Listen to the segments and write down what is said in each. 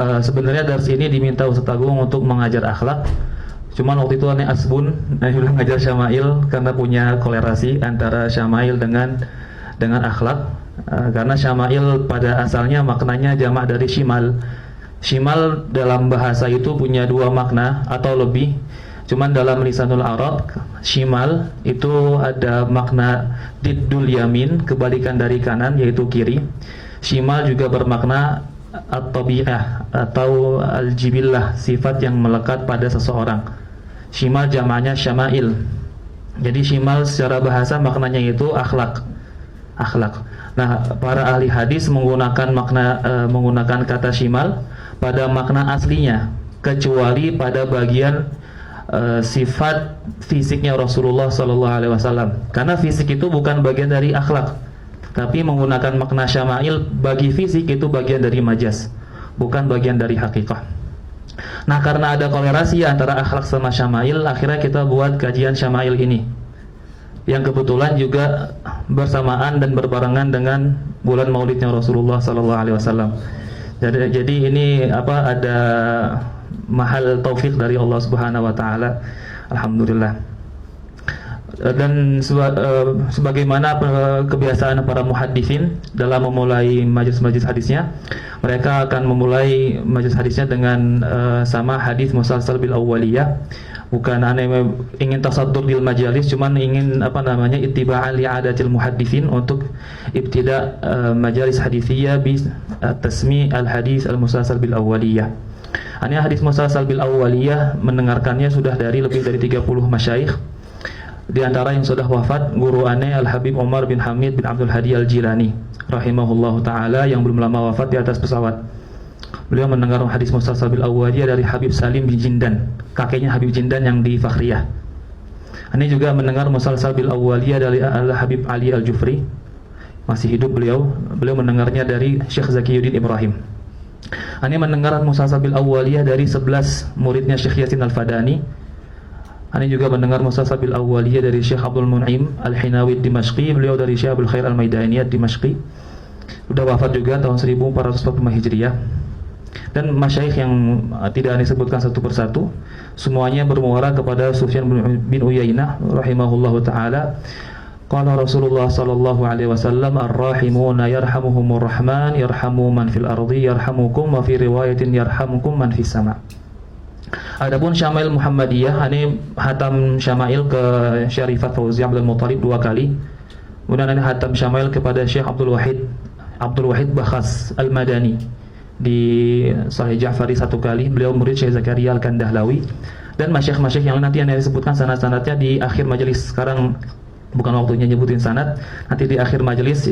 Sebenarnya dari sini diminta Ustaz Agung untuk mengajar akhlak. Cuman waktu itu aneh asbun, bilang ngajar syama'il karena punya kolerasi antara syama'il dengan akhlak. Karena syama'il pada asalnya maknanya jamak dari shimal. Shimal dalam bahasa itu punya dua makna atau lebih. Cuman dalam lisanul Arab, shimal itu ada makna diddul yamin, kebalikan dari kanan yaitu kiri. Shimal juga bermakna at-tabi'ah atau al-jibillah, sifat yang melekat pada seseorang. Shimal jamaknya syama'il. Jadi shimal secara bahasa maknanya itu akhlak. Nah, para ahli hadis menggunakan kata shimal pada makna aslinya, kecuali pada bagian sifat fisiknya Rasulullah SAW. Karena fisik itu bukan bagian dari akhlak, tapi menggunakan makna syama'il bagi fisik itu bagian dari majaz, bukan bagian dari hakikat. Nah, karena ada kolerasi antara akhlak sama syama'il, akhirnya kita buat kajian syama'il ini, yang kebetulan juga bersamaan dan berbarengan dengan bulan Maulidnya Rasulullah SAW. Jadi ini ada mahal taufik dari Allah Subhanahu wa taala. Alhamdulillah. Dan sebagaimana kebiasaan para muhaddisin dalam memulai majelis hadisnya, mereka akan memulai majelis hadisnya dengan sama hadis musalsal bil awwaliyah. Bukan aneh ingin tasaddur bil majalis, cuman ingin ittiba'an li adatil muhaddisin untuk ibtida majalis hadithiyah bi tasmi al hadis al musalsal bil awwaliyah. Ini hadis musalsal bil awwaliyah mendengarkannya sudah dari lebih dari 30 masyayikh. Di antara yang sudah wafat guru aneh Al Habib Umar bin Hamid bin Abdul Hadi Al Jilani rahimahullahu taala, yang belum lama wafat di atas pesawat. Beliau mendengar hadis musalsal bil awwaliyah dari Habib Salim bin Jindan, kakeknya Habib Jindan yang di Fakhriyah. Ini juga mendengar musalsal bil awwaliyah dari Al Habib Ali Al Jufri, masih hidup beliau mendengarnya dari Syekh Zakiyuddin Ibrahim. Ini mendengar musalsal bil awwaliyah dari 11 muridnya Syekh Yasin Al Fadani. Ini juga mendengar musalsal bil awwaliyah dari Syekh Abdul Mun'im Al Hinawi Dimashqi, beliau dari Syekh Abdul Khair Al Maidani Dimashqi. Sudah wafat juga tahun 1445 Hijriah. Dan masyayikh yang tidak disebutkan satu persatu, semuanya bermuara kepada Sufyan bin Uyainah rahimahullahu taala. Qala Rasulullah sallallahu alaihi wasallam, ar-rahimuna yarhamuhumur rahman yarhamu man fil ardi yarhamukum, wa fi riwayatin yarhamukum man fis sama'. Adapun Syama'il Muhammadiyah, ini hatam Syama'il ke Syarifat Fauzi Abdul Muttalib 2 kali. Kemudian ini hatam Syama'il kepada Syekh Abdul Wahid Bakhas Al-Madani di Sahih Ja'fari 1 kali. Beliau murid Syekh Zakaria Al-Kandahlawi. Dan masyayikh yang nanti yang disebutkan sanad-sanadnya di akhir majelis. Sekarang bukan waktunya nyebutin sanad, nanti di akhir majelis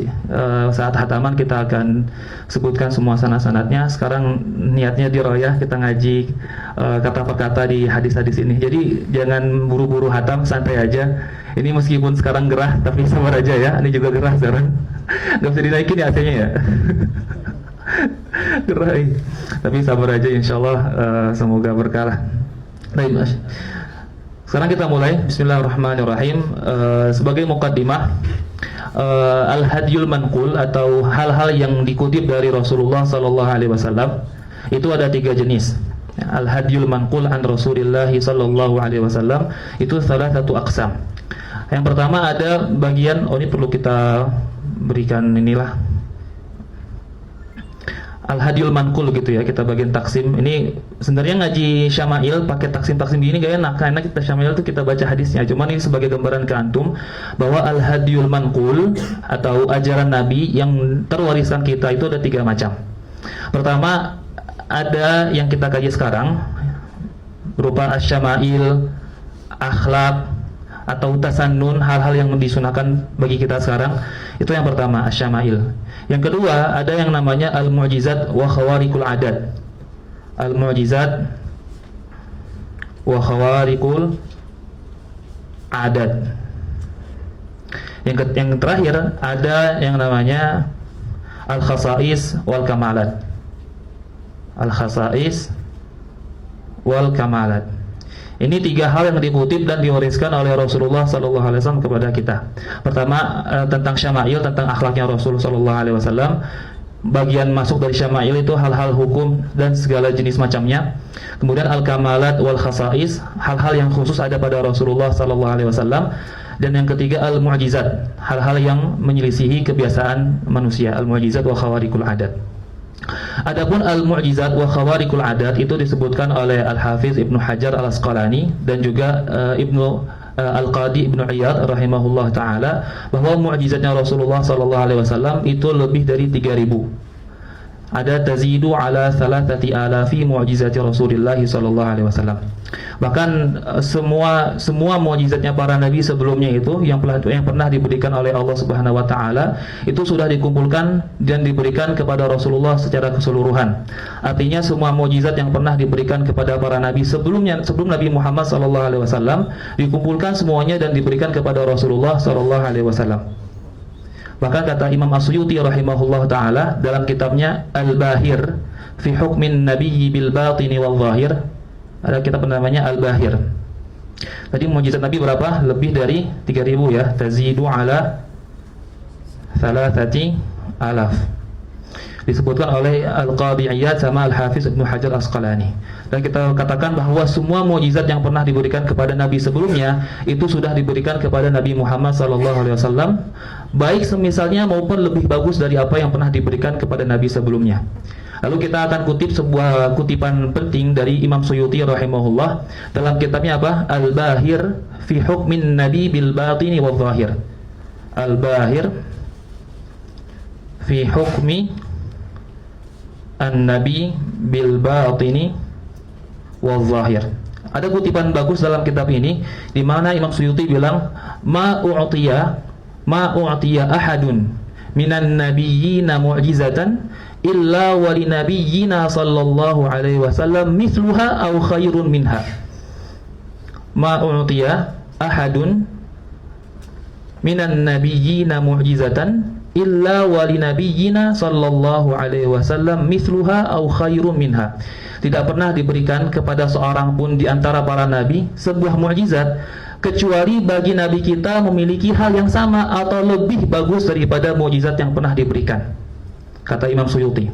saat hataman kita akan sebutkan semua sanad-sanadnya. Sekarang niatnya diroyah, kita ngaji kata per kata di hadis-hadis ini. Jadi jangan buru-buru hatam, santai aja. Ini meskipun sekarang gerah, tapi sabar aja ya. Ini juga gerah sekarang. Gak bisa dinaikin ya AC-nya ya. Gerah ini. Tapi sabar aja, insyaallah semoga berkah. Baik, Mas. Sekarang kita mulai. Bismillahirrahmanirrahim. Sebagai muqaddimah, al-hadyul manqul atau hal-hal yang dikutip dari Rasulullah sallallahu alaihi wasallam itu ada 3 jenis. Al-hadyul manqul an Rasulillah sallallahu alaihi wasallam itu salah satu aqsam. Yang pertama ada bagian, ini perlu kita berikan inilah Al-Hadiyul Manqul gitu ya, kita bagian taksim. Ini sebenarnya ngaji Syama'il pakai taksim-taksim gini gak enak, karena kita Syama'il itu kita baca hadisnya. Cuman ini sebagai gambaran ke antum bahwa Al-Hadiyul Manqul atau ajaran Nabi yang terwariskan kita itu ada 3 macam. Pertama, ada yang kita kaji sekarang berupa Asy-Syama'il, akhlak atau tasannun, hal-hal yang disunahkan bagi kita sekarang. Itu yang pertama, Asy-Syama'il. Yang kedua, ada yang namanya al-mu'jizat wa khawarikul adat. Al-mu'jizat wa khawarikul adat. Yang terakhir, ada yang namanya al-khasa'is wal kamalat. Al-khasa'is wal kamalat. Ini 3 hal yang dikutip dan diwariskan oleh Rasulullah SAW kepada kita. Pertama, tentang syama'il, tentang akhlaknya Rasulullah SAW. bagian masuk dari syama'il itu hal-hal hukum dan segala jenis macamnya. Kemudian al-kamalat wal khasais, hal-hal yang khusus ada pada Rasulullah sallallahu alaihi wasallam. Dan yang ketiga al-mu'jizat, hal-hal yang menyelisihi kebiasaan manusia, al-mu'jizat wa khawarikul adat. Adapun al-mu'jizat wa khawarikul adat itu disebutkan oleh Al-Hafiz Ibnu Hajar Al-Asqalani dan juga Al-Qadi Ibnu Iyad rahimahullah ta'ala, bahwa mu'jizatnya Rasulullah sallallahu alaihi wasallam itu lebih dari 3.000. Ada tazidu ala 3,000 mu'jizati Rasulullah sallallahu alaihi wasallam. Bahkan semua mu'jizatnya para nabi sebelumnya itu yang pernah diberikan oleh Allah Subhanahu wa taala itu sudah dikumpulkan dan diberikan kepada Rasulullah secara keseluruhan. Artinya semua mu'jizat yang pernah diberikan kepada para nabi sebelum Nabi Muhammad sallallahu alaihi wasallam dikumpulkan semuanya dan diberikan kepada Rasulullah sallallahu alaihi wasallam. Bahkan kata Imam As-Suyuti rahimahullah ta'ala dalam kitabnya Al-Bahir fi hukmin nabiyyi bil batini wal zahir, ada kitab namanya Al-Bahir. Tadi mukjizat Nabi berapa? Lebih dari 3.000 ya. Tazidu ala 3,000. Disebutkan oleh Al-Qadi Iyad sama Al-Hafiz Ibnu Hajar Asqalani. Dan kita katakan bahwa semua mukjizat yang pernah diberikan kepada Nabi sebelumnya itu sudah diberikan kepada Nabi Muhammad SAW, baik semisalnya maupun lebih bagus dari apa yang pernah diberikan kepada Nabi sebelumnya. Lalu kita akan kutip sebuah kutipan penting dari Imam Suyuti rahimahullah dalam kitabnya apa? Al-Bahir fi hukmin Nabi bil batini wal zahir. Al-Bahir fi hukmi an-nabi bil batini wal zahir. Ada kutipan bagus dalam kitab ini di mana Imam Suyuti bilang ma u'tiya ahadun minan nabiyyina mu'jizatan illa wa li nabiyyina sallallahu alaihi wasallam mithluha aw khairun minha. Ma u'tiya ahadun minan nabiyyina mu'jizatan illa wali nabiyyina sallallahu alaihi wasallam mithluha aw khairun minha. Tidak pernah diberikan kepada seorang pun di antara para nabi sebuah mukjizat kecuali bagi nabi kita memiliki hal yang sama atau lebih bagus daripada mukjizat yang pernah diberikan, kata Imam Suyuti.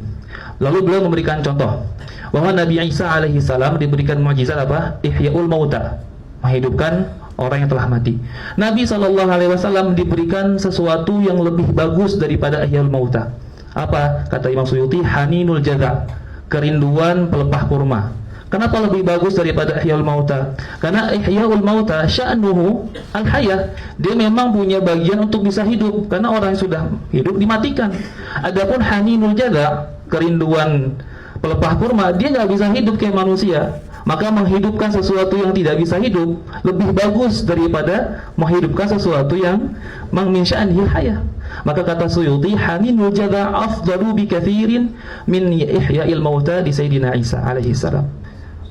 Lalu beliau memberikan contoh bahwa Nabi Isa alaihi salam diberikan mukjizat apa? Ihya'ul mauta, menghidupkan orang yang telah mati. Nabi SAW diberikan sesuatu yang lebih bagus daripada ihya'ul mauta. Apa? Kata Imam Suyuti, haninul jaza, kerinduan pelepah kurma. Kenapa lebih bagus daripada ihya'ul mauta? Karena ihya'ul mauta sya'nuhu al-hayah. Dia memang punya bagian untuk bisa hidup, karena orang yang sudah hidup dimatikan. Adapun haninul jaza, kerinduan pelepah kurma, dia nggak bisa hidup kayak manusia. Maka menghidupkan sesuatu yang tidak bisa hidup lebih bagus daripada menghidupkan sesuatu yang min sya'nihi hayah. Maka kata Suyuti, haninul jaza afdalu bi katsirin min ihya'il mauta di Sayyidina Isa alaihi salam.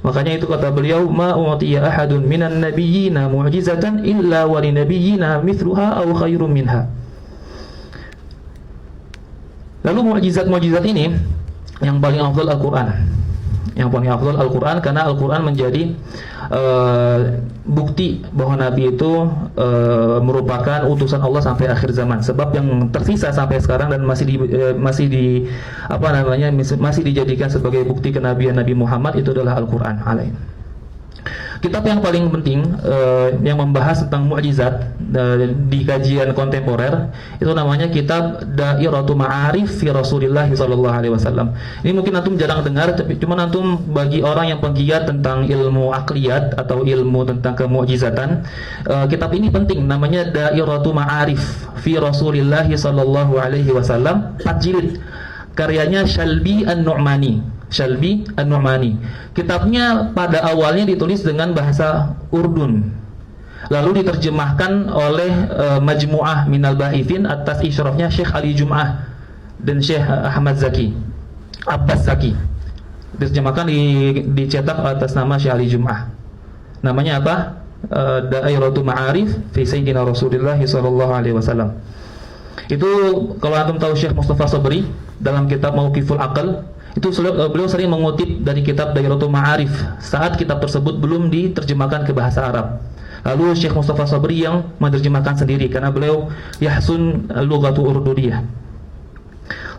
Makanya itu kata beliau, ma u'tiya ahadun minan nabiyyina mu'jizatan illa wa li nabiyyina mithluha aw khairun minha. Lalu mukjizat-mukjizat ini yang paling afdal Al-Qur'an. Yang paling afdal Al-Qur'an karena Al-Qur'an menjadi bukti bahwa Nabi itu merupakan utusan Allah sampai akhir zaman. Sebab yang tersisa sampai sekarang dan masih dijadikan sebagai bukti kenabian Nabi Muhammad itu adalah Al-Qur'an alaih. Kitab yang paling penting yang membahas tentang mukjizat di kajian kontemporer itu namanya kitab Dairatu Ma'arif fi Rasulillah sallallahu alaihi wasallam. Ini mungkin antum jarang dengar, tapi cuma antum bagi orang yang penggiat tentang ilmu akliyat atau ilmu tentang kemukjizatan, kitab ini penting, namanya Dairatu Ma'arif fi Rasulillah sallallahu alaihi wasallam, 4 jilid. Karyanya Shalbi An-Nu'mani. Kitabnya pada awalnya ditulis dengan bahasa Urdun, lalu diterjemahkan oleh Majmu'ah Minal Bahithin atas isyrafnya Syekh Ali Jum'ah dan Syekh Ahmad Zaki, Abbas Zaki. Diterjemahkan dicetak atas nama Syekh Ali Jum'ah. Namanya apa? Dairatu Ma'arif fi Sayyidina Rasulullah sallallahu alaihi wasallam. Itu kalau antum tahu Syekh Mustafa Sabri dalam kitab Mauqiful Aql, itu beliau sering mengutip dari kitab Dairatul Ma'arif saat kitab tersebut belum diterjemahkan ke bahasa Arab. Lalu Syekh Mustafa Sabri yang menerjemahkan sendiri karena beliau yahsun lughatu urduniyah.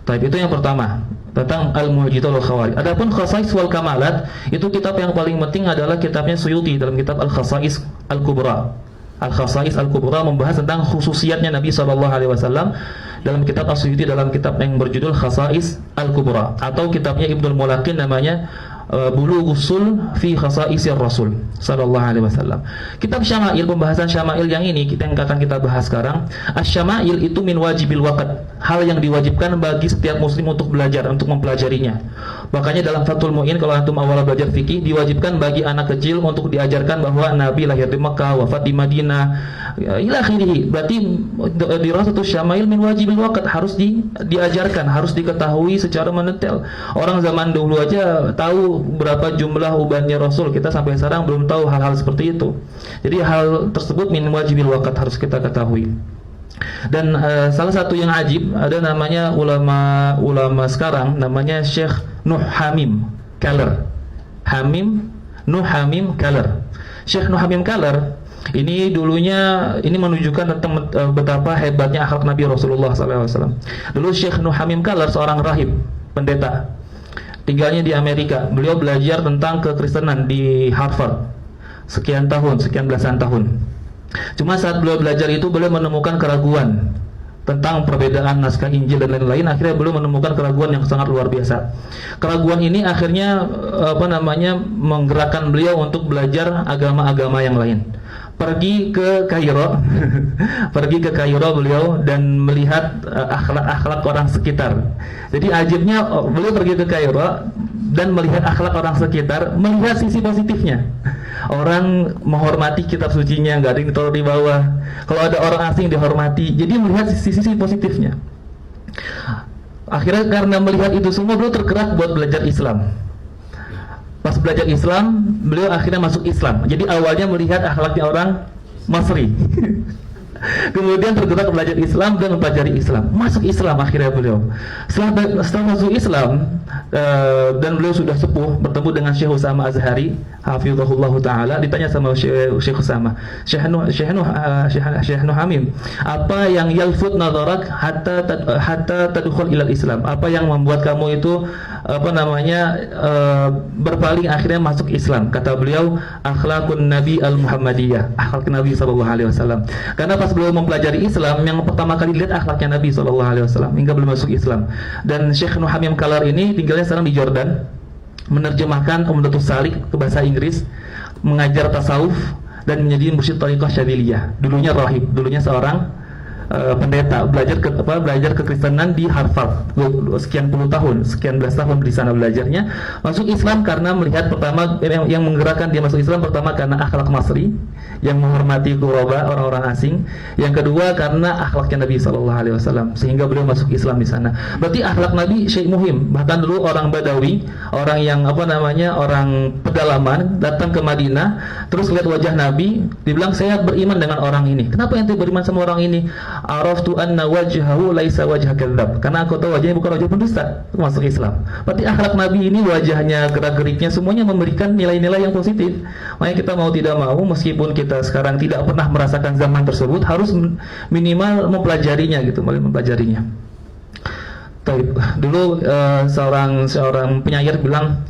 Taib, itu yang pertama tentang al-mu'jizat wal khawarij. Adapun khasais wal kamalat, itu kitab yang paling penting adalah kitabnya Suyuti dalam kitab Al-Khasais Al-Kubra. Al-Khasais Al-Kubra membahas tentang khususiatnya Nabi SAW dalam kitab As-Suyuti, dalam kitab yang berjudul Khasais Al-Kubra, atau kitabnya Ibnul Mulaqin namanya Bulughus Sul fi Khasaisir Rasul sallallahu alaihi wasallam. Kitab Syama'il, pembahasan Syama'il yang ini kita yang akan kita bahas sekarang. Asy-Syama'il itu min wajibil waqt, hal yang diwajibkan bagi setiap muslim untuk belajar, untuk mempelajarinya. Makanya dalam Fathul Mu'in, kalau antum awal belajar fikih, diwajibkan bagi anak kecil untuk diajarkan bahwa Nabi lahir di Mekah, wafat di Madinah, ila akhirih. Berarti dirasatu Syama'il min wajibil waqt, harus diajarkan, harus diketahui secara mendetail. Orang zaman dulu aja tahu berapa jumlah ubannya Rasul, kita sampai sekarang belum tahu hal-hal seperti itu. Jadi hal tersebut min wajibil waqt, harus kita ketahui. Dan salah satu yang ajib, ada namanya ulama sekarang, namanya Syekh Nuh Hamim Kaler. Nuh Hamim Kaler. Syekh Nuh Hamim Kaler ini dulunya ini menunjukkan tentang betapa hebatnya akhlak Nabi Rasulullah SAW. Dulu Syekh Nuh Hamim Kaler seorang rahib, pendeta, tinggalnya di Amerika. Beliau belajar tentang kekristenan di Harvard sekian belasan tahun. Cuma saat beliau belajar itu, beliau menemukan keraguan tentang perbedaan naskah Injil dan lain-lain. Akhirnya beliau menemukan keraguan yang sangat luar biasa. Keraguan ini akhirnya menggerakkan beliau untuk belajar agama-agama yang lain. Pergi ke Kairo beliau dan melihat akhlak-akhlak orang sekitar. Jadi ajibnya, beliau pergi ke Kairo dan melihat akhlak orang sekitar, melihat sisi positifnya. Orang menghormati kitab sucinya, nggak ada yang ditaruh di bawah. Kalau ada orang asing dihormati. Jadi melihat sisi positifnya. Akhirnya karena melihat itu semua, beliau tergerak buat belajar Islam. Pas belajar Islam, beliau akhirnya masuk Islam. Jadi awalnya melihat akhlaknya orang Masri. Kemudian tergerak belajar Islam dan mempelajari Islam. Masuk Islam akhirnya beliau. Setelah masuk Islam, dan beliau sudah sepuh, bertemu dengan Syekh Usama Azhari, hafizahullah ta'ala. Ditanya sama Syekh Usama, Syekh Nuh Hamim, apa yang yalfut nazarak hatta tadkhul ilal Islam? Apa yang membuat kamu itu berpaling akhirnya masuk Islam? Kata beliau, akhlakun Nabi al-Muhammadiyah, akhlak Nabi SAW. Karena pas beliau mempelajari Islam, yang pertama kali lihat akhlaknya Nabi SAW hingga belum masuk Islam. Dan Syekh Nuh Hamim Kalar ini tinggalnya sekarang di Jordan, menerjemahkan Umdatus Salik ke bahasa Inggris, mengajar tasawuf dan menjadi mursyid thariqah Syadziliyah. Dulunya rahib, dulunya seorang pendeta, belajar kekristenan di Harvard sekian belas tahun di sana belajarnya. Masuk Islam karena melihat pertama yang menggerakkan dia masuk Islam, pertama karena akhlak Masri yang menghormati ghuraba, orang-orang asing. Yang kedua karena akhlaknya Nabi SAW, sehingga beliau masuk Islam di sana. Berarti akhlak Nabi syai' muhim. Bahkan dulu orang Badawi, orang yang orang pedalaman datang ke Madinah, terus lihat wajah Nabi, dibilang saya beriman dengan orang ini. Kenapa ente beriman sama orang ini? Araftu anna wajhahu laisa wajha kadzdzab. Karena aku tahu wajahnya bukan wajah pendusta. Masuk Islam. Berarti akhlak Nabi ini, wajahnya, gerak-geriknya, semuanya memberikan nilai-nilai yang positif. Makanya kita mau tidak mau, meskipun kita sekarang tidak pernah merasakan zaman tersebut, harus minimal mempelajarinya gitu, mempelajarinya. Dulu seorang penyair bilang,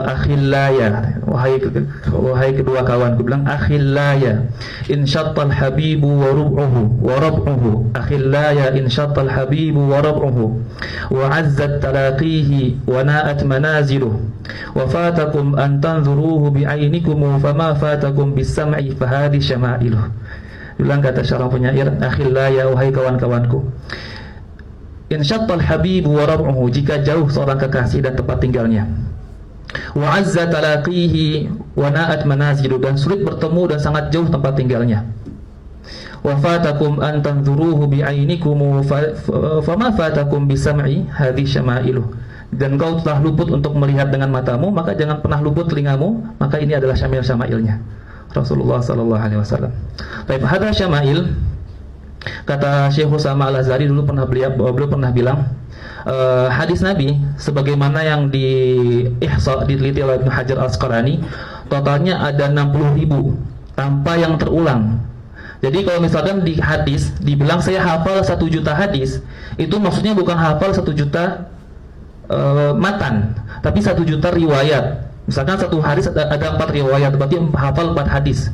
akhillaya, wahai kedua kawanku, bilang akhillaya in syattal habibu wa rab'uhu, akhillaya in syattal habibu wa rab'uhu, wa azzat talaqihi wa na'at manaziluh, wa fatakum an tanzuruhu bi'ainikum fama fatakum bis-sam'i fahadi syama'iluh. Bilang, kata seorang penyair, akhillaya, wahai kawan-kawanku, insyattal habibu wa rab'uhu, jika jauh seorang kekasih dan tempat tinggalnya, wa azza talaqihi wa na'at manazilu, dan sulit bertemu dan sangat jauh tempat tinggalnya, wa fatakum an tanzuruhu bi'ainikum fama fatakum bisam'i hadhi syama'iluh, dan kau telah luput untuk melihat dengan matamu, maka jangan pernah luput telingamu, maka ini adalah syama'ilnya Rasulullah sallallahu alaihi wasallam. Baik, hadza syama'il. Kata Syekh Usama Al-Azhari dulu beliau pernah bilang, hadis Nabi sebagaimana yang diteliti oleh Ibnu Hajar Al-Asqalani, totalnya ada 60.000 tanpa yang terulang. Jadi kalau misalkan di hadis dibilang saya hafal 1 juta hadis, itu maksudnya bukan hafal 1 juta matan, tapi 1 juta riwayat. Misalkan satu hadis ada 4 riwayat, berarti hafal 4 hadis.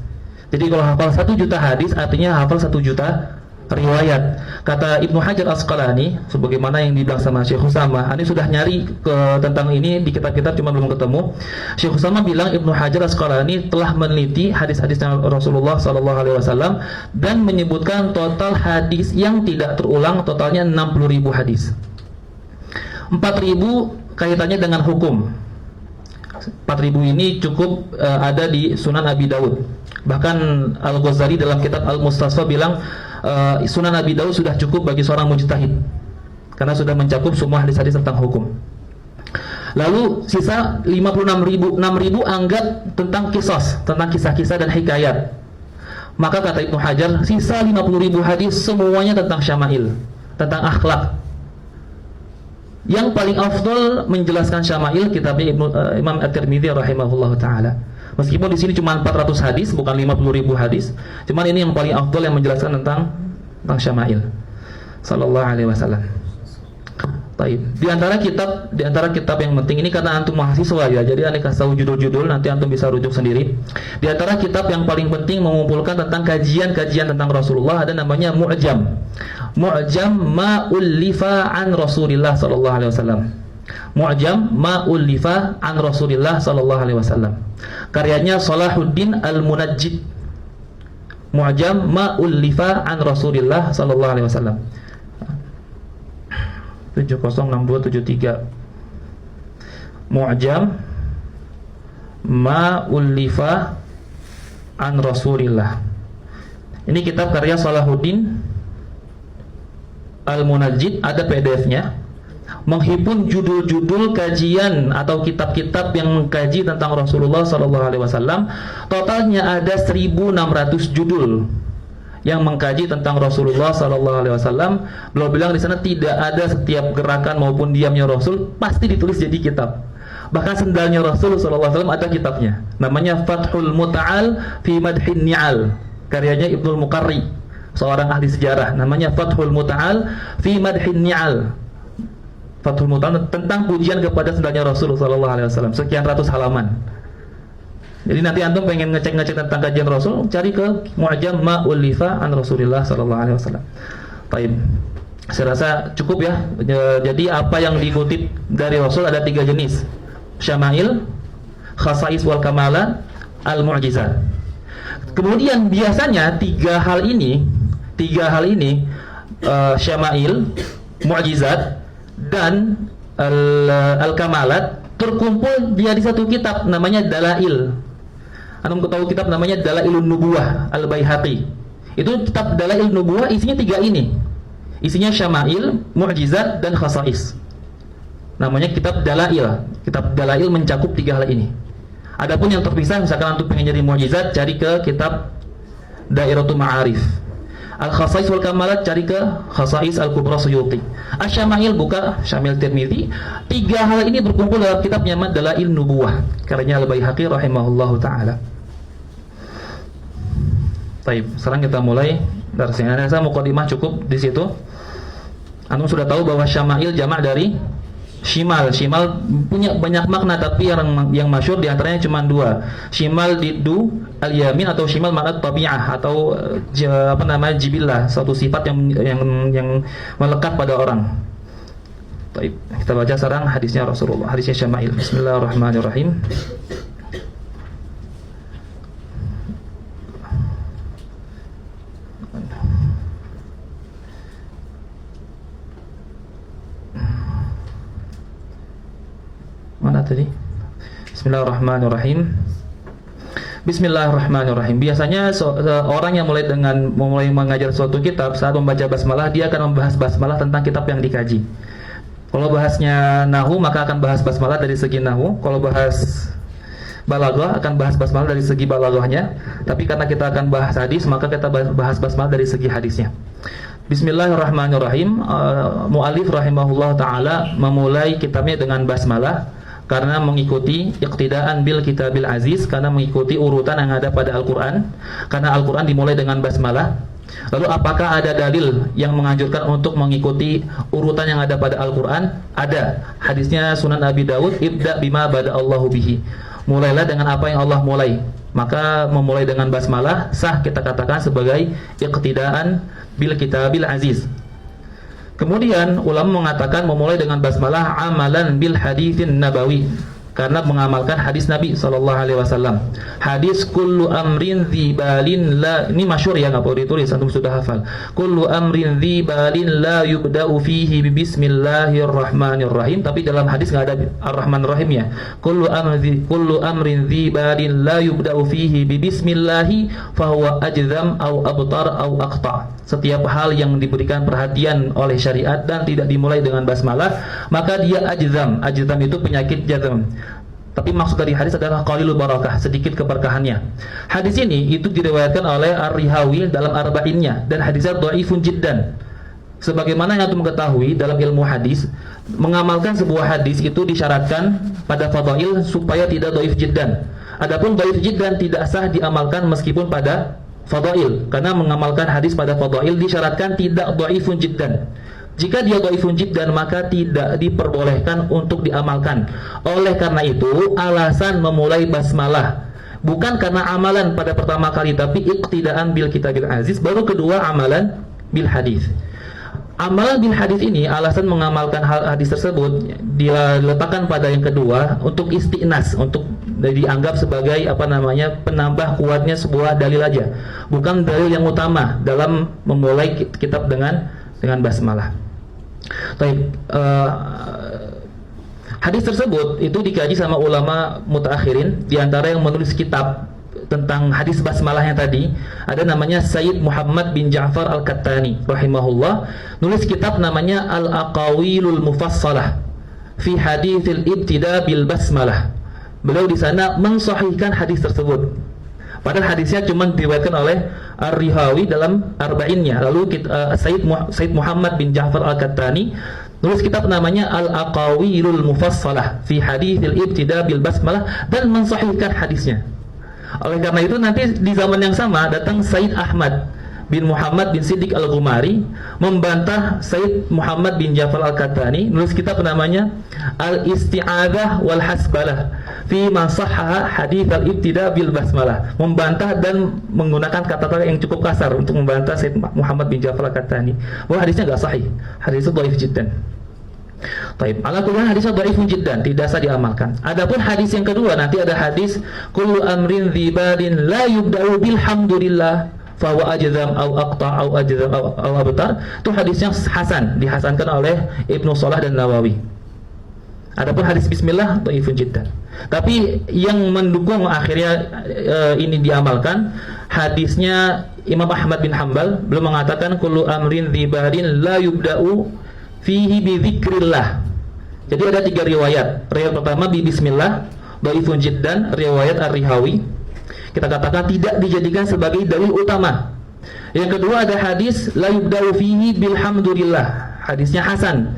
Jadi kalau hafal 1 juta hadis artinya hafal 1 juta riwayat. Kata Ibnu Hajar Asqalani, sebagaimana yang dibilang sama Syekh Usamah, ini sudah nyari tentang ini di kitab-kitab cuma belum ketemu. Syekh Usamah bilang Ibnu Hajar Asqalani telah meneliti hadis-hadis Rasulullah SAW dan menyebutkan total hadis yang tidak terulang totalnya 60.000 hadis. 4.000 kaitannya dengan hukum. 4.000 ini cukup ada di Sunan Abi Daud. Bahkan Al-Ghazali dalam kitab Al-Mustasfa bilang Sunan Abi Daud sudah cukup bagi seorang mujtahid karena sudah mencakup semua hadis-hadis tentang hukum. Lalu sisa 56.000 anggap tentang kisos, tentang kisah-kisah dan hikayat. Maka kata Ibnu Hajar, sisa 50.000 hadis semuanya tentang syama'il, tentang akhlak. Yang paling afdal menjelaskan syama'il kitabnya Imam At-Tirmidzi rahimahullahu taala. Meskipun di sini cuma 400 hadis, bukan 50.000 hadis, cuman ini yang paling afdal yang menjelaskan tentang syama'il sallallahu alaihi wasallam. Baik. Di antara kitab yang penting ini karena antum mahasiswa ya, jadi aneh kasih tahu judul-judul, nanti antum bisa rujuk sendiri. Di antara kitab yang paling penting mengumpulkan tentang kajian-kajian tentang Rasulullah ada namanya Mu'jam. Mu'jam ma ullifa an Rasulillah sallallahu alaihi wasallam. Mu'jam ma ullifa an Rasulillah sallallahu alaihi wasallam. Karyanya Salahuddin Al-Munajjid. Mu'jam ma ullifa an Rasulillah sallallahu alaihi wasallam. 706273. Mu'jam ma ullifa an Rasulillah. Ini kitab karya Salahuddin Al-Munajjid, ada PDF-nya. Menghimpun judul-judul kajian atau kitab-kitab yang mengkaji tentang Rasulullah SAW. Totalnya ada 1.600 judul yang mengkaji tentang Rasulullah SAW. Beliau bilang di sana tidak ada setiap gerakan maupun diamnya Rasul pasti ditulis jadi kitab. Bahkan sendalnya Rasul SAW ada kitabnya. Namanya Fathul Muta'al fi Madhin Ni'al, karyanya Ibnul Muqarri, seorang ahli sejarah. Namanya Fathul Muta'al fi Madhin Ni'al. Fathul Muta'al tentang pujian kepada sendalnya Rasulullah SAW, sekian ratus halaman. Jadi nanti antum pengen ngecek tentang kajian Rasul, cari ke Mu'jam ma ullifa an Rasulillah sallallahu alaihi wasallam. Baik. Saya rasa cukup ya. Jadi apa yang dikutip dari Rasul ada 3 jenis. Syama'il, khasais wal kamalat, al-mu'jizat. Kemudian biasanya 3 hal ini syama'il, mu'jizat dan al-kamalat terkumpul di satu kitab namanya Dalail. Antum tahu kitab namanya Dalailun Nubuwah Al-Baihaqi. Itu kitab Dalail Nubuwah isinya 3 ini. Isinya syama'il, mu'jizat dan khasais. Namanya kitab Dalail. Kitab Dalail mencakup 3 hal ini. Adapun yang terpisah, misalkan antum pengen jadi mu'jizat, cari ke kitab Dairatul Ma'arif. Al-Khasais wal Kamalat cari ke Khasais Al-Kubra Suyuti. Asy-Syama'il buka Syamil Tirmidzi. 3 hal ini berkumpul dalam kitabnya Dalail Nubuwah karya Al-Baihaqi rahimahullahu taala. Baik, sekarang kita mulai dari sini. Saya mukadimah cukup di situ. Antum sudah tahu bahwa Syama'il jamak dari Shimal. Shimal punya banyak makna, tapi yang masyhur di antaranya cuma 2. Shimal diddu al-yamin atau shimal makna tabi'ah atau jibillah, suatu sifat yang melekat pada orang. Baik, kita baca sekarang hadisnya Rasulullah, hadisnya Syama'il. Bismillahirrahmanirrahim. Mana tadi? Bismillahirrahmanirrahim. Bismillahirrahmanirrahim. Biasanya orang yang mulai mengajar suatu kitab, saat membaca basmalah dia akan membahas basmalah tentang kitab yang dikaji. Kalau bahasnya nahu maka akan bahas basmalah dari segi nahu. Kalau bahas balaghah akan bahas basmalah dari segi balaghahnya. Tapi karena kita akan bahas hadis, maka kita bahas basmalah dari segi hadisnya. Bismillahirrahmanirrahim. Mu'alif rahimahullah ta'ala memulai kitabnya dengan basmalah. karena mengikuti iqtidaan bil kitabil aziz, karena mengikuti urutan yang ada pada Al-Quran, karena Al-Quran dimulai dengan basmalah. Lalu apakah ada dalil yang menganjurkan untuk mengikuti urutan yang ada pada Al-Quran? Ada. Hadisnya Sunan Abi Dawud, ibda bima bada Allahu bihi. Mulailah dengan apa yang Allah mulai. Maka memulai dengan basmalah sah kita katakan sebagai iqtidaan bil kitabil aziz. Kemudian ulama mengatakan memulai dengan basmalah amalan bil haditsin nabawi, karena mengamalkan hadis Nabi SAW. Hadis kullu amrin dzibalin la, ini masyhur ya, nggak perlu ditulis, antum sudah hafal. Kullu amrin dzibalin la yubda'u fihi bismillahirrahmanirrahim, tapi dalam hadis nggak ada ar-rahman rahim ya. Kullu amrin dzibalin la yubda'u fihi bismillahi fahuwa ajzam au abtar au aqta. Setiap hal yang diberikan perhatian oleh syariat dan tidak dimulai dengan basmalah, maka dia ajzam. Ajzam itu penyakit jazam. Tapi maksud dari hadis adalah qalilul barakah, sedikit keberkahannya. Hadis ini itu diriwayatkan oleh Ar-Rihawi dalam Arba'innya, dan hadisnya dhaifun jiddan. Sebagaimana yang antum mengetahui dalam ilmu hadis, mengamalkan sebuah hadis itu disyaratkan pada fadhail supaya tidak dhaif jiddan. Adapun dhaif jiddan tidak sah diamalkan meskipun pada fadhail, karena mengamalkan hadis pada fadhail disyaratkan tidak dhaifun jiddan. Jika dia dhaifun jiddan, maka tidak diperbolehkan untuk diamalkan. Oleh karena itu, alasan memulai basmalah bukan karena amalan pada pertama kali, tapi iqtidaan bil kitabil aziz, baru kedua amalan bil hadis. Amalan bil hadis ini, alasan mengamalkan hadis tersebut dia letakkan pada yang kedua untuk istiqnas, untuk dianggap sebagai penambah kuatnya sebuah dalil aja, bukan dalil yang utama dalam memulai kitab dengan basmalah. Hadis tersebut itu dikaji sama ulama mutaakhirin, di antara yang menulis kitab tentang hadis basmalah yang tadi ada namanya Sayyid Muhammad bin Ja'far Al-Kattani rahimahullah, nulis kitab namanya Al-Aqawilul Mufassalah fi Haditsil Ibtida bil Basmalah. Beliau di sana mensahihkan hadis tersebut. Padahal hadisnya cuma diriwayatkan oleh Ar-Rihawi dalam Arba'innya. Lalu Sayyid Muhammad bin Ja'far Al-Kattani nulis kitab namanya Al-Aqawilul Mufassalah fi Haditsil Ibtida bil Basmalah dan mensahihkan hadisnya. Oleh karena itu nanti di zaman yang sama datang Sayyid Ahmad bin Muhammad bin Siddiq Al-Ghumari membantah Sayyid Muhammad bin Ja'far Al-Kattani, nulis kitab namanya Al-Isti'adzah wal Hasbalah fi man sahhaha hadits al-ibtida bil basmalah, membantah dan menggunakan kata-kata yang cukup kasar untuk membantah Sayyid Muhammad bin Ja'far Al-Kattani bahwa hadisnya enggak sahih, hadisnya dhaif jiddan. Taib. Ala kulli hadisnya dhaifun jiddan, tidak sah diamalkan. Adapun hadis yang kedua nanti ada hadis kullu amrin dzibadin la yubda'u bilhamdulillah fahuwa ajzam au aqta au ajzam au abtar. Itu hadisnya hasan, dihasankan oleh Ibnu Shalah dan Nawawi. Adapun hadis bismillah dhaifun jiddan. Tapi yang mendukung akhirnya ini diamalkan, hadisnya Imam Ahmad bin Hanbal belum mengatakan kullu amrin dzibadin la yubda'u fihi bi dzikrillah. Jadi ada 3 riwayat. Riwayat pertama bi bismillah, dhaifun jiddan, riwayat Ar-Rihawi. Kita katakan tidak dijadikan sebagai dalil utama. Yang kedua ada hadis la yubda'u fihi bilhamdulillah. Hadisnya hasan,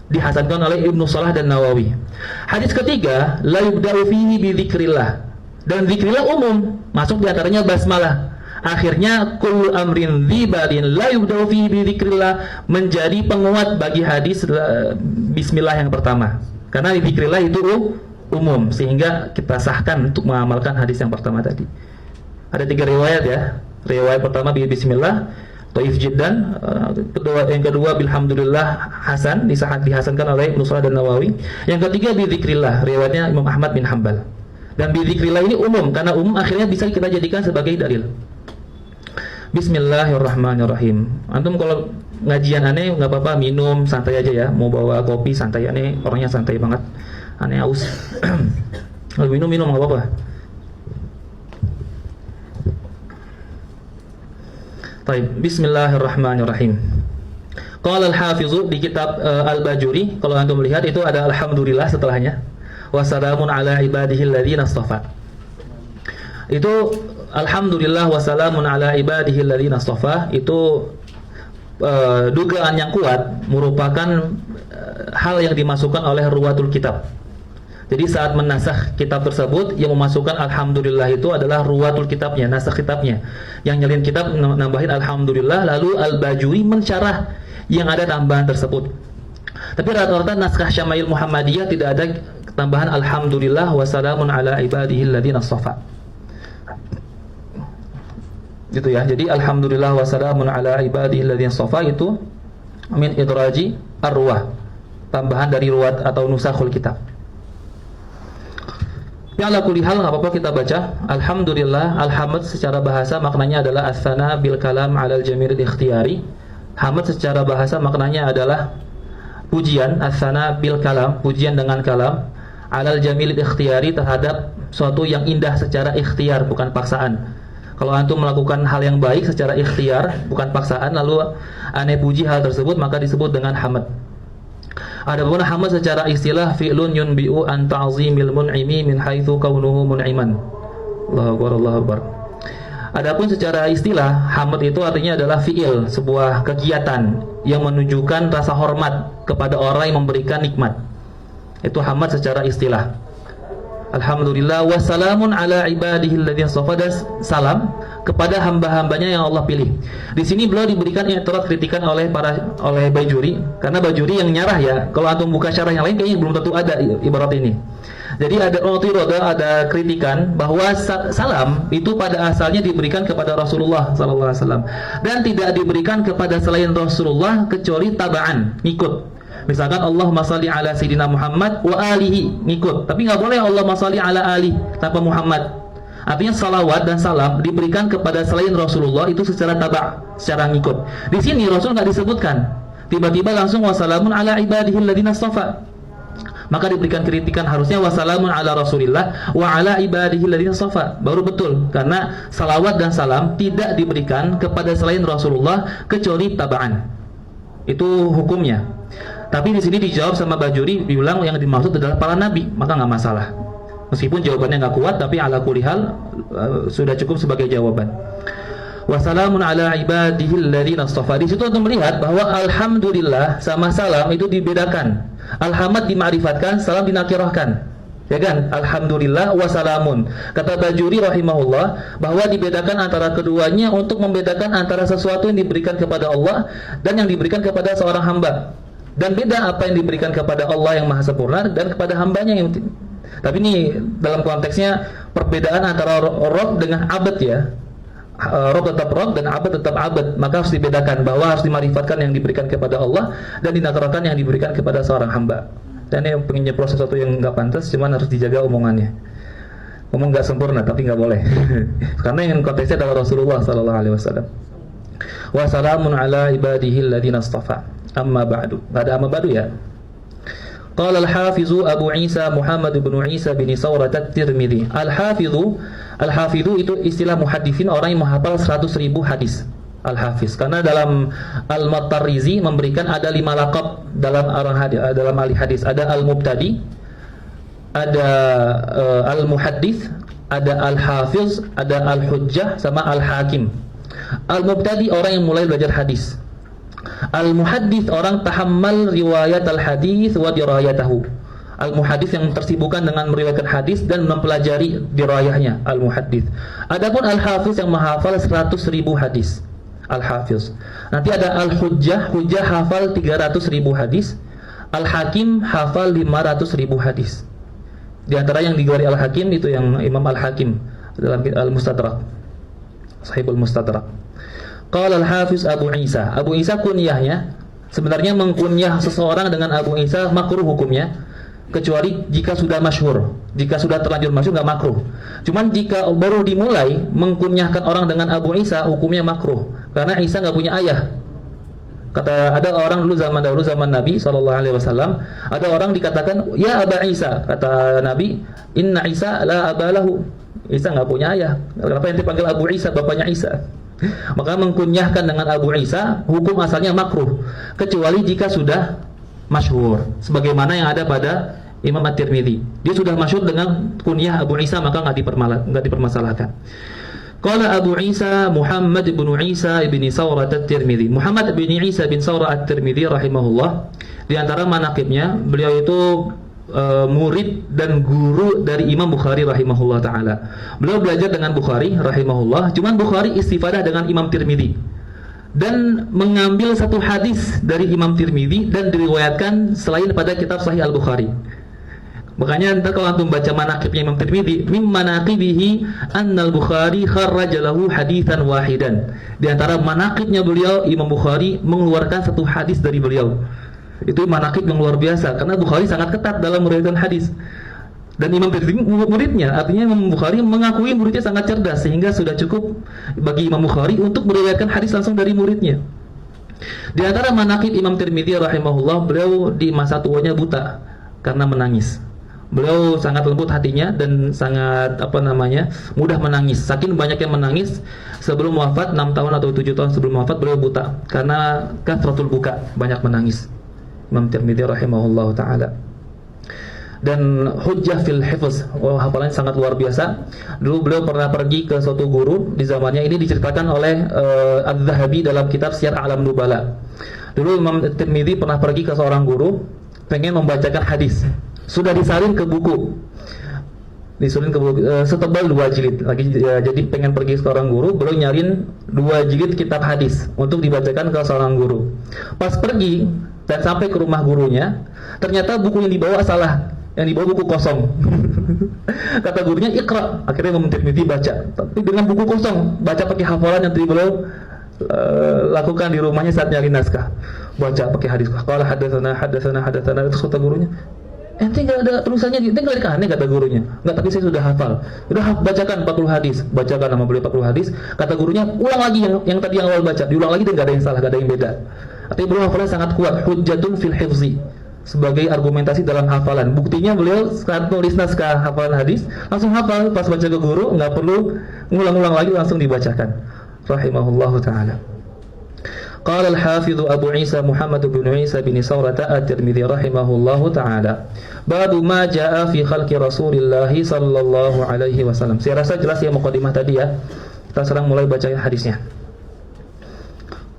dihasankan oleh Ibnu Shalah dan Nawawi. Hadis ketiga la yubda'u fihi bi dzikrillah. Dan dzikrillah umum, masuk di antaranya basmalah. Akhirnya kullu amrin dzibalin la yubda'u fihi bi dzikrillah menjadi penguat bagi hadis bismillah yang pertama. Karena dzikrillah itu umum, sehingga kita sahkan untuk mengamalkan hadis yang pertama tadi. Ada 3 riwayat ya. Riwayat pertama bi bismillah dhaif jiddan, yang kedua bilhamdulillah hasan, dihasankan oleh Ibnu Shalah dan Nawawi. Yang ketiga bi dzikrillah, riwayatnya Imam Ahmad bin Hanbal. Dan bi dzikrillah ini umum, karena umum akhirnya bisa kita jadikan sebagai dalil. Bismillahirrahmanirrahim. Antum kalau ngajian aneh nggak apa-apa, minum santai aja ya. Mau bawa kopi santai, aneh orangnya santai banget. Aneh aus. Kalau minum nggak apa-apa. Baik, bismillahirrahmanirrahim. Qala al-Hafizu di kitab Al-Bajuri, kalau antum melihat itu ada alhamdulillah setelahnya. Wassalamun ala ibadihi alladzina astafa. Itu alhamdulillah wassalamun ala ibadihi alladzina astafa, itu dugaan yang kuat merupakan hal yang dimasukkan oleh ruwatul kitab. Jadi saat menasakh kitab tersebut, yang memasukkan alhamdulillah itu adalah ruwatul kitabnya, nasakh kitabnya. Yang nyalin kitab nambahin alhamdulillah, lalu Al-Bajuri mensyarah yang ada tambahan tersebut. Tapi rata-rata naskah Syama'il Muhammadiyah tidak ada tambahan alhamdulillah wa salamun ala ibadihil ladzina shafa. Gitu ya. Jadi alhamdulillah wa salamun ala ibadihil ladzina shafa itu min idraji ar-ruwah. Tambahan dari ruwat atau nusakhul kitab. Ya ala kulli hal, enggak apa-apa kita baca. Alhamdulillah, alhamd secara bahasa maknanya adalah as-sana bil kalam 'alal jamil ikhtiyari. Hamd secara bahasa maknanya adalah pujian, as-sana bil kalam, pujian dengan kalam, 'alal jamil ikhtiyari, terhadap suatu yang indah secara ikhtiar, bukan paksaan. Kalau antum melakukan hal yang baik secara ikhtiar, bukan paksaan, lalu aneh puji hal tersebut, maka disebut dengan hamd. Adapun hamd secara istilah fi'lun yunbi'u an ta'zimil mun'imi min haitsu kaunuhu mun'iman. Allahu akbar, Allahu akbar. Adapun secara istilah, hamd itu artinya adalah fi'il, sebuah kegiatan yang menunjukkan rasa hormat kepada orang yang memberikan nikmat. Itu hamd secara istilah. Alhamdulillah wassalamun ala ibadihil ladzina shafa, salam kepada hamba-hambanya yang Allah pilih. Di sini beliau diberikan i'tirad, kritikan oleh Bajuri, karena Bajuri yang nyarah ya. Kalau antum buka syarah yang lain kayaknya belum tentu ada ibarat ini. Jadi ada kritikan bahwa salam itu pada asalnya diberikan kepada Rasulullah sallallahu alaihi wasallam dan tidak diberikan kepada selain Rasulullah kecuali taba'an, ngikut. Misalkan Allahumma shalli ala sayyidina Muhammad wa alihi, ngikut. Tapi nggak boleh Allahumma shalli ala ali tanpa Muhammad. Artinya salawat dan salam diberikan kepada selain Rasulullah itu secara taba', secara ngikut. Di sini Rasul nggak disebutkan. Tiba-tiba langsung wassalamun ala ibadihil ladzina shafa. Maka diberikan kritikan, harusnya wassalamun ala Rasulillah wa ala ibadihil ladzina shafa. Baru betul, karena salawat dan salam tidak diberikan kepada selain Rasulullah kecuali taba'an. Itu hukumnya. Tapi di sini dijawab sama Bajuri, diulang yang dimaksud adalah para nabi, maka nggak masalah. Meskipun jawabannya nggak kuat, tapi ala kulli hal sudah cukup sebagai jawaban. Wassalamun ala ibadihil ladzina shafa. Di situ untuk melihat bahwa alhamdulillah sama salam itu dibedakan. Alhamd dima'rifatkan, salam dinakirahkan. Ya kan? Alhamdulillah wassalamun. Kata Bajuri rahimahullah bahwa dibedakan antara keduanya untuk membedakan antara sesuatu yang diberikan kepada Allah dan yang diberikan kepada seorang hamba. Dan beda apa yang diberikan kepada Allah yang maha sempurna dan kepada hambanya yang. Tapi ini dalam konteksnya perbedaan antara Rabb dengan abad ya. Rabb tetap Rabb dan abad tetap abad. Maka harus dibedakan bahwa harus dimarifatkan yang diberikan kepada Allah dan dinakirahkan yang diberikan kepada seorang hamba. Dan ini pengen proses sesuatu yang nggak pantas, cuman harus dijaga omongannya. Ngomong nggak sempurna tapi nggak boleh. Karena yang konteksnya adalah Rasulullah sallallahu alaihi wasallam. Wa salamun ala ibadihil ladzina istafa. Amma ba'du. Ada amma ba'du ya. Qala al-Hafizu Abu Isa Muhammad bin Isa bin Sawrat at-Tirmidzi. Al-Hafizu itu istilah muhadditsin, orang yang menghafal 100.000 hadis. Al-Hafiz. Karena dalam Al-Matarrizi memberikan ada 5 laqab dalam ahli hadis. Ada Al-Mubtadi, ada Al-Muhaddits, ada Al-Hafiz, ada Al-Hujjah, sama Al-Hakim. Al-Mubtadi orang yang mulai belajar hadis. Al-Muhaddits orang tahammal riwayat al-hadis wa dirayatahu. Al-Muhaddits yang tersibukkan dengan meriwayatkan hadis dan mempelajari dirayahnya, Al-Muhaddits. Adapun Al-Hafiz yang menghafal 100.000 hadis. Al-Hafiz. Nanti ada Al-Hujjah, Hujjah hafal 300.000 hadis. Al-Hakim hafal 500.000 hadis. Di antara yang digelar Al-Hakim itu yang Imam Al-Hakim dalam Al-Mustadrak, Sahihul Mustadrak. Qala al-Hafiz Abu Isa. Abu Isa kunyahnya, sebenarnya mengkunyah seseorang dengan Abu Isa makruh hukumnya, kecuali jika sudah masyhur. Jika sudah terlanjur masyhur enggak makruh. Cuman jika baru dimulai mengkunyahkan orang dengan Abu Isa, hukumnya makruh. Karena Isa enggak punya ayah. Kata ada orang dulu zaman Nabi SAW, ada orang dikatakan ya Aba Isa, kata Nabi, inna Isa la abalahu. Isa enggak punya ayah. Kenapa yang dipanggil Abu Isa, bapaknya Isa? Maka mengkunyahkan dengan Abu Isa hukum asalnya makruh, kecuali jika sudah masyhur, sebagaimana yang ada pada Imam At-Tirmidzi. Dia sudah masyhur dengan kunyah Abu Isa, maka enggak dipermasalahkan. Qala Abu Isa Muhammad bin Isa bin Sawrat At-Tirmidzi. Muhammad bin Isa bin Sawrat At-Tirmidzi rahimahullah, di antara manaqibnya beliau itu murid dan guru dari Imam Bukhari rahimahullah ta'ala. Beliau belajar dengan Bukhari rahimahullah, cuman Bukhari istifadah dengan Imam Tirmidzi dan mengambil satu hadis dari Imam Tirmidzi dan diriwayatkan selain pada kitab Sahih Al-Bukhari. Makanya nanti kalau antum baca manaqibnya Imam Tirmidzi, mim manaqibihi annal Bukhari kharraja lahu haditsan wahidan. Di antara manaqibnya beliau, Imam Bukhari mengeluarkan satu hadis dari beliau. Itu manaqib yang luar biasa karena Bukhari sangat ketat dalam meriwayatkan hadis. Dan Imam Tirmidzi muridnya, artinya Imam Bukhari mengakui muridnya sangat cerdas sehingga sudah cukup bagi Imam Bukhari untuk meriwayatkan hadis langsung dari muridnya. Di antara manaqib Imam Tirmidzi rahimahullah, beliau di masa tuanya buta karena menangis. Beliau sangat lembut hatinya dan sangat mudah menangis. Saking banyak yang menangis sebelum wafat, 6 tahun atau 7 tahun sebelum wafat beliau buta karena kathratul buka, banyak menangis. Imam Tirmidzi rahimahullah ta'ala. Dan hujjah fil hifz, hafalannya sangat luar biasa. Dulu beliau pernah pergi ke suatu guru di zamannya, ini diceritakan oleh Az-Zahabi dalam kitab Syiar A'lam Nubala. Dulu Imam Tirmidzi pernah pergi ke seorang guru, pengen membacakan hadis. Sudah disalin ke buku, setebal 2 jilid lagi, jadi pengen pergi ke seorang guru, beliau nyariin 2 jilid kitab hadis untuk dibacakan ke seorang guru. Pas pergi dan sampai ke rumah gurunya, ternyata buku yang dibawa salah, yang dibawa buku kosong. Kata gurunya, "Iqra." Akhirnya Imam Tirmidzi baca, tapi dengan buku kosong, baca pakai hafalan yang tadi beliau lakukan di rumahnya saat nyari naskah. Baca pakai hadis. Qala hadatsana, terus kata gurunya, "Ente nggak ada tulisannya, ente nggak aneh," kata gurunya. "Nggak, tapi saya sudah hafal." Udah bacakan 40 hadis, bacakan nama beliau 40 hadis. Kata gurunya, "Ulang lagi yang tadi yang awal baca." Diulang lagi dan nggak ada yang salah, nggak ada yang beda. Artinya beliau hafalan sangat kuat, hujjatun fil hifzi, sebagai argumentasi dalam hafalan. Buktinya beliau saat nulis naskah hafalan hadis langsung hafal, pas baca ke guru nggak perlu ngulang-ulang lagi, langsung dibacakan. Rahimahullahu ta'ala. Qala al-Hafidh Abu Isa Muhammad bin Isa bin Sawrata At-Tirmidzi rahimahullahu ta'ala. Babu ma jaa fi khalqi Rasulillah sallallahu alaihi wasallam. Saya rasa jelas ya mukadimah tadi ya. Kita sekarang mulai baca hadisnya.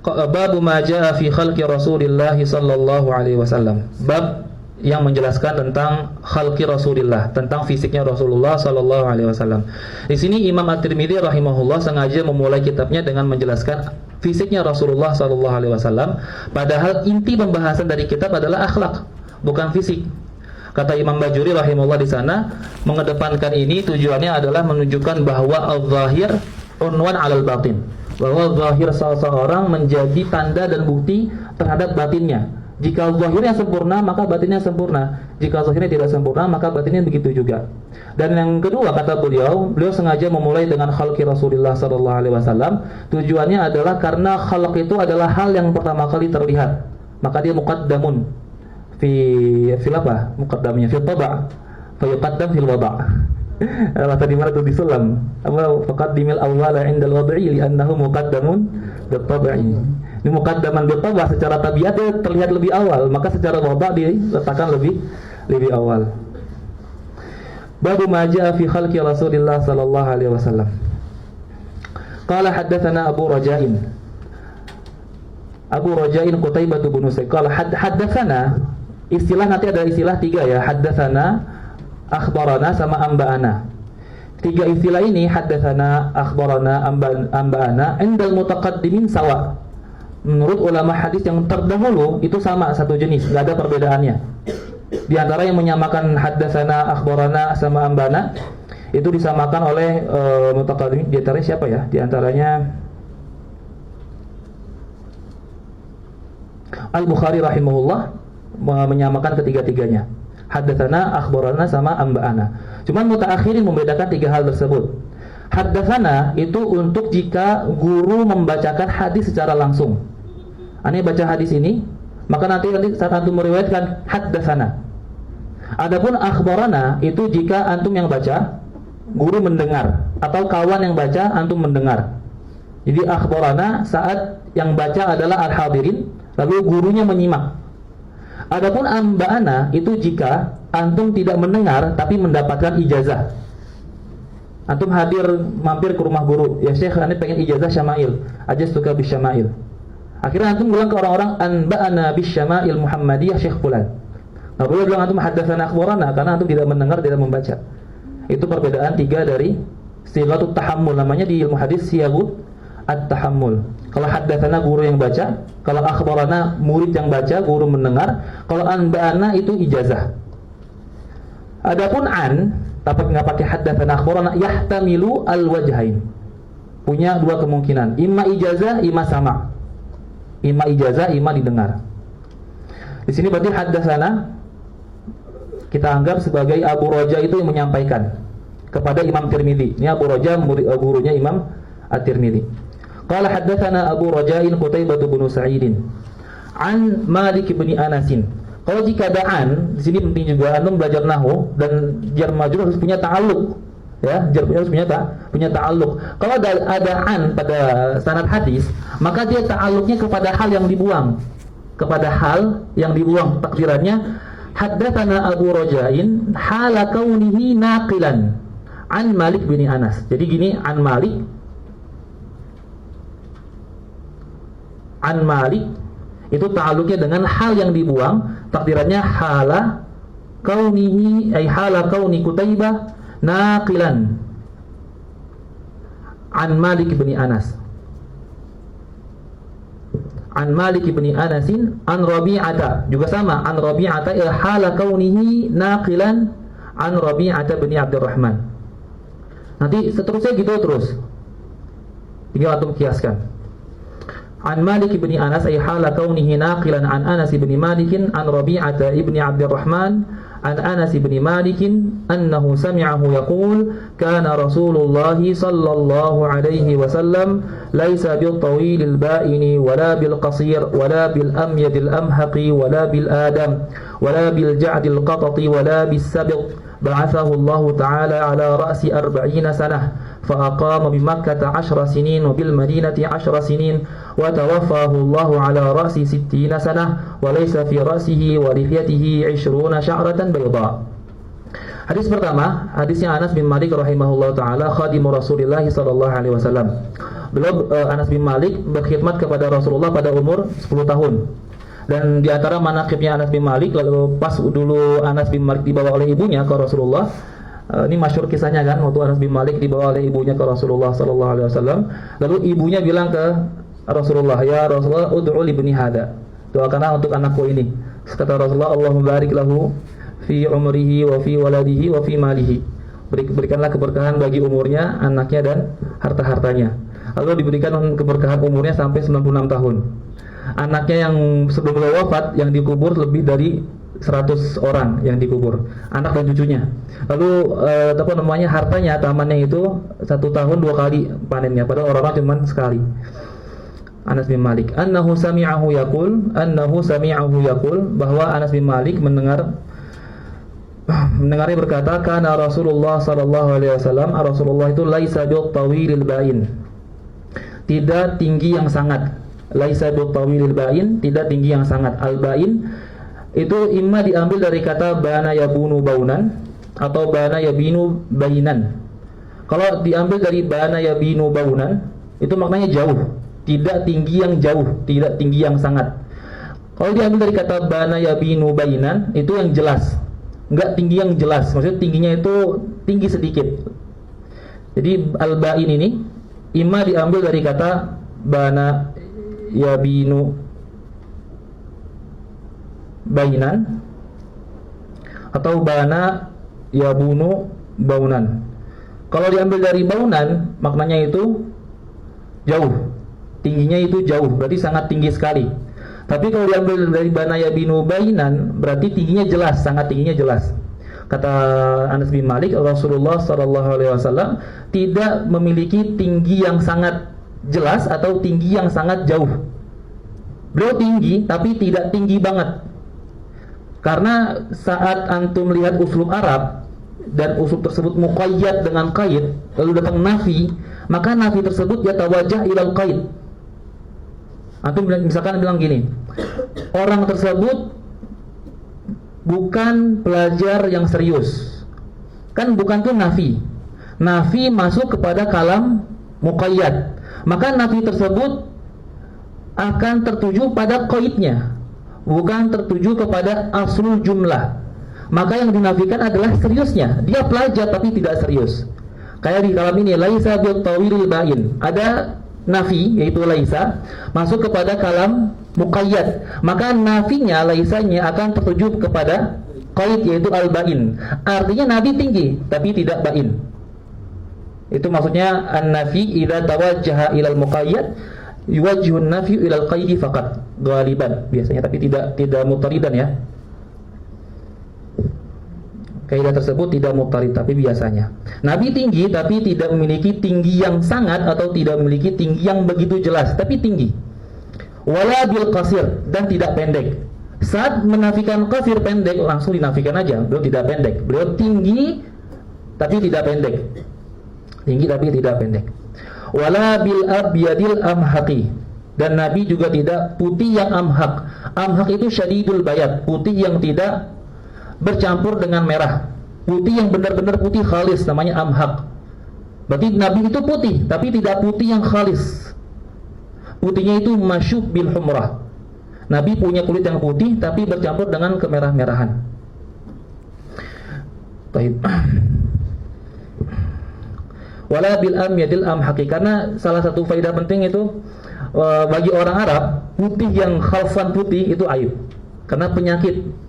Babu ma jaa fi khalqi Rasulillah sallallahu alaihi wasallam. Bab yang menjelaskan tentang khalqi Rasulillah, tentang fisiknya Rasulullah sallallahu alaihi wasallam. Di sini Imam At-Tirmidzi rahimahullah sengaja memulai kitabnya dengan menjelaskan fisiknya Rasulullah sallallahu alaihi wasallam, padahal inti pembahasan dari kitab adalah akhlak, bukan fisik. Kata Imam Bajuri rahimahullah di sana, mengedepankan ini tujuannya adalah menunjukkan bahwa al-zahir unwan 'alal batin, bahwa zahir seseorang menjadi tanda dan bukti terhadap batinnya. Jika zahirnya sempurna, maka batinnya sempurna. Jika zahirnya tidak sempurna, maka batinnya begitu juga. Dan yang kedua, kata beliau sengaja memulai dengan khalqi Rasulullah sallallahu alaihi wasallam. Tujuannya adalah karena khalq itu adalah hal yang pertama kali terlihat. Maka dia muqaddamun fil apa? Muqaddamnya fil taba', fa yuqaddam fil wada'. Kata di mana itu di sulam? Apa faqaddimil awwala 'indal wad'i li'annahu muqaddamun bil tab'i. Ini muqaddaman bil tab'a, secara tabiat dia terlihat lebih awal, maka secara wada' diletakkan lebih awal. Babu ma jaa fi khalqi Rasulillah sallallahu alaihi wasallam. Qala haddatsana Abu Raja'in Qutaibah bin Usayd. Qala haddatsana, istilah nanti ada istilah 3 ya, haddatsana, akhbarana sama amba'ana. 3 istilah ini, haddatsana, akhbarana, amba'ana, indal mutaqaddimin sawa. Menurut ulama hadis yang terdahulu itu sama, satu jenis, enggak ada perbedaannya. Di antara yang menyamakan haddatsana, akhbarana sama amba'ana itu disamakan oleh mutaqaddimin. Di antaranya siapa ya? Di antaranya Al-Bukhari rahimahullah menyamakan ketiga-tiganya, haddatsana, akhbarana sama amba'ana. Cuman mutaakhirin membedakan 3 hal tersebut. Haddatsana itu untuk jika guru membacakan hadis secara langsung. Aneh baca hadis ini, maka nanti saat antum meriwayatkan haddatsana. Adapun akhbarana itu jika antum yang baca, guru mendengar, atau kawan yang baca, antum mendengar. Jadi akhbarana saat yang baca adalah al-hadirin, lalu gurunya menyimak. Adapun amba'ana itu jika antum tidak mendengar tapi mendapatkan ijazah. Antum hadir mampir ke rumah guru, ya Syekh, ane pengen ijazah syama'il, ajastuka bis syama'il. Akhirnya antum bilang ke orang-orang, anba'ana bis syama'il Muhammadiyah Syekh fulan. Nah, boleh bilang antum haddatsana akhbarana karena antum tidak mendengar, tidak membaca. Itu perbedaan 3 dari sighatut tahammul, namanya di ilmu hadis siyagut at-tahammul. Kalau haddatsana guru yang baca, kalau akhbarana murid yang baca, guru mendengar, kalau anba'ana itu ijazah. Adapun an, tapi enggak pakai haddatsana akhbarana, yahtamilu al-wajhain. Punya 2 kemungkinan, imma ijazah, imma sama. Imma ijazah, imma didengar. Di sini berarti haddatsana kita anggap sebagai Abu Raja itu yang menyampaikan kepada Imam Tirmidzi. Ini Abu Raja gurunya Imam At-Tirmidzi. Qala haddatsana Abu Raja'in Qutaibah bin Sa'id an Malik bin Anas. Kalau jika ada an, di sini penting juga antum belajar nahwu dan jar majrur harus punya ta'alluq. Ya, jar harus punya ta'alluq. Kalau ada an pada sanad hadis, maka dia ta'alluqnya kepada hal yang dibuang. Kepada hal yang dibuang, takdirannya haddatsana Abu Raja'in hala kaunihi naqilan an Malik bin Anas. Jadi gini, an Malik itu ta'alluqnya dengan hal yang dibuang, takdirannya hala kaunihi ay hala kauni Qutaibah naqilan an Malik bin Anas. An Malik bin Anasin an Rabi'ata, juga sama, an Rabi'ata hala kaunihi naqilan an Rabi'ata bin Abdurrahman. Nanti seterusnya gitu terus, tinggal antum kiaskan. An Malik bin Anas ay hala kaunihi naqilan an Anas bin Malik an Rabi'ata ibni Abdurrahman an Anas bin Malik annahu sami'ahu yaqul kana Rasulullah sallallahu alaihi wasallam laisa bil tawilil ba'ini wala bil qasir wala bil amyadil amhaqi wala bil adam wala bil ja'dil qatati wala bis sabiq ba'athahu Allah ta'ala ala ra'si 40 sanah فأقام بمكة 10 سنين وبالمدينة 10 سنين وتوفاه الله على رأس 60 سنة وليس في رأسه ولحيته 20 شعرة بيضاء. Hadis pertama, hadisnya Anas bin Malik rahimahullah taala, khadimu Rasulillah sallallahu alaihi wasallam. Beliau Anas bin Malik berkhidmat kepada Rasulullah pada umur 10 tahun. Dan di antara manaqibnya Anas bin Malik, lalu pas dulu Anas bin Malik dibawa oleh ibunya ke Rasulullah. Ini masyhur kisahnya kan, waktu Anas bin Malik dibawa oleh ibunya ke Rasulullah sallallahu alaihi wasallam, lalu ibunya bilang ke Rasulullah, "Ya Rasulullah, ud'u li ibni hada." Doakanlah untuk anakku ini. Kata Rasulullah, "Allahumma barik lahu fi umrihi wa fi waladihi wa fi malihi." Berikanlah keberkahan bagi umurnya, anaknya dan harta-hartanya. Lalu diberikan keberkahan umurnya sampai 96 tahun. Anaknya yang sebelum beliau wafat yang dikubur lebih dari 100 orang yang dikubur, anak dan cucunya. Lalu hartanya, tamannya itu 1 tahun 2 kali panennya, padahal orang-orang cuma sekali. Anas bin Malik annahu sami'ahu yaqul bahwa Anas bin Malik mendengarnya berkata, kana Rasulullah sallallahu alaihi wasallam, Rasulullah itu laisa bil tawilil ba'in, tidak tinggi yang sangat. Laisa bil tawilil ba'in, tidak tinggi yang sangat. Al-ba'in itu imma diambil dari kata bana yabunu baunan atau bana yabinu bainan. Kalau diambil dari bana yabinu baunan, itu maknanya jauh, tidak tinggi yang jauh, tidak tinggi yang sangat. Kalau diambil dari kata bana yabinu bainan, itu yang jelas, enggak tinggi yang jelas, maksudnya tingginya itu tinggi sedikit. Jadi al-bain ini imma diambil dari kata bana yabinu bainan atau bana yabunu baunan. Kalau diambil dari baunan, maknanya itu jauh, tingginya itu jauh, berarti sangat tinggi sekali. Tapi kalau diambil dari bana yabinu bainan, berarti tingginya jelas, sangat tingginya jelas. Kata Anas bin Malik, Rasulullah sallallahu alaihi wasallam tidak memiliki tinggi yang sangat jelas atau tinggi yang sangat jauh. Beliau tinggi tapi tidak tinggi banget. Karena saat antum melihat uslub Arab dan uslub tersebut muqayyad dengan qaid, lalu datang nafi, maka nafi tersebut yatawajjah ilal qaid. Antum misalkan bilang gini, orang tersebut bukan pelajar yang serius. Kan bukan tuh nafi. Nafi masuk kepada kalam muqayyad. Maka nafi tersebut akan tertuju pada qaidnya. bukan tertuju kepada aslul jumlah. Maka yang dinafikan adalah seriusnya. Dia pelajar tapi tidak serius. Kayak di kalam ini, laisa bil tawilil bain. Ada nafi, yaitu laisa, masuk kepada kalam muqayyad. Maka nafinya, laisanya akan tertuju kepada qaid, yaitu al-bain. Artinya nabi tinggi tapi tidak bain. Itu maksudnya an-nafi idza tawajjaha ilal muqayyad yuwajjihun nafi ilal qaidi faqat. Ghaliban biasanya, tapi tidak mutaridan ya. Kaidah tersebut tidak mutarid, tapi biasanya nabi tinggi tapi tidak memiliki tinggi yang sangat atau tidak memiliki tinggi yang begitu jelas, tapi tinggi. Wala bil qasir, dan tidak pendek. Saat menafikan qasir, pendek, langsung dinafikan aja. Beliau tidak pendek. Beliau tinggi tapi tidak pendek. Tinggi tapi tidak pendek. Wala bil abyadil amhaqi, dan nabi juga tidak putih yang amhaq. Amhaq itu syadidul bayad, putih yang tidak bercampur dengan merah. Putih yang benar-benar putih khalis namanya amhaq. Berarti nabi itu putih tapi tidak putih yang khalis. Putihnya itu masyub bil humrah. Nabi punya kulit yang putih tapi bercampur dengan kemerah-merahan. Baik. Wala bil amyadil amhaqi, karena salah satu faedah penting itu bagi orang Arab, putih yang khalfan putih itu aib. Karena penyakit.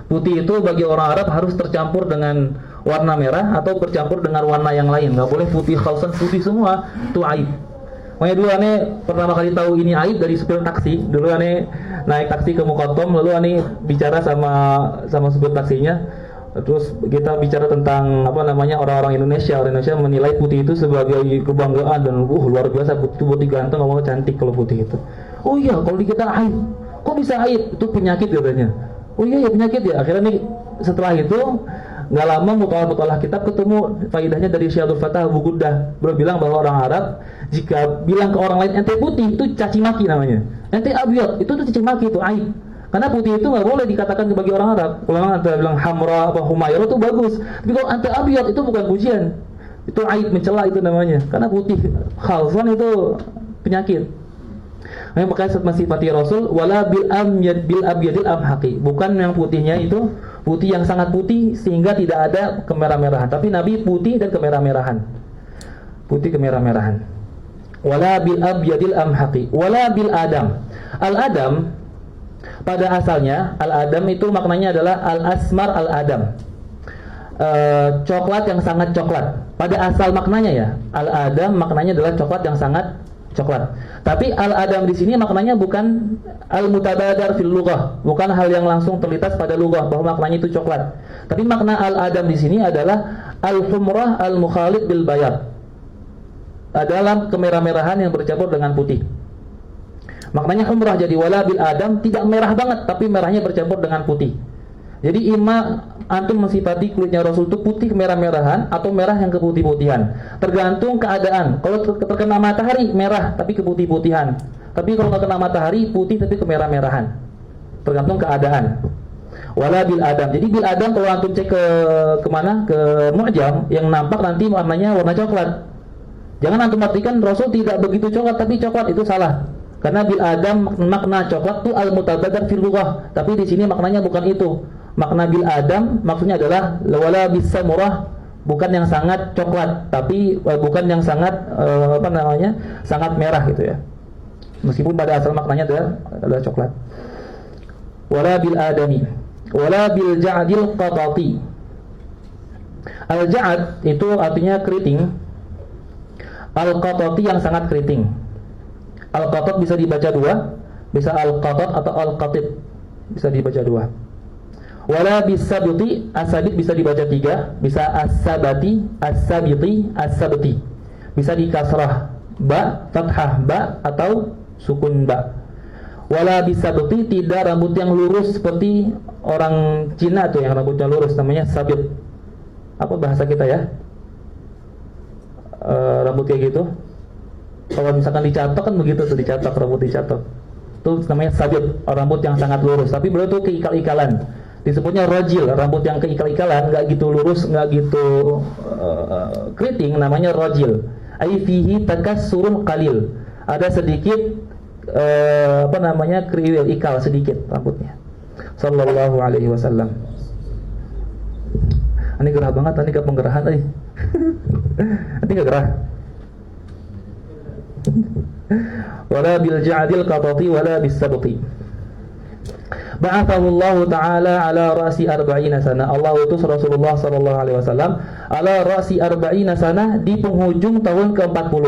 Putih itu bagi orang Arab harus tercampur dengan warna merah atau bercampur dengan warna yang lain. Nggak boleh putih khalsan, putih semua, itu aib. Makanya dulu aneh pertama kali tahu ini aib dari supir taksi. Dulu aneh naik taksi ke Muqattam, lalu aneh bicara sama supir taksinya. Terus kita bicara tentang orang-orang Indonesia. Orang Indonesia menilai putih itu sebagai kebanggaan dan luar biasa, putih ganteng, ngomong cantik kalau putih itu. Oh iya, kalau di kita aib. Kok bisa aib? Itu penyakit katanya. Oh iya ya, penyakit ya. Akhirnya nih setelah itu nggak lama mutalaah kitab ketemu faidahnya dari Syaikhul Fatah Abu Guddah. Beliau bilang bahwa orang Arab jika bilang ke orang lain ente putih, itu caci maki namanya. Ente abyad, itu tuh caci maki, itu aib. Karena putih itu nggak boleh dikatakan bagi orang Arab. Kalau ente bilang hamra apa humayra itu bagus. Tapi kalau ente abyad itu bukan pujian. Itu aib, mencela itu namanya. Karena putih khalsan itu penyakit. Makanya mensifati Rasul wala bil abyadil amhaqi, bukan yang putihnya itu putih yang sangat putih sehingga tidak ada kemerah-merahan, tapi Nabi putih dan kemerah-merahan. Putih kemerah-merahan. Wala bil abyadil amhaqi, wala bil adam. Al-adam pada asalnya, al-adam itu maknanya adalah al-asmar al-adam. Coklat yang sangat coklat. Pada asal maknanya ya, al-adam maknanya adalah coklat yang sangat coklat. Tapi al-adam di sini maknanya bukan al-mutabadar fil lughah, bukan hal yang langsung terlintas pada lughah bahwa maknanya itu coklat. Tapi makna al-adam di sini adalah al-humrah al-mukhalid bil bayad. Adalah kemerah-merahan yang bercampur dengan putih. Maknanya humrah, jadi wala bil adam, tidak merah banget tapi merahnya bercampur dengan putih. Jadi antum mensifati kulitnya Rasul itu putih kemerah-merahan atau merah yang keputih-putihan. Tergantung keadaan. Kalau terkena matahari merah tapi keputih-putihan. Tapi kalau nggak kena matahari putih tapi kemerah-merahan. Tergantung keadaan. Wala bil adam. Jadi bil adam kalau antum cek ke mana? Ke Mu'jam, yang nampak nanti warnanya warna coklat. Jangan antum artikan Rasul tidak begitu coklat tapi coklat, itu salah. Karena bil adam makna coklat itu al-mutabadar fil lughah, tapi di sini maknanya bukan itu. Makna bil adam maksudnya adalah wala bisa murah, bukan yang sangat coklat, tapi bukan yang sangat sangat merah gitu ya. Meskipun pada asal maknanya adalah coklat. Wala bil adami, wala bil ja'dil qatati. Al-ja'd itu artinya keriting. Al-qatati yang sangat keriting. Al-qatat bisa dibaca dua, bisa al-qatat atau al-qatid, bisa dibaca dua. Wala bisabiti, asabit bisa dibaca tiga, bisa as-sabati, as-sabiti, as-sabti. Bisa di kasrah ba, fathah ba atau sukun ba. Wala bisabiti, tidak rambut yang lurus seperti orang Cina tuh yang rambutnya lurus, namanya sabit. Apa bahasa kita ya? Rambut kayak gitu. Kalau misalkan dicatok kan begitu tuh, dicatok, rambut dicatok. Itu namanya sabit, rambut yang sangat lurus. Tapi beliau tuh keikal-ikalan. Disebutnya rajil, rambut yang keikal-ikalan, nggak gitu lurus, nggak gitu keriting, namanya rajil. Ai fihi takassurun qalil. Ada sedikit kriwil, ikal sedikit rambutnya. sallallahu alaihi wasallam. Ini gerah banget, ini ke penggerahan tadi. Nanti gak gerah. Wala bil ja'dil qatati wala bis sabti. Ba'athahu Allah Ta'ala ala ra'si 40 sana. Allah utus Rasulullah sallallahu alaihi wasallam ala ra'si 40 sana, di penghujung tahun ke-40.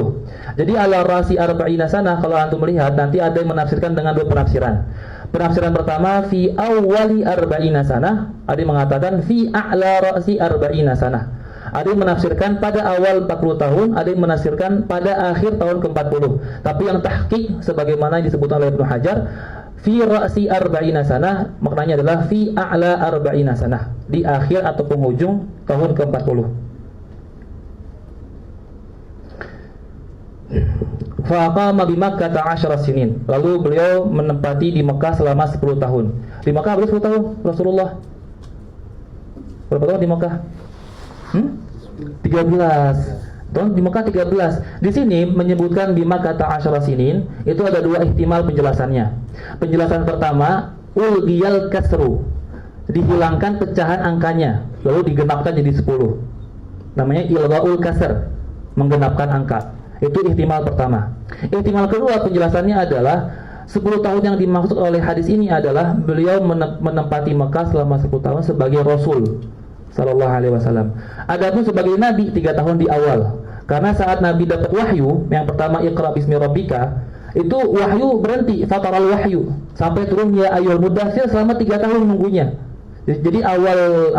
Jadi ala ra'si 40 sana, kalau antum melihat nanti ada yang menafsirkan dengan dua penafsiran. Penafsiran pertama fi awwali 40 sana, ada yang mengatakan fi a'la ra'si 40 sana. Ada yang menafsirkan pada awal 40 tahun, ada yang menafsirkan pada akhir tahun ke-40. Tapi yang tahqiq sebagaimana yang disebutkan oleh Ibnu Hajar, fi ra'si 40 sana, maknanya adalah fi a'la 40 sana, di akhir atau penghujung tahun ke-40. Faqama bi Makkah 10 sinin. Lalu beliau menempati di Mekah selama 10 tahun. Di Mekah beliau 10 tahun Rasulullah. Berapa tahun di Mekah? 13. Tahun di Mekah 13. Di sini menyebutkan bi Makkah 10 sinin, itu ada dua ihtimal penjelasannya. Penjelasan pertama, ulgiyal kasru, dihilangkan pecahan angkanya, lalu digenapkan jadi 10. Namanya ilghaul kasr, menggenapkan angka. Itu ihtimal pertama. Ihtimal kedua penjelasannya adalah 10 tahun yang dimaksud oleh hadis ini adalah beliau menempati Mekah selama 10 tahun sebagai Rasul sallallahu alaihi wasallam. Adapun sebagai Nabi 3 tahun di awal. Karena saat Nabi dapat wahyu, yang pertama Iqra bismi rabbika, itu wahyu berhenti, fataral wahyu, sampai turun ya ayyuhal mudaththir selama 3 tahun nunggunya. Jadi awal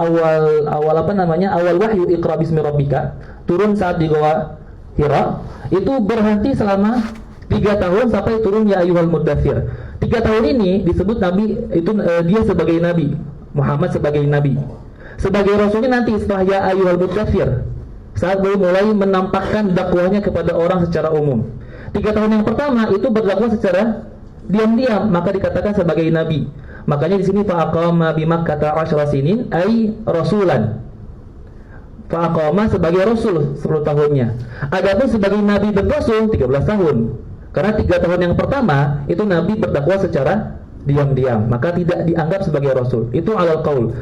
wahyu Iqra bismi rabbika turun saat di Gua Hira, itu berhenti selama 3 tahun sampai turun ya ayyuhal mudaththir. 3 tahun ini disebut Nabi itu dia sebagai Nabi, Muhammad sebagai Nabi. Sebagai Rasulnya nanti setelah ya ayyuhal mudaththir, saat beliau mulai menampakkan dakwahnya kepada orang secara umum. 3 tahun yang pertama itu berdakwah secara diam-diam, maka dikatakan sebagai Nabi. Makanya di sini fa'aqama bi Makkah 10 sinin ay rasulan. Fa'aqama sebagai Rasul 10 tahunnya. Adapun sebagai Nabi dan Rasul 13 tahun. Karena 3 tahun yang pertama itu Nabi berdakwah secara diam-diam, maka tidak dianggap sebagai Rasul. Itu alal qaul.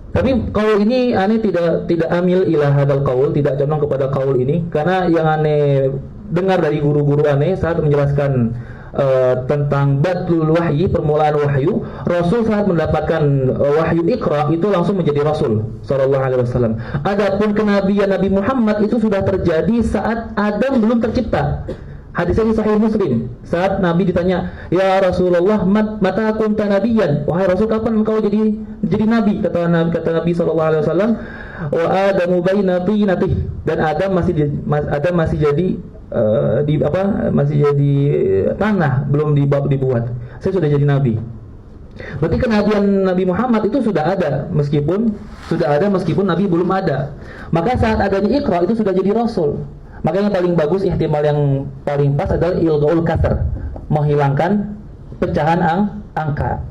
Tapi qaul ini aneh tidak amil ila hadal qaul, tidak condong kepada qaul ini, karena yang aneh dengar dari guru-guru aneh saat menjelaskan tentang badlul wahyi, permulaan wahyu, Rasul saat mendapatkan wahyu Iqra itu langsung menjadi Rasul sallallahu alaihi wasallam. Adapun kenabian Nabi Muhammad itu sudah terjadi saat Adam belum tercipta. Hadisnya di Sahih Muslim, saat Nabi ditanya, "Ya Rasulullah, mata kunta nabiyan?" Wahai Rasul, kapan engkau jadi nabi? Kata Nabi sallallahu alaihi wasallam, "Wa Adamu baina tinatih." Dan Adam masih jadi masih jadi tanah, belum dibuat. Saya sudah jadi nabi. Berarti kenabian Nabi Muhammad itu sudah ada meskipun Nabi belum ada. Maka saat adanya Iqra itu sudah jadi Rasul. Maka yang paling bagus, ihtimal yang paling pas adalah ilghaul kasr, menghilangkan pecahan angka.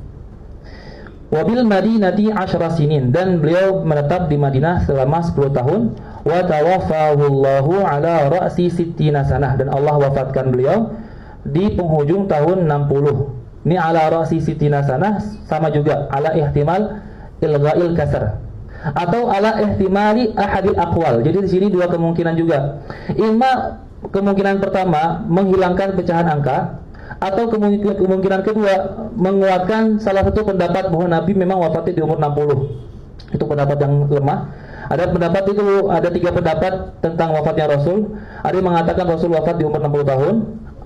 Wabil Madinati 10 sinin, dan beliau menetap di Madinah selama 10 tahun. Wa tawaffahullahu ala ra'si 60 sanah, dan Allah wafatkan beliau di penghujung tahun 60. Ini ala ra'si 60 sanah sama juga ala ihtimal ilghail kasr atau ala ihtimali ahadil aqwal. Jadi di sini dua kemungkinan juga. Imma kemungkinan pertama menghilangkan pecahan angka, atau kemungkinan kedua menguatkan salah satu pendapat bahwa Nabi memang wafatnya di umur 60. Itu pendapat yang lemah. Ada 3 pendapat tentang wafatnya Rasul. Ada yang mengatakan Rasul wafat di umur 60 tahun.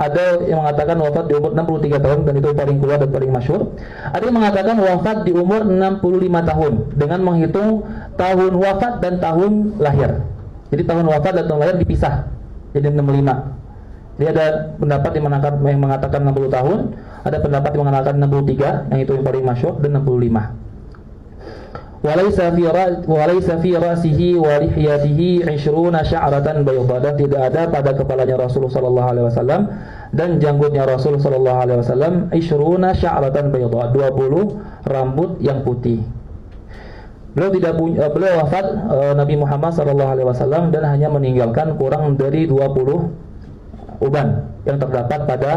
Ada yang mengatakan wafat di umur 63 tahun, dan itu paling kuat dan paling masyhur. Ada yang mengatakan wafat di umur 65 tahun dengan menghitung tahun wafat dan tahun lahir. Jadi tahun wafat dan tahun lahir dipisah jadi 65. Jadi ada pendapat yang mengatakan 60 tahun, ada pendapat yang mengatakan 63, yang itu yang paling masyhur, dan 65. Walaysa fi ra'sihi wa lihiyatihi 20 sya'ratan bayda, dan tidak ada pada kepalanya Rasulullah sallallahu alaihi wasallam dan janggutnya Rasul sallallahu alaihi wasallam 20 sya'ratan bayda, 20 rambut yang putih. Beliau wafat Nabi Muhammad sallallahu alaihi wasallam dan hanya meninggalkan kurang dari 20 uban yang terdapat pada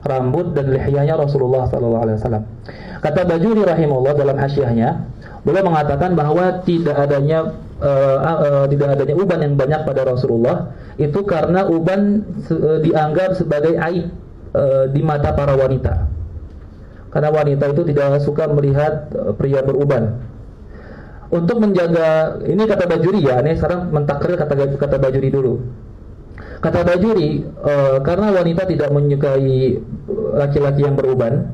rambut dan lihyanya Rasulullah SAW. Kata Bajuri rahimahullah dalam hasyiahnya, beliau mengatakan bahwa tidak adanya uban yang banyak pada Rasulullah itu karena uban dianggap sebagai aib di mata para wanita. Karena wanita itu tidak suka melihat pria beruban. Untuk menjaga, ini kata Bajuri ya, ini sekarang mentakrir kata Bajuri dulu. Kata Bajuri, karena wanita tidak menyukai laki-laki yang beruban,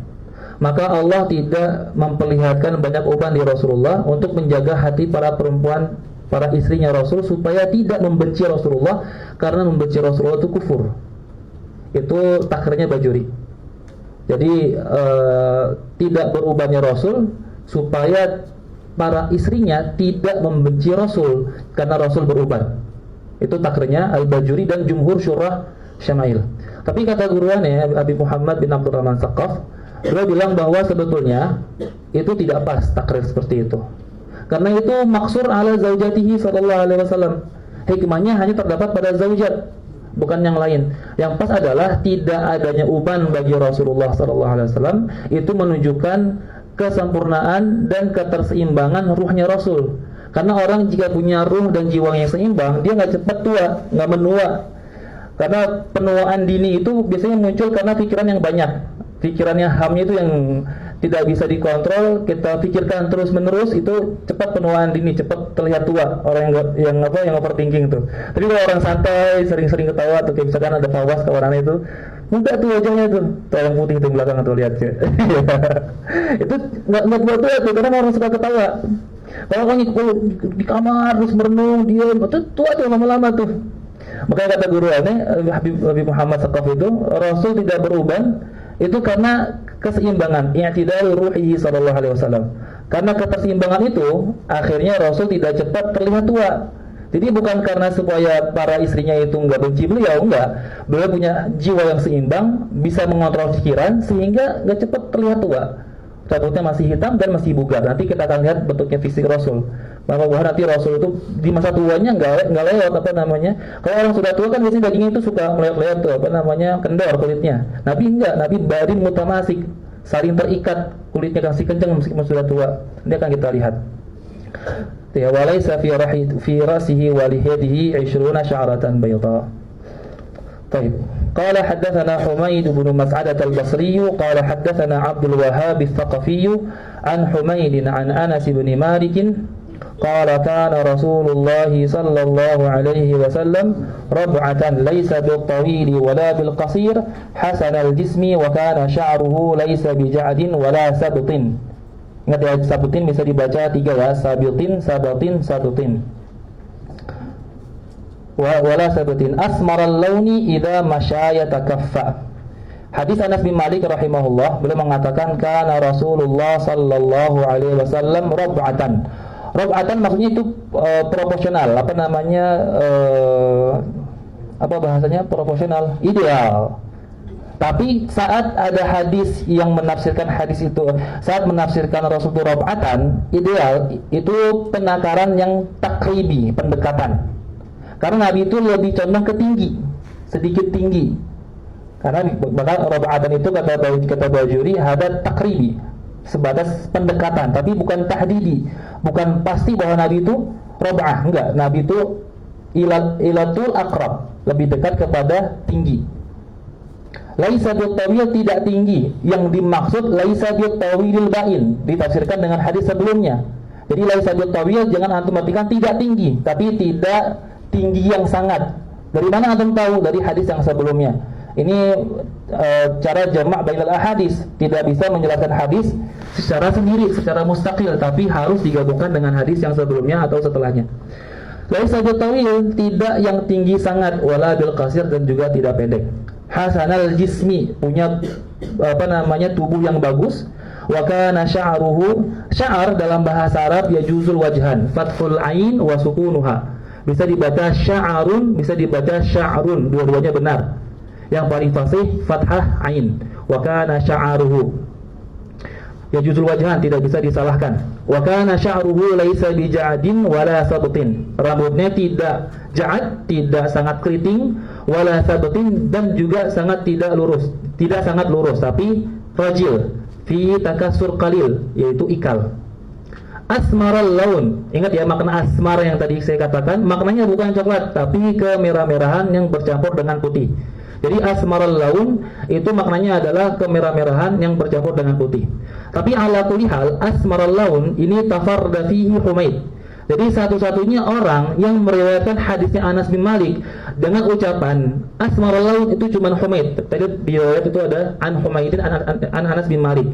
maka Allah tidak memperlihatkan banyak uban di Rasulullah untuk menjaga hati para perempuan, para istrinya Rasul, supaya tidak membenci Rasulullah, karena membenci Rasulullah itu kufur. Itu takrirnya Bajuri. Jadi tidak berubannya Rasul supaya para istrinya tidak membenci Rasul karena Rasul beruban. Itu takrirnya Al-Bajuri dan jumhur syurah Syama'il. Tapi kata guruannya Habib Muhammad bin Abdul Rahman Saqaf, beliau bilang bahwa sebetulnya itu tidak pas takrir seperti itu. Karena itu maksur ala zaujatihi sallallahu alaihi wasallam. Hikmahnya hanya terdapat pada zaujat, bukan yang lain. Yang pas adalah tidak adanya uban bagi Rasulullah sallallahu alaihi wasallam, itu menunjukkan kesempurnaan dan keterseimbangan ruhnya Rasul. Karena orang jika punya ruh dan jiwa yang seimbang, dia nggak cepat tua, nggak menua. Karena penuaan dini itu biasanya muncul karena pikiran yang banyak. Pikirannya hamnya itu yang tidak bisa dikontrol, kita pikirkan terus menerus, itu cepat penuaan dini, cepat terlihat tua. Orang yang overthinking itu. Tapi kalau orang santai, sering-sering ketawa, tuh kayak misalkan ada Fawaz kawarannya itu, muda tuh wajahnya tuh, yang putih itu belakang tuh lihat ya. Itu nggak tua tuh, karena orang suka ketawa. Kalau orang di kamar terus merenung, dia itu tua tuh lama-lama tuh. Makanya kata guru Habib Muhammad Saqaf itu, Rasul tidak beruban itu karena keseimbangan, i'tidal ruhihi sallallahu alaihi wasallam. Karena keterseimbangan itu, akhirnya Rasul tidak cepat terlihat tua. Jadi bukan karena supaya para istrinya itu enggak benci beliau, enggak. Beliau punya jiwa yang seimbang, bisa mengontrol pikiran sehingga enggak cepat terlihat tua. Rambutnya masih hitam dan masih bugar. Nanti kita akan lihat bentuknya fisik Rasul. Bahwa nanti Rasul itu di masa tuanya nggak lewat Kalau orang sudah tua kan biasanya dagingnya itu suka melihat-lihat tuh kendor kulitnya. Nabi enggak, Nabi barin mutamasik, saling terikat, kulitnya kasih kencang meskipun sudah tua. Ini akan kita lihat. Ya walaysa fi rasihi wa lihiyadihi 20 sya'ratan bayda. طيب قال حدثنا حميد بن مسعدة البصري قال حدثنا عبد الوهاب الثقفي عن حميد عن أنس بن مالك قال كان رسول الله صلى الله عليه وسلم ربعة ليس بالطويل ولا بالقصير حسن الجسم وكان شعره ليس بجعد ولا سبط. Ingat ya, sabutin bisa dibaca 3 ya, sabitin, sabatin, sabutin. Wala sabatin asmaral launi idza masya yatakaffa. Hadis Anas bin Malik rahimahullah, beliau mengatakan kana Rasulullah sallallahu alaihi wasallam rab'atan. Rab'atan maksudnya itu proporsional, bahasanya proporsional, ideal. Tapi saat ada hadis yang menafsirkan hadis itu, saat menafsirkan Rasul rab'atan, ideal itu penakaran yang takribi, pendekatan. Karena Nabi itu lebih condong ke tinggi, sedikit tinggi. Karena bahkan rab'atan itu kata Bajuri hadat takribi, sebatas pendekatan, tapi bukan tahdidi, bukan pasti bahwa Nabi itu rab'ah, enggak. Nabi itu ilatul aqrab, lebih dekat kepada tinggi. Laisa bitawil, tidak tinggi. Yang dimaksud laisa bitawilil bain, ditafsirkan dengan hadis sebelumnya. Jadi laisa bitawil jangan antum artikan tidak tinggi, tapi tidak tinggi yang sangat. Dari mana antum tahu? Dari hadis yang sebelumnya. Ini cara jamak bainal ahadis, tidak bisa menjelaskan hadis secara sendiri, secara mustaqil, tapi harus digabungkan dengan hadis yang sebelumnya atau setelahnya. Laisa bitawil, tidak yang tinggi sangat, wala bil qasir, dan juga tidak pendek. Hasanal jismi, punya tubuh yang bagus. Wa kana sya'ruhu, sya'ar dalam bahasa Arab yajuzul wajhan, fathul ain wa sukunuha. Bisa dibaca sya'arun, bisa dibaca sya'run, dua-duanya benar. Yang paling fasih fathah ain. Wa kana sya'ruhu. yajuzul wajhan, tidak bisa disalahkan. Wa kana sya'ruhu laisa bija'din wala sabtin. Rambutnya tidak ja'ad, tidak sangat keriting, wala sabtin, dan juga sangat tidak lurus, tidak sangat lurus, tapi rajil, fi takassur qalil, yaitu ikal. Asmaral laun, ingat ya makna asmar yang tadi saya katakan, maknanya bukan coklat, tapi kemerah-merahan yang bercampur dengan putih. Jadi asmaral laun itu maknanya adalah kemerah-merahan yang bercampur dengan putih. Tapi ala kulli hal, asmaral laun ini tafarrada fihi Humaid. Jadi satu-satunya orang yang meriwayatkan hadisnya Anas bin Malik dengan ucapan asmaral laun itu cuma Humaid. Tadi di riwayat itu ada an Humaidin an Anas bin Malik.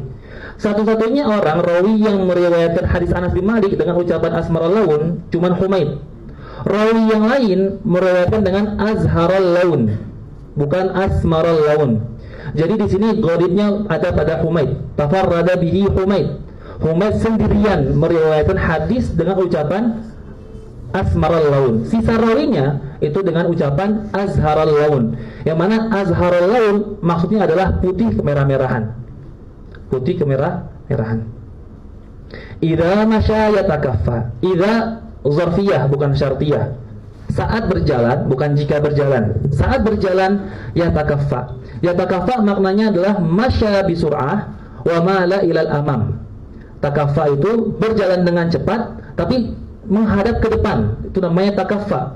Satu-satunya orang rawi yang meriwayatkan hadis Anas bin Malik dengan ucapan asmaral laun cuma Humaid. Rawi yang lain meriwayatkan dengan azharal laun, bukan asmaral laun. Jadi di sini gharibnya ada pada Humaid. Tafarrada bihi Humaid. Humaid sendirian meriwayatkan hadis dengan ucapan asmaral laun. Sisa rawinya itu dengan ucapan azharal laun. Yang mana azharal laun maksudnya adalah putih kemerah-merahan. Putih kemerah-merahan. Idza masya yatakaffa. Idza zarfiyah bukan syartiyah. Saat berjalan, bukan jika berjalan. Saat berjalan, yatakaffa. Yatakaffa maknanya adalah masya bisur'ah wa mala ilal amam. Takaffa itu berjalan dengan cepat, tapi menghadap ke depan. Itu namanya takaffa.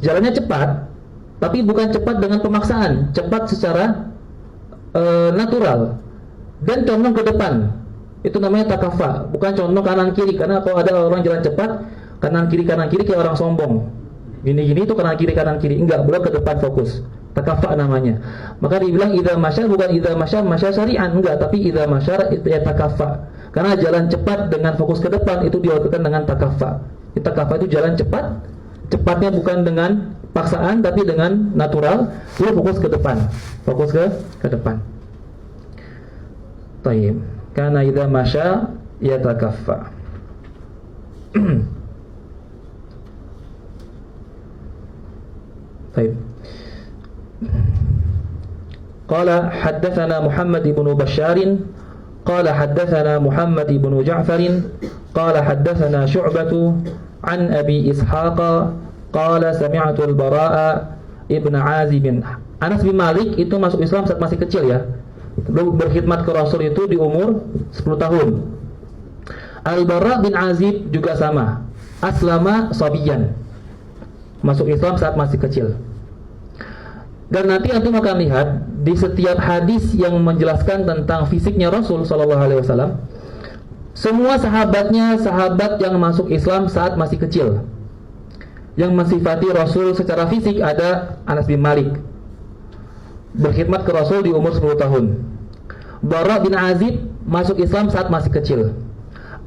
Jalannya cepat, tapi bukan cepat dengan pemaksaan. Cepat secara natural. Dan condong ke depan. Itu namanya takaffa. Bukan condong kanan kiri. Karena kalau ada orang jalan cepat, kanan kiri kayak orang sombong. Gini-gini itu kanan kiri, enggak, boleh ke depan fokus. Takaffa namanya. Maka dibilang idza masya bukan idza masya syari'an, enggak, tapi idza masya itu ya takaffa. Karena jalan cepat dengan fokus ke depan itu dilakukan dengan takaffa. Takaffa itu jalan cepat, cepatnya bukan dengan paksaan tapi dengan natural, dia fokus ke depan. Fokus ke depan. Tayyib. Karena idza masya ya takaffa. طيب قال حدثنا محمد بن بشار قال حدثنا محمد بن جعفر قال حدثنا شعبة عن أبي إسحاق قال سمعت البراء ابن عازب. Anas bin Malik itu masuk Islam saat masih kecil ya. Berkhidmat ke Rasul itu di umur 10 tahun. Al-Bara bin Azib juga sama. Aslama sabiyan. Masuk Islam saat masih kecil. Dan nanti antum akan lihat di setiap hadis yang menjelaskan tentang fisiknya Rasul sallallahu alaihi wasallam, semua sahabatnya sahabat yang masuk Islam saat masih kecil. Yang mensifati Rasul secara fisik ada Anas bin Malik. Berkhidmat ke Rasul di umur 10 tahun. Bara bin Azib masuk Islam saat masih kecil.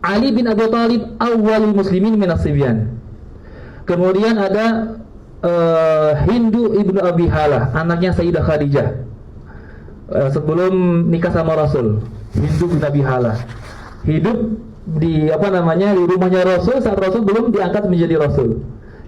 Ali bin Abi Thalib awwalul muslimin minas sibyan. Kemudian ada Hindu ibnu Abi Halah, anaknya Sayyidah Khadijah. Sebelum nikah sama Rasul, Hindu bin Abi Halah hidup di di rumahnya Rasul saat Rasul belum diangkat menjadi Rasul.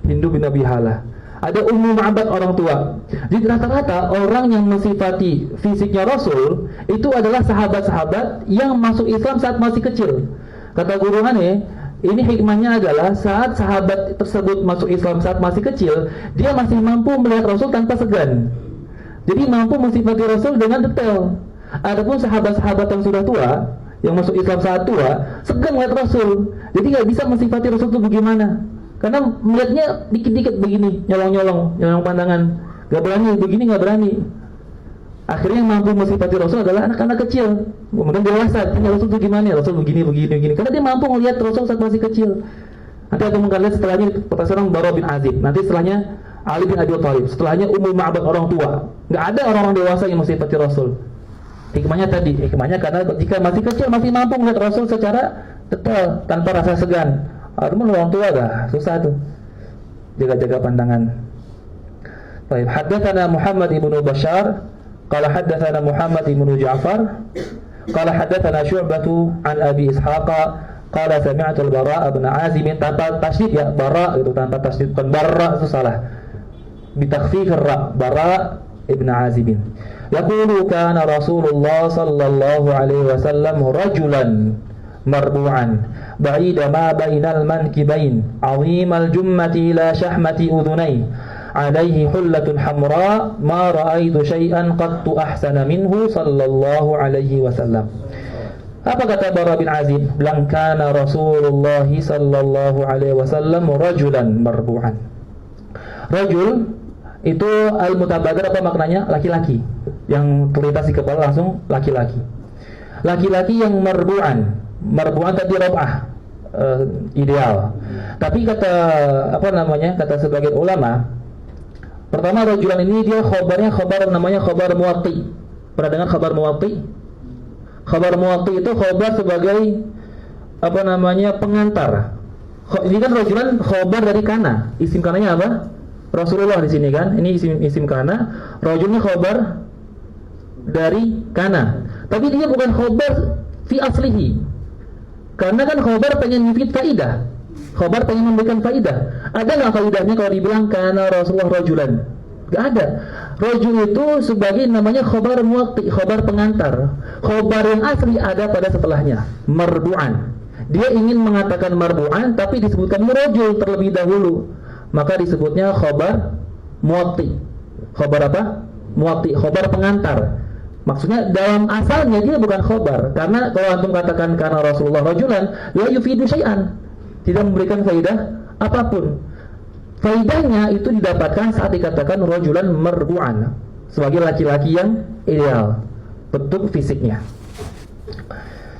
Hindu bin Abi Halah. Ada Ummu Ma'bad orang tua. Jadi rata-rata orang yang mensifati fisiknya Rasul itu adalah sahabat-sahabat yang masuk Islam saat masih kecil. Kata guru aneh, ini hikmahnya adalah saat sahabat tersebut masuk Islam saat masih kecil, dia masih mampu melihat Rasul tanpa segan. Jadi mampu mensifati Rasul dengan detail. Adapun sahabat-sahabat yang sudah tua, yang masuk Islam saat tua, segan melihat Rasul. Jadi nggak bisa mensifati Rasul itu bagaimana. Karena melihatnya dikit-dikit begini, nyolong pandangan. Gak berani, begini gak berani. Akhirnya yang mampu mensifati Rasul adalah anak-anak kecil. Kemudian dewasa, tanya Rasul itu gimana? Rasul begini. Karena dia mampu melihat Rasul saat masih kecil. Nanti aku akan lihat setelahnya pertanyaan Bara bin Azib. Nanti setelahnya Ali bin Abi Thalib. Setelahnya Ummu Ma'bad orang tua. Nggak ada orang-orang dewasa yang mensifati Rasul. Hikmahnya karena jika masih kecil masih mampu melihat Rasul secara detail tanpa rasa segan. Adapun orang tua dah susah tuh. Jaga-jaga pandangan. Baik, haddatsana Muhammad ibnu Bashar قال حدثنا محمد بن جعفر قال حدثنا شعبة عن أبي إسحاق قال سمعت البراء بن عازب tanpa tasydid ya, bara itu tanpa tasydid, bukan barra itu salah, bitakhfif ra, bara ibn Azib. Yaqulu kana Rasulullah sallallahu alaihi wasallam rajulan marbu'an ba'ida ma bainal mankibain 'azimal jummati ila syahmati udhunai alaihi hullatun hamra ma ra'aitu syai'an qattu ahsana minhu sallallahu alaihi wasallam. Apa kata Bara bin Azib? Bilang kana Rasulullah sallallahu alaihi wasallam rajulan marbu'an. Rajul itu al-mutabadar, apa maknanya? Laki-laki. Yang terlintas di kepala langsung laki-laki. Laki-laki yang marbu'an. Marbu'an tadi rab'ah, ideal. Tapi kata kata sebagian ulama, pertama rajulan ini dia khabarnya namanya khabar muwatti. Pernah dengar khabar muwatti? Khabar muwatti itu khabar sebagai pengantar. Ini kan rajulan khabar dari kana. Isim kananya apa? Rasulullah di sini kan. Ini isim kana. Rajulnya khabar dari kana. Tapi dia bukan khabar fi aslihi. Karena kan khabar pengen mufid faidah. Khabar pengen memberikan faidah. Ada nggak faidahnya kalau dibilang kana Rasulullah rajulan? Nggak ada. Rajul itu sebagai namanya khabar muwatti, khabar pengantar. Khabar yang asli ada pada setelahnya, marbu'an. Dia ingin mengatakan marbu'an tapi disebutkan rajul terlebih dahulu. Maka disebutnya khabar muwatti. Khabar apa? Muwatti, khabar pengantar. Maksudnya dalam asalnya dia bukan khabar. Karena kalau antum katakan karena Rasulullah rajulan, la yufidu syai'an. Tidak memberikan faidah apapun. Faidahnya itu didapatkan saat dikatakan rajulan marbu'an, sebagai laki-laki yang ideal bentuk fisiknya.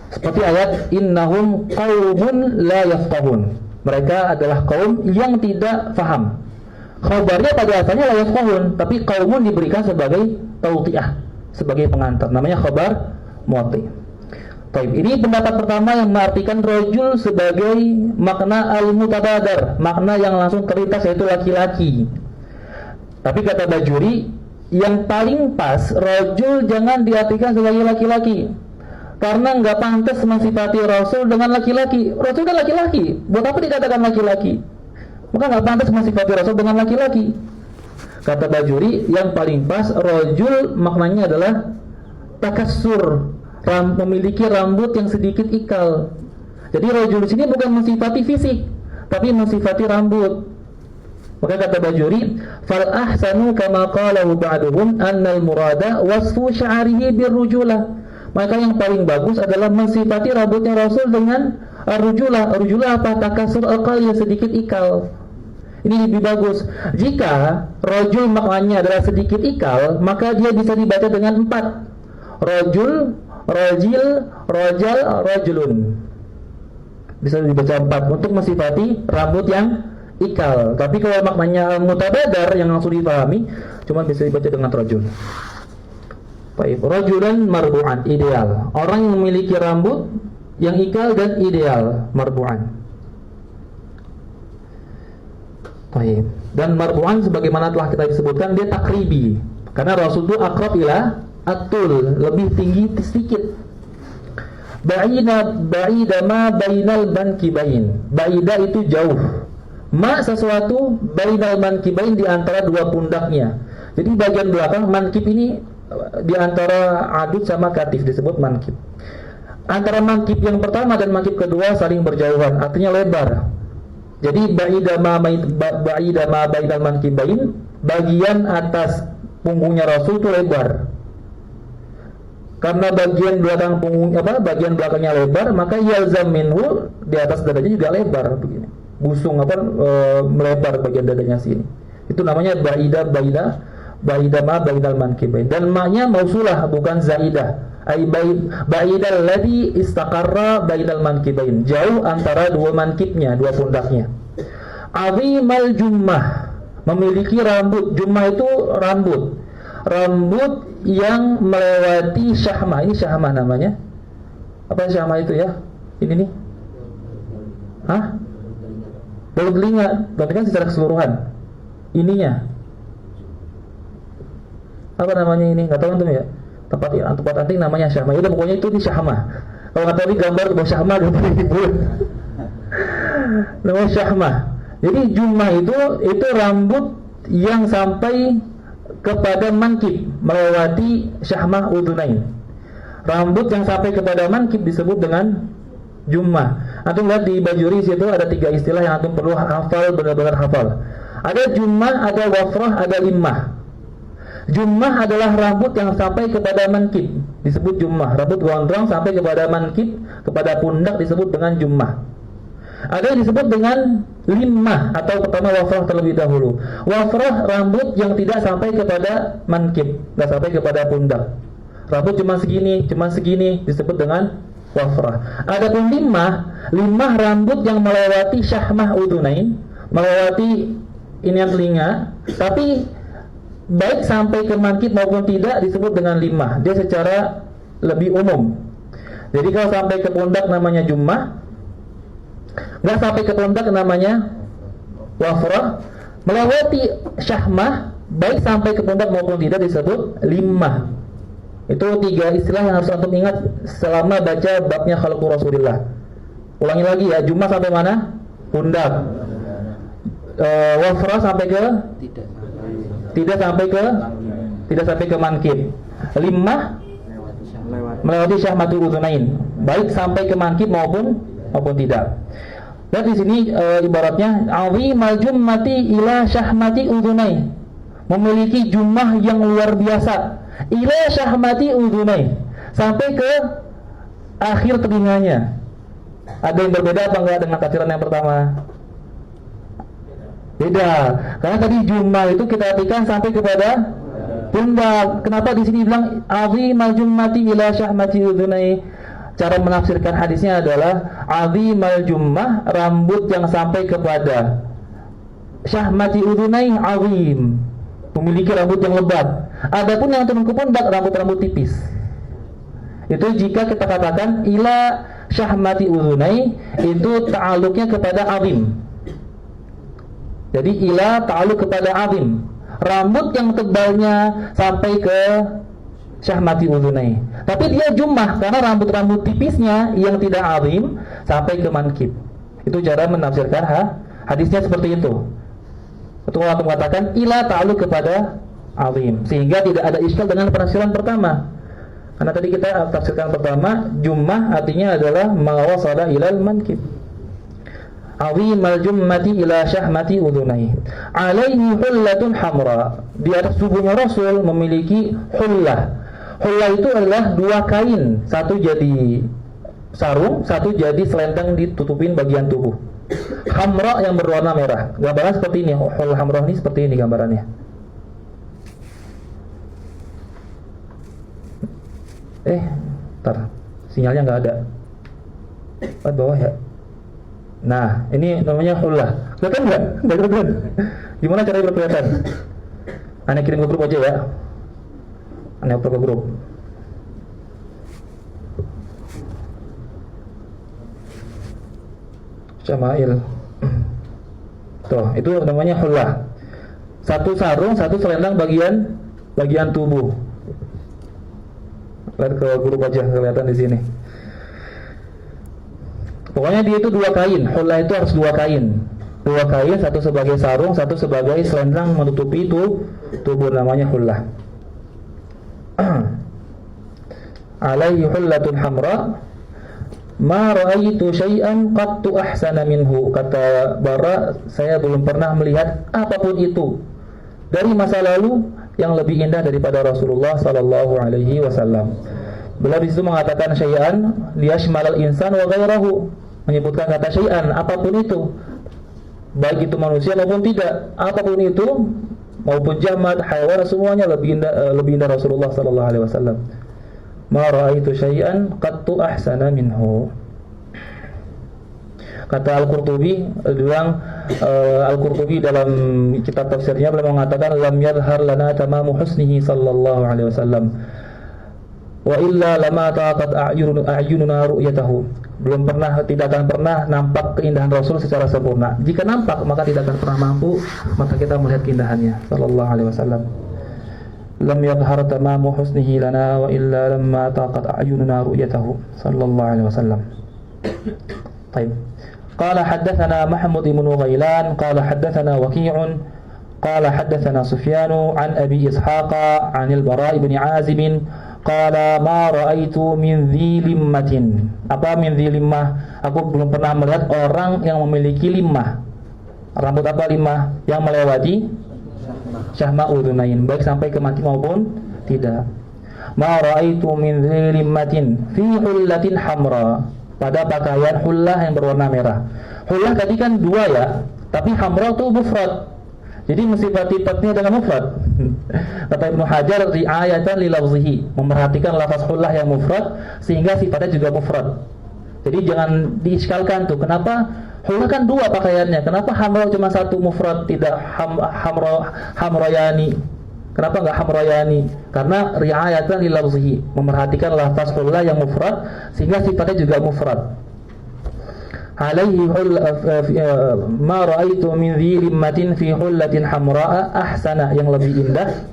Seperti ayat innahum qaumun la yafqahun. Mereka adalah kaum yang tidak faham. Khabarnya pada asalnya la yafqahun, tapi qaumun diberikan sebagai tauti'ah, sebagai pengantar. Namanya khabar muwatti. Baik, ini pendapat pertama yang mengartikan rajul sebagai makna al-mutabadar, makna yang langsung terlintas, yaitu laki-laki. Tapi kata Bajuri, yang paling pas rajul jangan diartikan sebagai laki-laki, karena nggak pantas mensifati Rasul dengan laki-laki. Rasul kan laki-laki, buat apa dikatakan laki-laki? Maka nggak pantas mensifati Rasul dengan laki-laki. Kata Bajuri, yang paling pas rajul maknanya adalah takassur, memiliki rambut yang sedikit ikal. Jadi rajul di sini bukan mensifati fisik, tapi mensifati rambut. Maka kata Bajuri, fal ahsanu kama qalahu ba'duhum annal murada wasfu sya'rihi birrujulah. Maka yang paling bagus adalah mensifati rambutnya Rasul dengan ar-rujulah. Ar-rujulah apa? Takasur aqal, yang sedikit ikal. Ini lebih bagus. Jika rajul maknanya adalah sedikit ikal, maka dia bisa dibaca dengan 4. Rajul, rajil, rajal, rajulun. Bisa dibaca 4 untuk mensifati rambut yang ikal. Tapi kalau maknanya mutabadar yang langsung dipahami, cuma bisa dibaca dengan rajul. Baik, rajulan marbu'an, ideal. Orang yang memiliki rambut yang ikal dan ideal, marbu'an. Baik. Dan marbu'an sebagaimana telah kita sebutkan, dia takribi. Karena Rasul itu akrab ila atul, lebih tinggi sedikit. Ba'ida ma bainal mankibain. Ba'ida itu jauh. Ma sesuatu bainal mankibain, di antara dua pundaknya. Jadi bagian belakang mankib ini di antara adud sama katif disebut mankib. Antara mankib yang pertama dan mankib kedua saling berjauhan, artinya lebar. Jadi ba'ida ma bainal mankibain, bagian atas punggungnya Rasul itu lebar. Karena bagian belakang punggung bagian belakangnya lebar, maka yalzam minhu, di atas dadanya juga lebar begini. Busung melebar bagian dadanya sini. Itu namanya ba'ida ma bainal mankibain. Dan ma-nya mausulah, bukan zaidah. Ai ba'idal ladzi istaqarra bainal mankibain. Jauh antara dua mankibnya, dua pundaknya. Azimal jummah, memiliki rambut. Jummah itu rambut. Rambut yang melewati syahmah. Ini syahmah namanya. Apa syahmah itu ya? Ini nih. Hah? Baru telinga. Berarti kan secara keseluruhan. Ininya. Apa namanya ini? Gak tahu antum ya? Tempat anting namanya syahmah. Itu pokoknya itu di syahmah. Kalau nggak tahu ini gambar bahwa syahmah gambar itu. Namanya syahmah. Jadi jummah itu rambut yang sampai kepada mankib, melewati syahmah udunain. Rambut yang sampai kepada mankib disebut dengan Jummah. Antum lihat di Bajuri situ ada 3 istilah yang antum perlu hafal, benar-benar hafal. Ada jummah, ada wafrah, ada limmah. Jummah adalah rambut yang sampai kepada mankib, disebut jummah. Rambut gondrong sampai kepada mankib, kepada pundak disebut dengan jummah. Ada yang disebut dengan limmah atau pertama wafrah terlebih dahulu. Wafrah rambut yang tidak sampai kepada mankib, tidak sampai kepada pundak. Rambut cuma segini disebut dengan wafrah. Adapun limmah rambut yang melewati syahmah udunain, melewati inian telinga, tapi baik sampai ke mankib maupun tidak disebut dengan limmah. Dia secara lebih umum. Jadi kalau sampai ke pundak namanya jummah, nggak sampai ke pundak namanya wafrah, melewati syahmah baik sampai ke pundak maupun tidak disebut limmah. Itu 3 istilah yang harus antum ingat selama baca babnya khalqu Rasulillah. Ulangi lagi ya, jummah sampai mana? Pundak. Wafrah sampai ke tidak sampai ke mankib. Limmah melewati syahmatul udhunain, baik sampai ke mankib maupun tidak. Dan di sini ibaratnya azimal jummati ila syahmati udhunain, memiliki jummah yang luar biasa, ila syahmati udhunain, sampai ke akhir telinganya. Ada yang berbeda apa enggak dengan tafsiran yang pertama? Beda. Karena tadi jummah itu kita artikan sampai kepada pundak. Kenapa di sini bilang azimal jummati ila syahmati udhunai? Cara menafsirkan hadisnya adalah azimal jummah, rambut yang sampai kepada syahmati udhunai azim, memiliki rambut yang lebat. Adapun yang turun ke pundak rambut-rambut tipis. Itu jika kita katakan ila syahmati udhunai, itu ta'aluknya kepada azim. Jadi ila ta'aluk kepada azim, rambut yang tebalnya sampai ke syahmati udhunai. Tapi dia jummah karena rambut-rambut tipisnya yang tidak azim sampai ke mankib. Itu cara menafsirkan hadisnya seperti itu. Betul, aku mengatakan ila ta'aluk kepada azim, sehingga tidak ada iskal dengan penafsiran pertama. Karena tadi kita tafsirkan pertama, jummah artinya adalah ma wasala ilal mankib. Azimal jummati ila syahmati udhunai. Alaihi hullatun hamra. Di atas tubuhnya Rasul memiliki hullah. Hullah itu adalah 2 kain, satu jadi sarung, satu jadi selendang ditutupin bagian tubuh. Hamra yang berwarna merah. Gambaran seperti ini. Hullah hamra ini seperti ini gambarannya. Ntar sinyalnya nggak ada. Di bawah ya. Nah, ini namanya hullah. Kelihatan nggak? Nggak kelihatan. Gimana caranya biar kelihatan? Ane kirim ke grup aja ya. Ane upload ke grup. Syama'il. Tuh, itu namanya hullah. Satu sarung, satu selendang bagian tubuh. Lihat ke grup aja, kelihatan di sini. Pokoknya dia itu 2 kain. Hullah itu harus 2 kain. 2 kain, satu sebagai sarung, satu sebagai selendang menutupi itu tubuh, namanya hullah. Alaihi hullatun hamra ma ra'aitu syai'an qattu ahsana minhu. Kata Bara, saya belum pernah melihat apapun itu dari masa lalu yang lebih indah daripada Rasulullah sallallahu alaihi wasallam. Beliau di situ mengatakan syai'an liyashmalal insan wa ghairahu, menyebutkan kata syai'an, apapun itu, baik itu manusia maupun tidak, apapun itu, maupun jamad, hayawan, semuanya lebih indah Rasulullah sallallahu alaihi wasallam. Ma ra'aitu syai'an qattu ahsana minhu. Kata Al-Qurtubi, Al-Qurtubi dalam kitab tafsirnya beliau mengatakan lam yadhhar lana tamamu husnihi sallallahu alaihi wasallam. Wa illa lama taqat a'yununa ru'yatahu. Tidak akan pernah nampak keindahan Rasul secara sempurna. Jika nampak maka tidak akan pernah mampu maka kita melihat keindahannya sallallahu alaihi wasallam. Lam yadhhar tamamu husnihi lana wa illa lamma taqat a'yununa ru'yatahu sallallahu alaihi wasallam. Baik. Qala haddatsana Mahmud bin Ghailan qala haddatsana Waqi'un qala haddatsana Sufyan an Abi Ishaq an al-Bara' bin Azib Qala ma ra'aitu min dhi limmatin. Apa min dhi limmah? Aku belum pernah melihat orang yang memiliki limmah. Rambut apa limmah? Yang melewati syahma udhunain, baik sampai ke mati maupun tidak. Ma ra'aitu min dhi limmatin fi hullatin hamra. Pada pakaian hullah yang berwarna merah. Hullah tadi kan dua ya, tapi hamra itu mufrad. Jadi mensifati tatnya dengan mufrad. Kata Ibnu Hajar, ri'ayatan li lafzihi, memperhatikan lafaz hullah yang mufrad sehingga sifatnya juga mufrad. Jadi jangan diiskalkan tuh, kenapa hullah kan dua pakaiannya, kenapa hamra cuma satu mufrad, tidak hamrayani? Kenapa enggak hamrayani? Karena ri'ayatan li lafzihi, memperhatikan lafaz hullah yang mufrad sehingga sifatnya juga mufrad. Alaihi ma ra'aitu min dhi limmatin fi hullatin hamra'a ahsana, yang lebih indah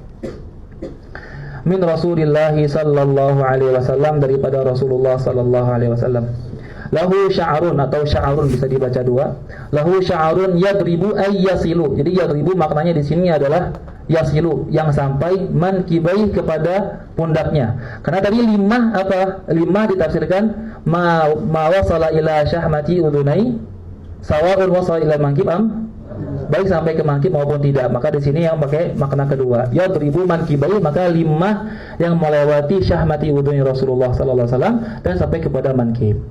min Rasulillah sallallahu alaihi wasallam, daripada Rasulullah sallallahu alaihi wasallam. Lahu sya'run, atau sya'run bisa dibaca dua. Lahu sya'run yadribu ay yasilu. Jadi yadribu maknanya di sini adalah yasilu, yang sampai mankibai, kepada pundaknya. Karena tadi limah apa? Limah ditafsirkan ma wasala ila syahmati udunai sawa'un wasala ila mankib am, baik sampai ke mankib maupun tidak. Maka di sini yang pakai makna kedua. Yadribu mankibai, maka limah yang melewati syahmati udunai Rasulullah sallallahu alaihi wasallam dan sampai kepada mankib.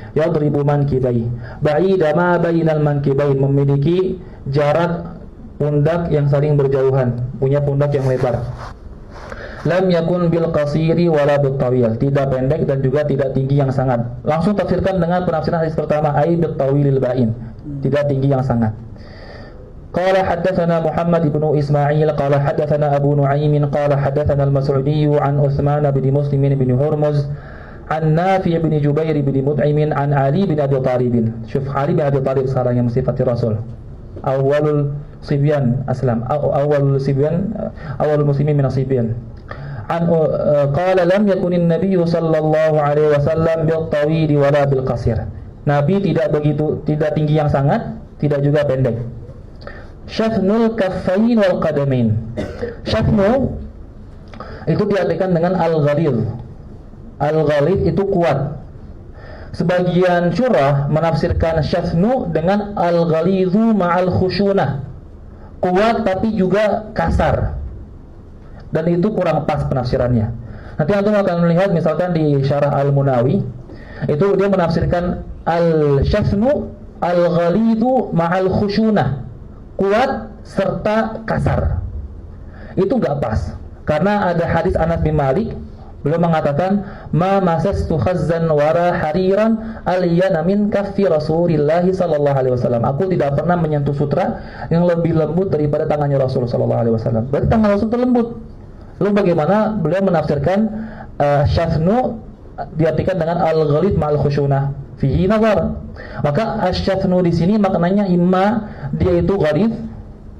Yadribu mankibai ba'ida ma bainal mankibai, memiliki jarak pundak yang saling berjauhan, punya pundak yang lebar. Lam yakun bil qasiri wala bil tawil, tidak pendek dan juga tidak tinggi yang sangat. Langsung tafsirkan dengan penafsiran hadis pertama, ai bil tawilil ba'in, tidak tinggi yang sangat. Qala haddatsana Muhammad ibnu Ismail qala haddatsana Abu Nu'aim qala haddatsana al-Mas'udi an Utsman bin Muslim bin Hurmuz an Nafi' bin Jubair bin Mut'im an Ali bin Abi Thalib. Syuf, Ali bin Abi Thalib sekarang yang mensifati Rasul. Awalul Sibyan aslam, awalul Sibyan, awalul muslimin min Sibyan. An qala lam yakunin Nabi sallallahu alaihi wasallam bil tawil wala bil qasir. Nabi tidak begitu, tidak tinggi yang sangat, tidak juga pendek. Syafnul kaffain wal qadamain. Syafnu itu diartikan dengan al-ghalidh. Al-ghalidh itu kuat. Sebagian syurah menafsirkan syafnu dengan al-ghalidhu ma'al khusyunah, kuat tapi juga kasar, dan itu kurang pas penafsirannya. Nanti antum akan melihat misalkan di Syarah Al-Munawi, itu dia menafsirkan al-syafnu al-ghalidhu ma'al khusyunah, kuat serta kasar. Itu enggak pas, karena ada hadis Anas bin Malik, beliau mengatakan ma masastu khazzan wara hariran aliyana min kaffi Rasulillah sallallahu alaihi wasallam. Aku tidak pernah menyentuh sutra yang lebih lembut daripada tangannya Rasul sallallahu alaihi wasallam. Berarti tangan Rasul itu lembut. Lalu bagaimana beliau menafsirkan syafnu diartikan dengan al-ghalid ma'al khusyunah? Fihi nazar. Maka asy-syafnu di sini maknanya imma dia itu ghalid,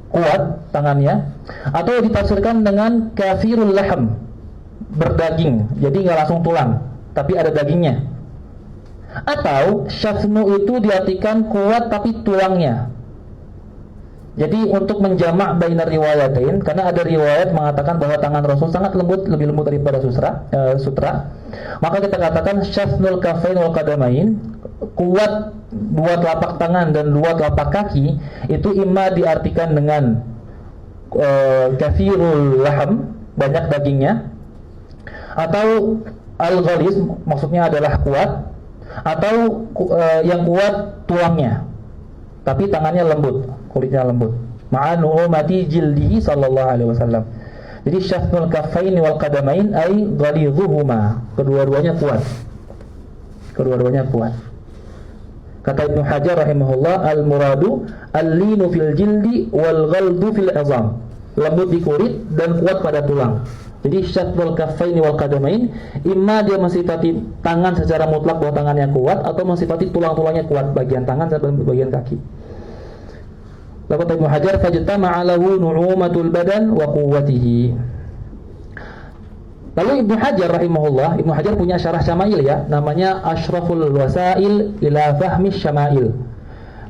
kuat tangannya, atau ditafsirkan dengan kafirul laham, berdaging, jadi nggak langsung tulang, tapi ada dagingnya. Atau syafnu itu diartikan kuat tapi tulangnya. Jadi untuk menjamak bainar riwayatain, karena ada riwayat mengatakan bahwa tangan Rasul sangat lembut, lebih lembut daripada sutra, maka kita katakan syafnul kafain wal qadamain, kuat dua telapak tangan dan dua telapak kaki, itu imma diartikan dengan kathirul laham, banyak dagingnya, atau al-ghalis, maksudnya adalah kuat, atau yang kuat tulangnya tapi tangannya lembut, kulitnya lembut. Ma'anu mati jildihi sallallahu alaihi wasallam. Jadi syafnul kaffain wal qadamain ay ghalidhuhuma, kedua-duanya kuat. Kedua-duanya kuat. Kata Ibnu Hajar rahimahullah, al-muradu al-linu fil jildi wal ghaldu fil azam. Lembut di kulit dan kuat pada tulang. Jadi syafnul kaffain wal qadamain, imma dia mensifati tangan secara mutlak bahwa tangannya kuat, atau mensifati tulang-tulangnya kuat, bagian tangan dan bagian kaki. Lalu Ibnu Hajar fajtama'a lahu nu'umatul badan wa quwwatihi. Lalu Ibnu Hajar rahimahullah, Ibnu Hajar punya syarah syama'il ya, namanya Ashraful Wasail ila Fahmi Syama'il.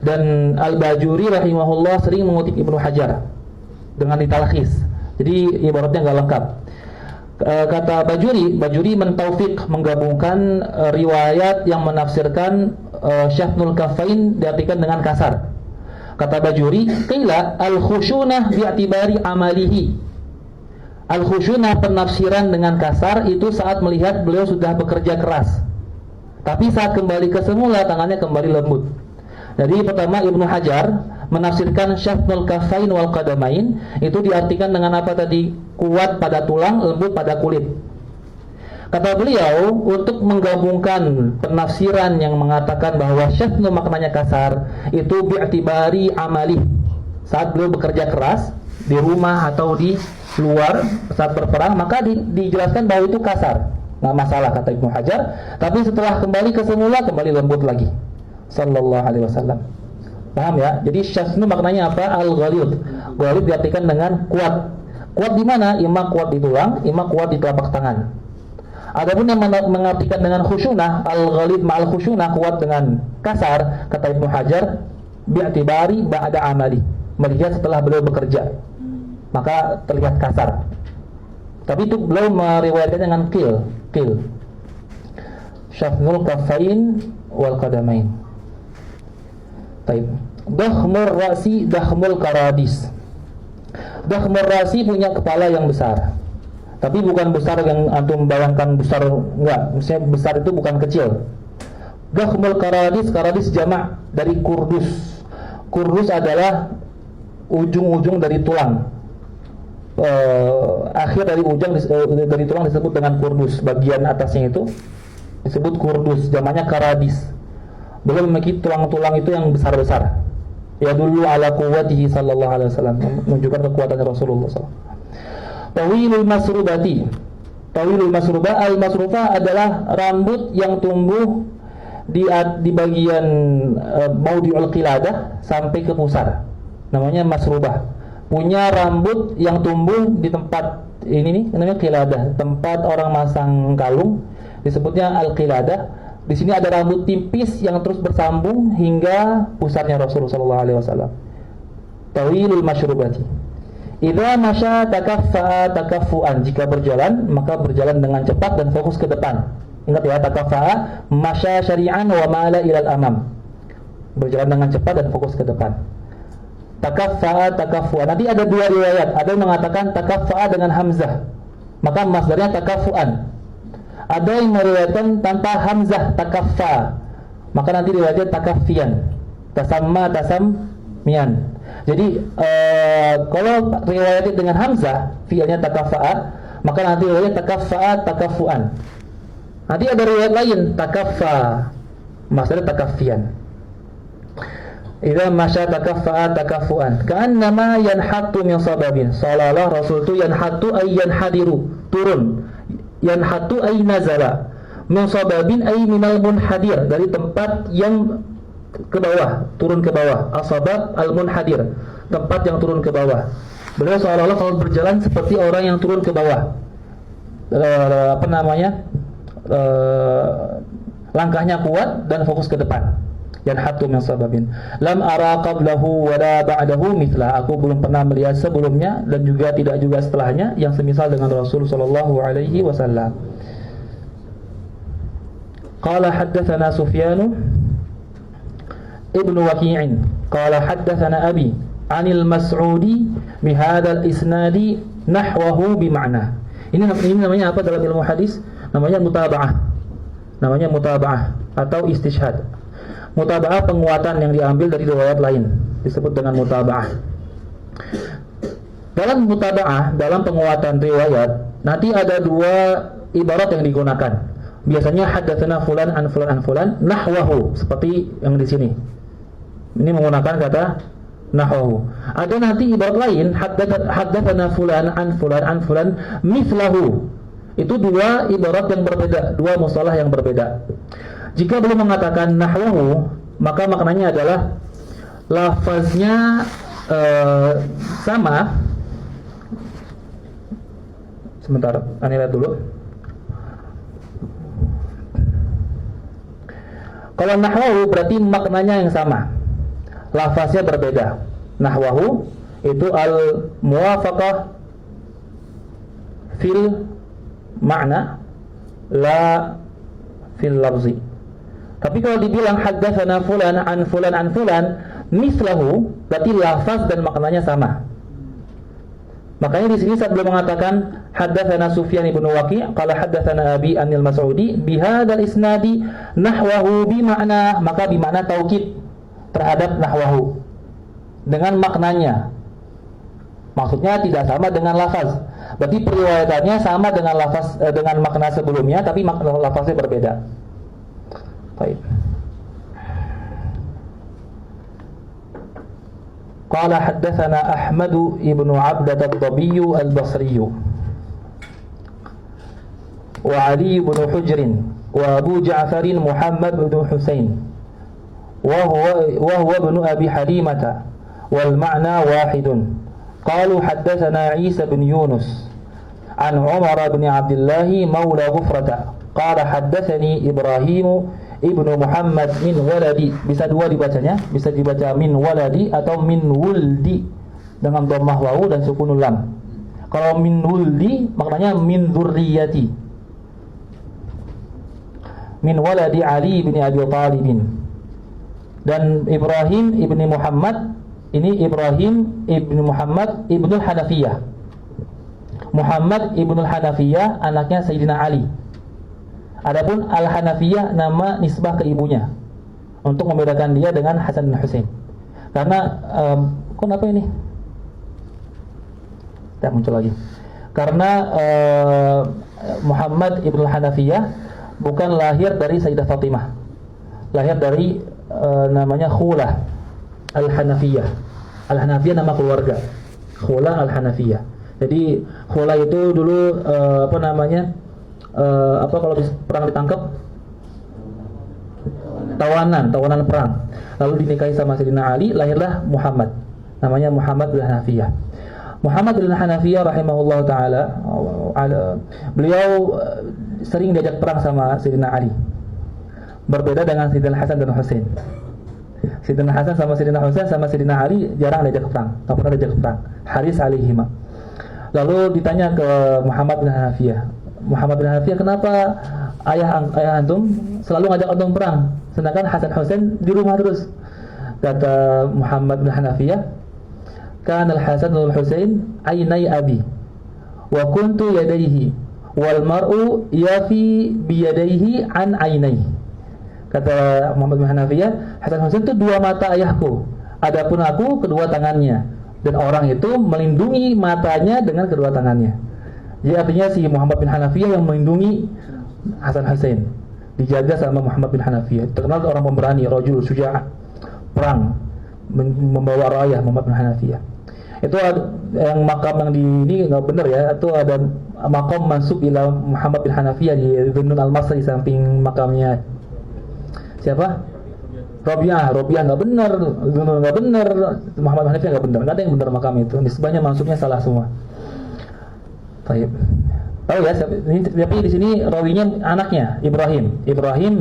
Dan Al-Bajuri rahimahullah sering mengutip Ibnu Hajar dengan ditalkhis. Jadi ibaratnya enggak lengkap. Kata Bajuri mentaufik menggabungkan riwayat yang menafsirkan syafnul kafain diartikan dengan kasar. Kata Bajuri, qila al-khusyunah bi'atibari amalihi. Al-khusyunah penafsiran dengan kasar itu saat melihat beliau sudah bekerja keras. Tapi saat kembali ke semula tangannya kembali lembut. Jadi pertama Ibnu Hajar menafsirkan syafnul kafain wal qadamain itu diartikan dengan apa tadi? Kuat pada tulang, lembut pada kulit. Kata beliau, untuk menggabungkan penafsiran yang mengatakan bahwa syafnu maknanya kasar, itu bi'tibari amali. Saat beliau bekerja keras di rumah atau di luar saat berperang, maka dijelaskan bahwa itu kasar. Nggak masalah kata Ibnu Hajar, tapi setelah kembali ke semula kembali lembut lagi. Sallallahu alaihi wasallam. Paham ya? Jadi syafnu maknanya apa? Al-ghalid. Ghalid diartikan dengan kuat. Kuat di mana? Ima kuat di tulang, ima kuat di telapak tangan. Adapun yang mengartikan dengan khusyunah, al-ghalid ma'al khusyunah, kuat dengan kasar, kata Ibnu Hajar, bi'tibari ba'da amali. Melihat setelah beliau bekerja, maka terlihat kasar. Tapi itu beliau meriwayatkan dengan qil. Syafnul kafain wal qadamain. Baik. Dakhmur rasi, dakhmul karadis. Dakhmur rasi punya kepala yang besar. Tapi bukan besar yang antum bayangkan besar, enggak. Maksudnya besar itu bukan kecil. Dakhmul karadis jamak dari kurdus. Kurdus adalah ujung-ujung dari tulang. Akhir dari ujung dari tulang disebut dengan kurdus. Bagian atasnya itu disebut kurdus, jamaknya karadis. Beliau memiliki tulang-tulang itu yang besar-besar. Ya dulu ala quwwatihi sallallahu alaihi wasallam, menunjukkan kekuatan Rasulullah SAW. Tawilul masrubati. Tawilul masrubah, al-masrubah adalah rambut yang tumbuh di bagian maudi'ul qiladah sampai ke pusar. Namanya masrubah. Punya rambut yang tumbuh di tempat ini nih, namanya qiladah, tempat orang masang kalung, disebutnya al-qiladah. Di sini ada rambut tipis yang terus bersambung hingga pusarnya Rasulullah SAW. Tawilul masyrubati. Idza masya takaffa'a takaffuan. Jika berjalan maka berjalan dengan cepat dan fokus ke depan. Ingat ya, takaffa'a masya syari'an wa mala ilal amam. Berjalan dengan cepat dan fokus ke depan. Takaffa'a takaffuan. Nanti ada dua riwayat. Ada yang mengatakan takaffa'a dengan hamzah, maka masdarnya takaffuan. Ada yang meriwayatkan tanpa hamzah, takaffa, maka nanti riwayatnya takaffian, tasammian. Jadi kalau riwayatnya dengan hamzah, fi'ilnya takaffa'a, maka nanti riwayatnya takaffa'a takaffuan. Nanti ada riwayat lain, takaffa, maksudnya takaffian. Idza masya takaffa'a takaffuan, ka'annama yanhattu min sababin. Seolah-olah Rasul itu yanhattu ay yanhadiru, turun. Yanhatu ay nazala, min sababin ay minal munhadir, dari tempat yang ke bawah, turun ke bawah. Asabab al-munhadir, tempat yang turun ke bawah. Beliau seolah-olah kalau berjalan seperti orang yang turun ke bawah. Langkahnya kuat dan fokus ke depan. Yanhatu min sababin. Lam ara qablahu wa la ba'dahu mithla. Aku belum pernah melihat sebelumnya dan juga tidak juga setelahnya yang semisal dengan Rasul sallallahu alaihi wasallam. Qala haddatsana Sufyan ibn Waqi'in qala haddatsana Abi 'anil Mas'udi bi hadzal isnadi nahwahu bi ma'na. Ini namanya apa dalam ilmu hadis? Namanya mutaba'ah. Namanya mutaba'ah atau istishhad. Mutaba'ah penguatan yang diambil dari riwayat lain, disebut dengan mutaba'ah. Dalam mutaba'ah, dalam penguatan riwayat, nanti ada dua ibarat yang digunakan. Biasanya haddatsana fulan an fulan an fulan nahwahu, seperti yang di sini. Ini menggunakan kata nahwahu. Ada nanti ibarat lain, haddatsana fulan an fulan mithlahu. Itu dua ibarat yang berbeda, dua mustalah yang berbeda. Jika belum mengatakan nahwahu, maka maknanya adalah lafaznya sama. Sebentar, Anda lihat dulu. Kalau nahwahu berarti maknanya yang sama, lafaznya berbeda. Nahwahu itu al-muwafaqah fil makna, la fil lafzi. Tapi kalau dibilang haddatsana fulan an fulan an fulan mislahu, berarti lafaz dan maknanya sama. Makanya di sini saat beliau mengatakan haddatsana Sufyan ibn Waqi' qala haddatsana Abi Anil Mas'udi bihadzal isnadi nahwahu bi makna, maka bi makna taukid terhadap nahwahu dengan maknanya. Maksudnya tidak sama dengan lafaz. Berarti periwayatannya sama dengan lafaz dengan makna sebelumnya, tapi makna lafaznya berbeda. Baik. Qala haddatsana Ahmad ibn Abdah ad-Dabiy al-Basri wa Ali ibn Hujr wa Abu Ja'far Muhammad ibn Husain wa huwa ibn Abi Halimah wal ma'na wahidun. Qalu haddatsana Isa bin Yunus an Umar bin Abdullah maula Ghufrata qala haddatsani Ibrahim ibnu Muhammad min waladi. Bisa dua dibacanya, bisa dibaca min waladi atau min wuldi dengan dhammah wawu dan sukunul lam. Kalau min wuldi maknanya min dzurriyyati, min waladi Ali bin Abi Thalib. Dan Ibrahim ibni Muhammad ini Ibrahim ibnu Muhammad ibnul Hanafiyah. Muhammad ibnul Hanafiyah anaknya Sayyidina Ali. Adapun Al-Hanafiyah nama nisbah ke ibunya untuk membedakan dia dengan Hasan bin Husain. Karena kenapa ini? Tidak muncul lagi. Karena Muhammad ibn Hanafiyah bukan lahir dari Sayyidah Fatimah. Lahir dari namanya Khulah Al-Hanafiyah. Al-Hanafiyah nama keluarga. Khulah Al-Hanafiyah. Jadi Khulah itu dulu kalau perang ditangkap, tawanan perang, lalu dinikahi sama Sayyidina Ali, lahirlah Muhammad, namanya Muhammad bin Hanafiyah. Muhammad bin Hanafiyah rahimahullah ta'ala, beliau sering diajak perang sama Sayyidina Ali, berbeda dengan Sayyidina Hasan dan Husain. Sayyidina Hasan sama Sayyidina Husain sama Sayyidina Ali jarang diajak perang, tak pernah diajak perang, haris alaihima. Lalu ditanya ke Muhammad bin Hanafiyah, Muhammad bin Hanafiyah, kenapa ayah antum selalu ngajak antum perang, sedangkan Hasan Husain di rumah terus? Kata Muhammad bin Hanafiyah, kana al-Hasan wal Husain ainai abi wa kuntu yadayhi wal mar'u yafi bi yadayhi an ainai. Kata Muhammad bin Hanafiyah, Hasan Husain itu dua mata ayahku, adapun aku kedua tangannya, dan orang itu melindungi matanya dengan kedua tangannya. Jadi artinya si Muhammad bin Hanafiyah yang melindungi Hasan Husain, dijaga sama Muhammad bin Hanafiyah. Terkenal orang pemberani, rajul syuja', perang, membawa rayah Muhammad bin Hanafiyah. Itu yang makam yang di ini nggak benar ya. Itu ada makam mansub ila Muhammad bin Hanafiyah di Dhunnun al-Masri samping makamnya siapa? Robiah nggak benar, Dhunnun nggak benar, Muhammad bin Hanafiyah nggak benar. Nggak ada yang benar makam itu. Nisbahnya mansubnya salah semua. Baik. Oh ya, tapi di sini rawinya anaknya Ibrahim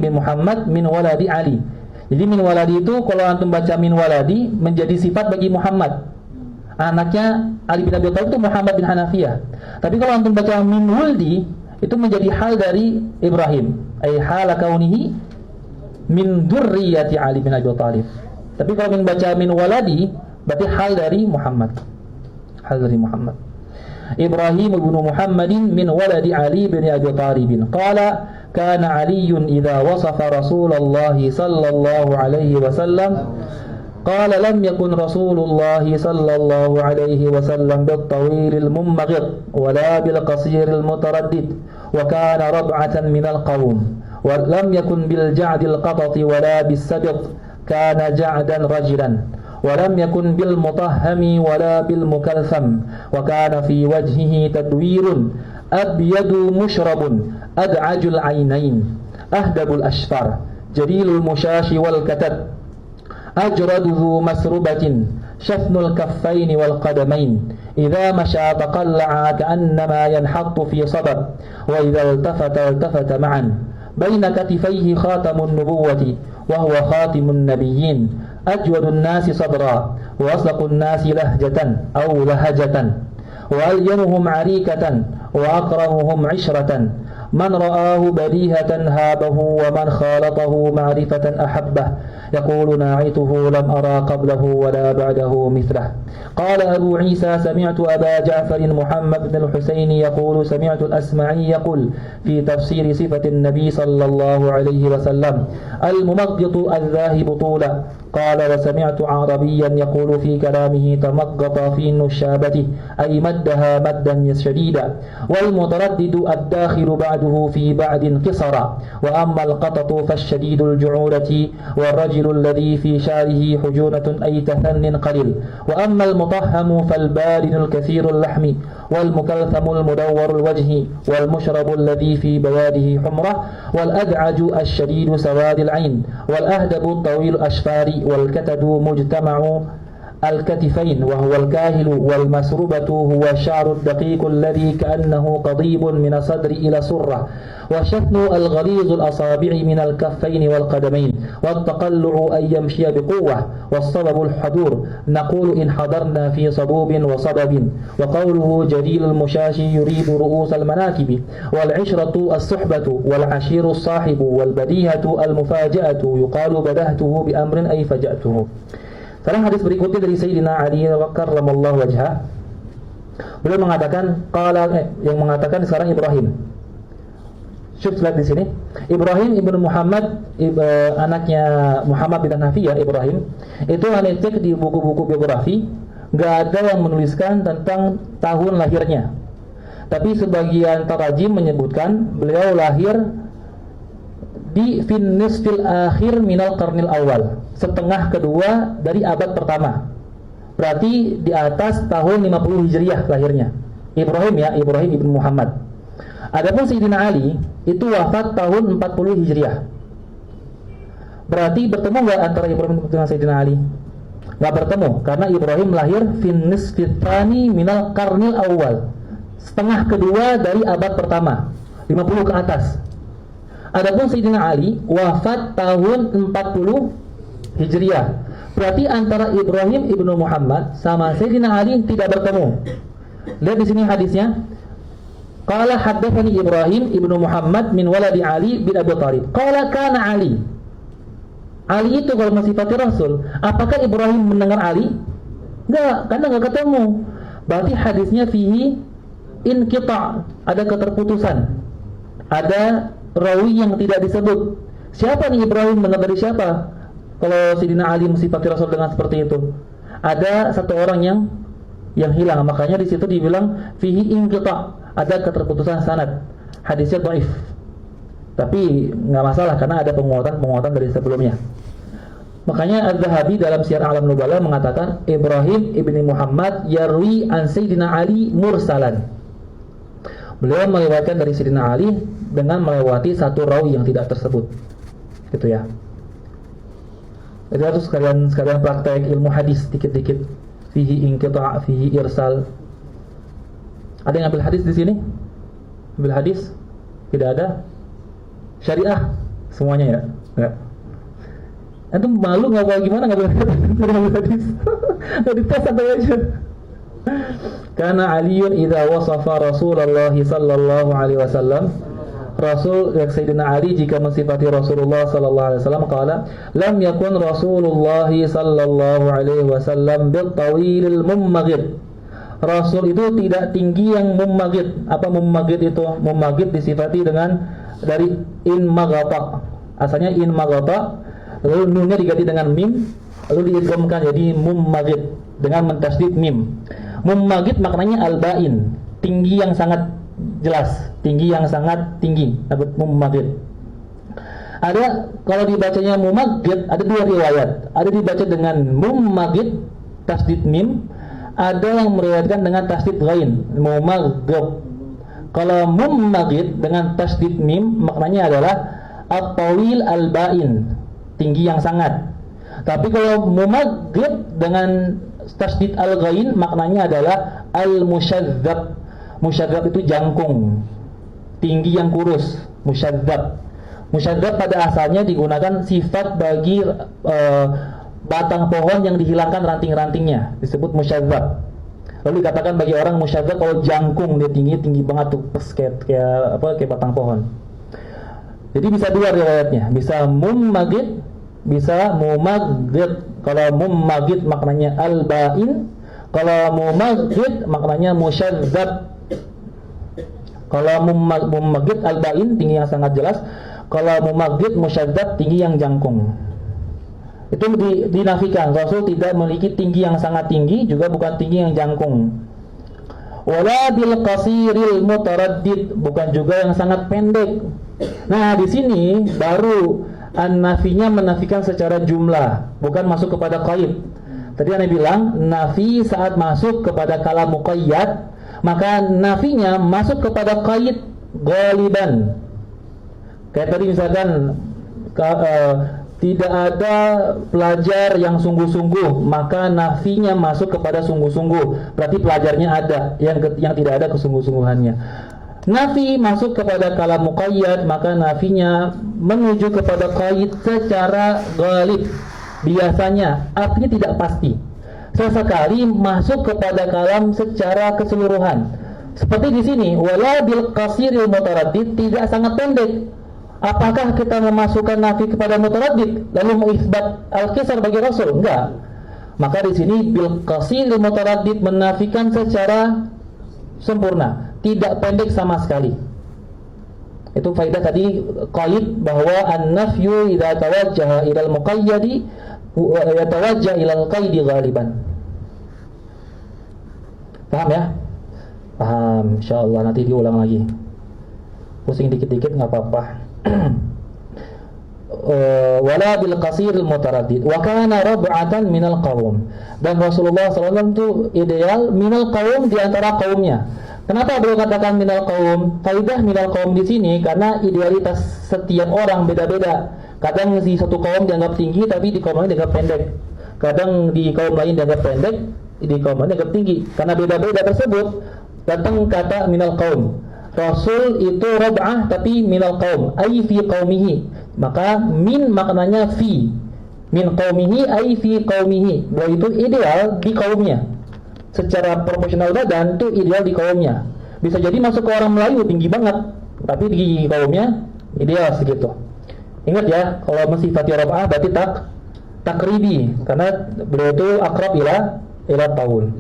bin Muhammad min waladi Ali. Jadi min waladi itu kalau antum baca min waladi menjadi sifat bagi Muhammad. Anaknya Ali bin Abi Thalib itu Muhammad bin Hanafiyah. Tapi kalau antum baca min wuldi itu menjadi hal dari Ibrahim, ay hala kaunihi min dzurriyyati Ali bin Abi Thalib. Tapi kalau baca min waladi berarti hal dari Muhammad. Hal dari Muhammad. Ibrahim bin Muhammadin min waladi Ali bin Abi Thalib. Qala kana Ali idza wasafa Rasulullah sallallahu alaihi wasallam qala lam yakun Rasulullah sallallahu alaihi wasallam bil tawil al mummaghid wala bil qasir al mutaraddid wa kana rab'atan min al qawm wa lam yakun bil ja'd al qatati wala bis sabiq kana ja'dan rajulan ولم يكن بالمطهم ولا بالمكلثم وكان في وجهه تدوير أبيض مشرب أدعج العينين أهدب الأشفار جليل المشاش والكتب أجرد ذو مسربة شفن الكفين والقدمين إذا مشى تقلع كأنما ينحط في صبب وإذا التفت معا بين كتفيه خاتم النبوة وهو خاتم النبيين أجود الناس صدرا وأصدق الناس لهجة أو لهجة وألينهم عريكة وأكرمهم عشرة من رآه بديهة هابه ومن خالطه معرفة أحبه يقول ناعته لم أرى قبله ولا بعده مثله. قال أبو عيسى سمعت أبا جعفر محمد بن الحسين يقول سمعت الأسمعي يقول في تفسير صفة النبي صلى الله عليه وسلم الممغط الذاهب طولا. قال وسمعت عربيا يقول في كلامه تمغط في نشابته أي مدها مدا شديدا والمتردد الداخل بعده في بعد انكسرا وأما القطط فالشديد الجعولة والرجل الذي في شعره حجونة أي تثن قليل وأما المطهم فالبارد الكثير اللحم والمكلثم المدور الوجه والمشرب الذي في بياده حمرة والأدعج الشديد سواد العين والأهدب الطويل الأشفار والكتد مجتمع الكتفين وهو الكاهل والمسربة هو الشعر الدقيق الذي كأنه قضيب من الصدر إلى سرة والشفن الغليظ الأصابع من الكفين والقدمين والتقلع أن يمشي بقوة والصبب الحضور نقول إن حضرنا في صبوب وصبب وقوله جديل المشاش يريد رؤوس المناكب والعشرة الصحبة والعشير الصاحب والبديهة المفاجأة يقال بدهته بأمر أي فجأته. Sekarang hadis berikutnya dari Sayyidina Ali karramallahu wajhah. Beliau mengatakan yang mengatakan sekarang Ibrahim. Lihat di sini. Ibrahim ibnu Muhammad anaknya Muhammad bin Hanafiyah Ibrahim. Itu aneh cek di buku-buku biografi, enggak ada yang menuliskan tentang tahun lahirnya. Tapi sebagian tarajim menyebutkan beliau lahir di nisfil akhir minal qarnil awal, setengah kedua dari abad pertama. Berarti di atas tahun 50 Hijriah lahirnya. Ibrahim ibn Muhammad. Adapun Sayyidina Ali itu wafat tahun 40 Hijriah. Berarti bertemu enggak antara Ibrahim dengan Sayyidina Ali? Enggak bertemu, karena Ibrahim lahir fi nisfil tsani minal qarnil awal, setengah kedua dari abad pertama, 50 ke atas. Adapun Sayyidina Ali wafat tahun 40 Hijriah. Berarti antara Ibrahim ibnu Muhammad sama Sayyidina Ali tidak bertemu. Lihat di sini hadisnya. Qala haddatsani Ibrahim ibnu Muhammad min waladi Ali bin Abi Thalib. Qala kana Ali. Ali itu kalau mensifati Rasul. Apakah Ibrahim mendengar Ali? Enggak, karena enggak ketemu. Berarti hadisnya fihi inqita', ada keterputusan. Ada rawi yang tidak disebut. Siapa nih Ibrahim dengar dari siapa? Kalau Sayyidina Ali mensifati Rasul dengan seperti itu, ada satu orang yang hilang. Makanya di situ dibilang fihi inqita', ada keterputusan sanad. Hadisnya dhaif. Tapi nggak masalah karena ada penguatan dari sebelumnya. Makanya Az-Zahabi dalam Syiar A'lam Nubala mengatakan Ibrahim ibni Muhammad yarwi an Sayyidina Ali mursalan. Beliau melewatkan dari Sayyidina Ali dengan melewati satu rawi yang tidak tersebut. Gitu ya. Jadi harus sekalian praktek ilmu hadis dikit-dikit. Fihi inqita', fihi irsal. Ada yang ambil hadis di sini? Ambil hadis? Tidak ada. Syariah semuanya ya? Enggak. Antum malu enggak boleh gimana enggak boleh ambil hadis. Enggak dites atau aja. Karena Aliun idza wasafa Rasulullah sallallahu alaihi wasallam, Rasul Sayyidina Ali jika mensifati Rasulullah sallallahu alaihi wasallam qala lam yakun Rasulullah sallallahu alaihi wasallam bil tawilil mummaghid. Rasul itu tidak tinggi yang mummaghid. Apa mummaghid itu? Mummaghid disifati dengan dari in maghata. Asalnya in maghata, lalu nunnya diganti dengan mim, lalu diidghamkan jadi mummaghid dengan mentasydid mim. Mummaghid maknanya al-ba'in, tinggi yang sangat jelas, tinggi yang sangat tinggi. Mummaghid. Ada kalau dibacanya mumaghid ada dua riwayat. Ada dibaca dengan mummaghid tasydid mim, ada yang meriwayatkan dengan tasydid ghain, mumaghid. Kalau mummaghid dengan tasydid mim maknanya adalah at-tawil al-ba'in, tinggi yang sangat. Tapi kalau mumaghid dengan tasydid al-ghain maknanya adalah al-musyadzab. Musyadzab itu jangkung, tinggi yang kurus, musyadzab. Musyadzab pada asalnya digunakan sifat bagi batang pohon yang dihilangkan ranting-rantingnya, disebut musyadzab. Lalu dikatakan bagi orang musyadzab kalau jangkung dia tinggi banget tuh, kayak batang pohon. Jadi bisa dua riwayatnya, bisa mummagid, bisa mumaggid. Kalau mummagid maknanya al-ba'in, kalau mumaggid maknanya musyadzab. Kalau mumaggid al-ba'in tinggi yang sangat jelas, kalau mumaggid musyadzab tinggi yang jangkung. Itu dinafikan, Rasul tidak memiliki tinggi yang sangat tinggi, juga bukan tinggi yang jangkung. Wala bil qasiril mutaraddid, bukan juga yang sangat pendek. Nah, di sini baru an-nafinya menafikan secara jumlah, bukan masuk kepada qaid. Tadi Anda bilang nafi saat masuk kepada kalam muqayyad, maka nafinya masuk kepada qaid ghaliban. Kayak tadi misalkan tidak ada pelajar yang sungguh-sungguh, maka nafinya masuk kepada sungguh-sungguh. Berarti pelajarnya ada, yang tidak ada kesungguh-sungguhannya. Nafi masuk kepada kalam muqayyad, maka nafinya menuju kepada qaid secara ghalib. Biasanya artinya tidak pasti. Sesekali masuk kepada kalam secara keseluruhan. Seperti di sini, wala bil qasiril mutaraddid, tidak sangat pendek. Apakah kita memasukkan nafi kepada mutaraddid lalu mengisbat al-qisar bagi Rasul? Enggak. Maka di sini bil qasiril mutaraddid menafikan secara sempurna, tidak pendek sama sekali. Itu faedah tadi qaid bahwa an-nafyu idza tawajjaha ila al-muqayyadi yatawajjah ila al-qaidi ghaliban. Paham ya? Paham, insyaallah. Nanti diulang lagi. Pusing dikit-dikit enggak apa-apa. Wala bil qasiril mutaraddid wa kana rab'atan minal qaum. Dan Rasulullah SAW itu ideal minal qaum, di antara kaumnya. Kenapa beliau katakan minal qaum? Faidah minal qaum di sini karena idealitas setiap orang beda-beda. Kadang di satu kaum dianggap tinggi, tapi di kaum lain dianggap pendek. Kadang di kaum lain dianggap pendek, di kaum lain dianggap tinggi. Karena beda-beda tersebut datang kata minal qaum. Rasul itu rab'ah tapi minal qaum, ay fi qaumihi. Maka min maknanya fi. Min qaumihi ay fi qaumihi. Bahwa itu ideal di kaumnya. Secara proporsional badan itu ideal di kaumnya. Bisa jadi masuk ke orang Melayu tinggi banget, tapi di kaumnya ideal segitu. Ingat ya, kalau mensifati rab'ah berarti takribi, karena beliau itu akrab ila taul.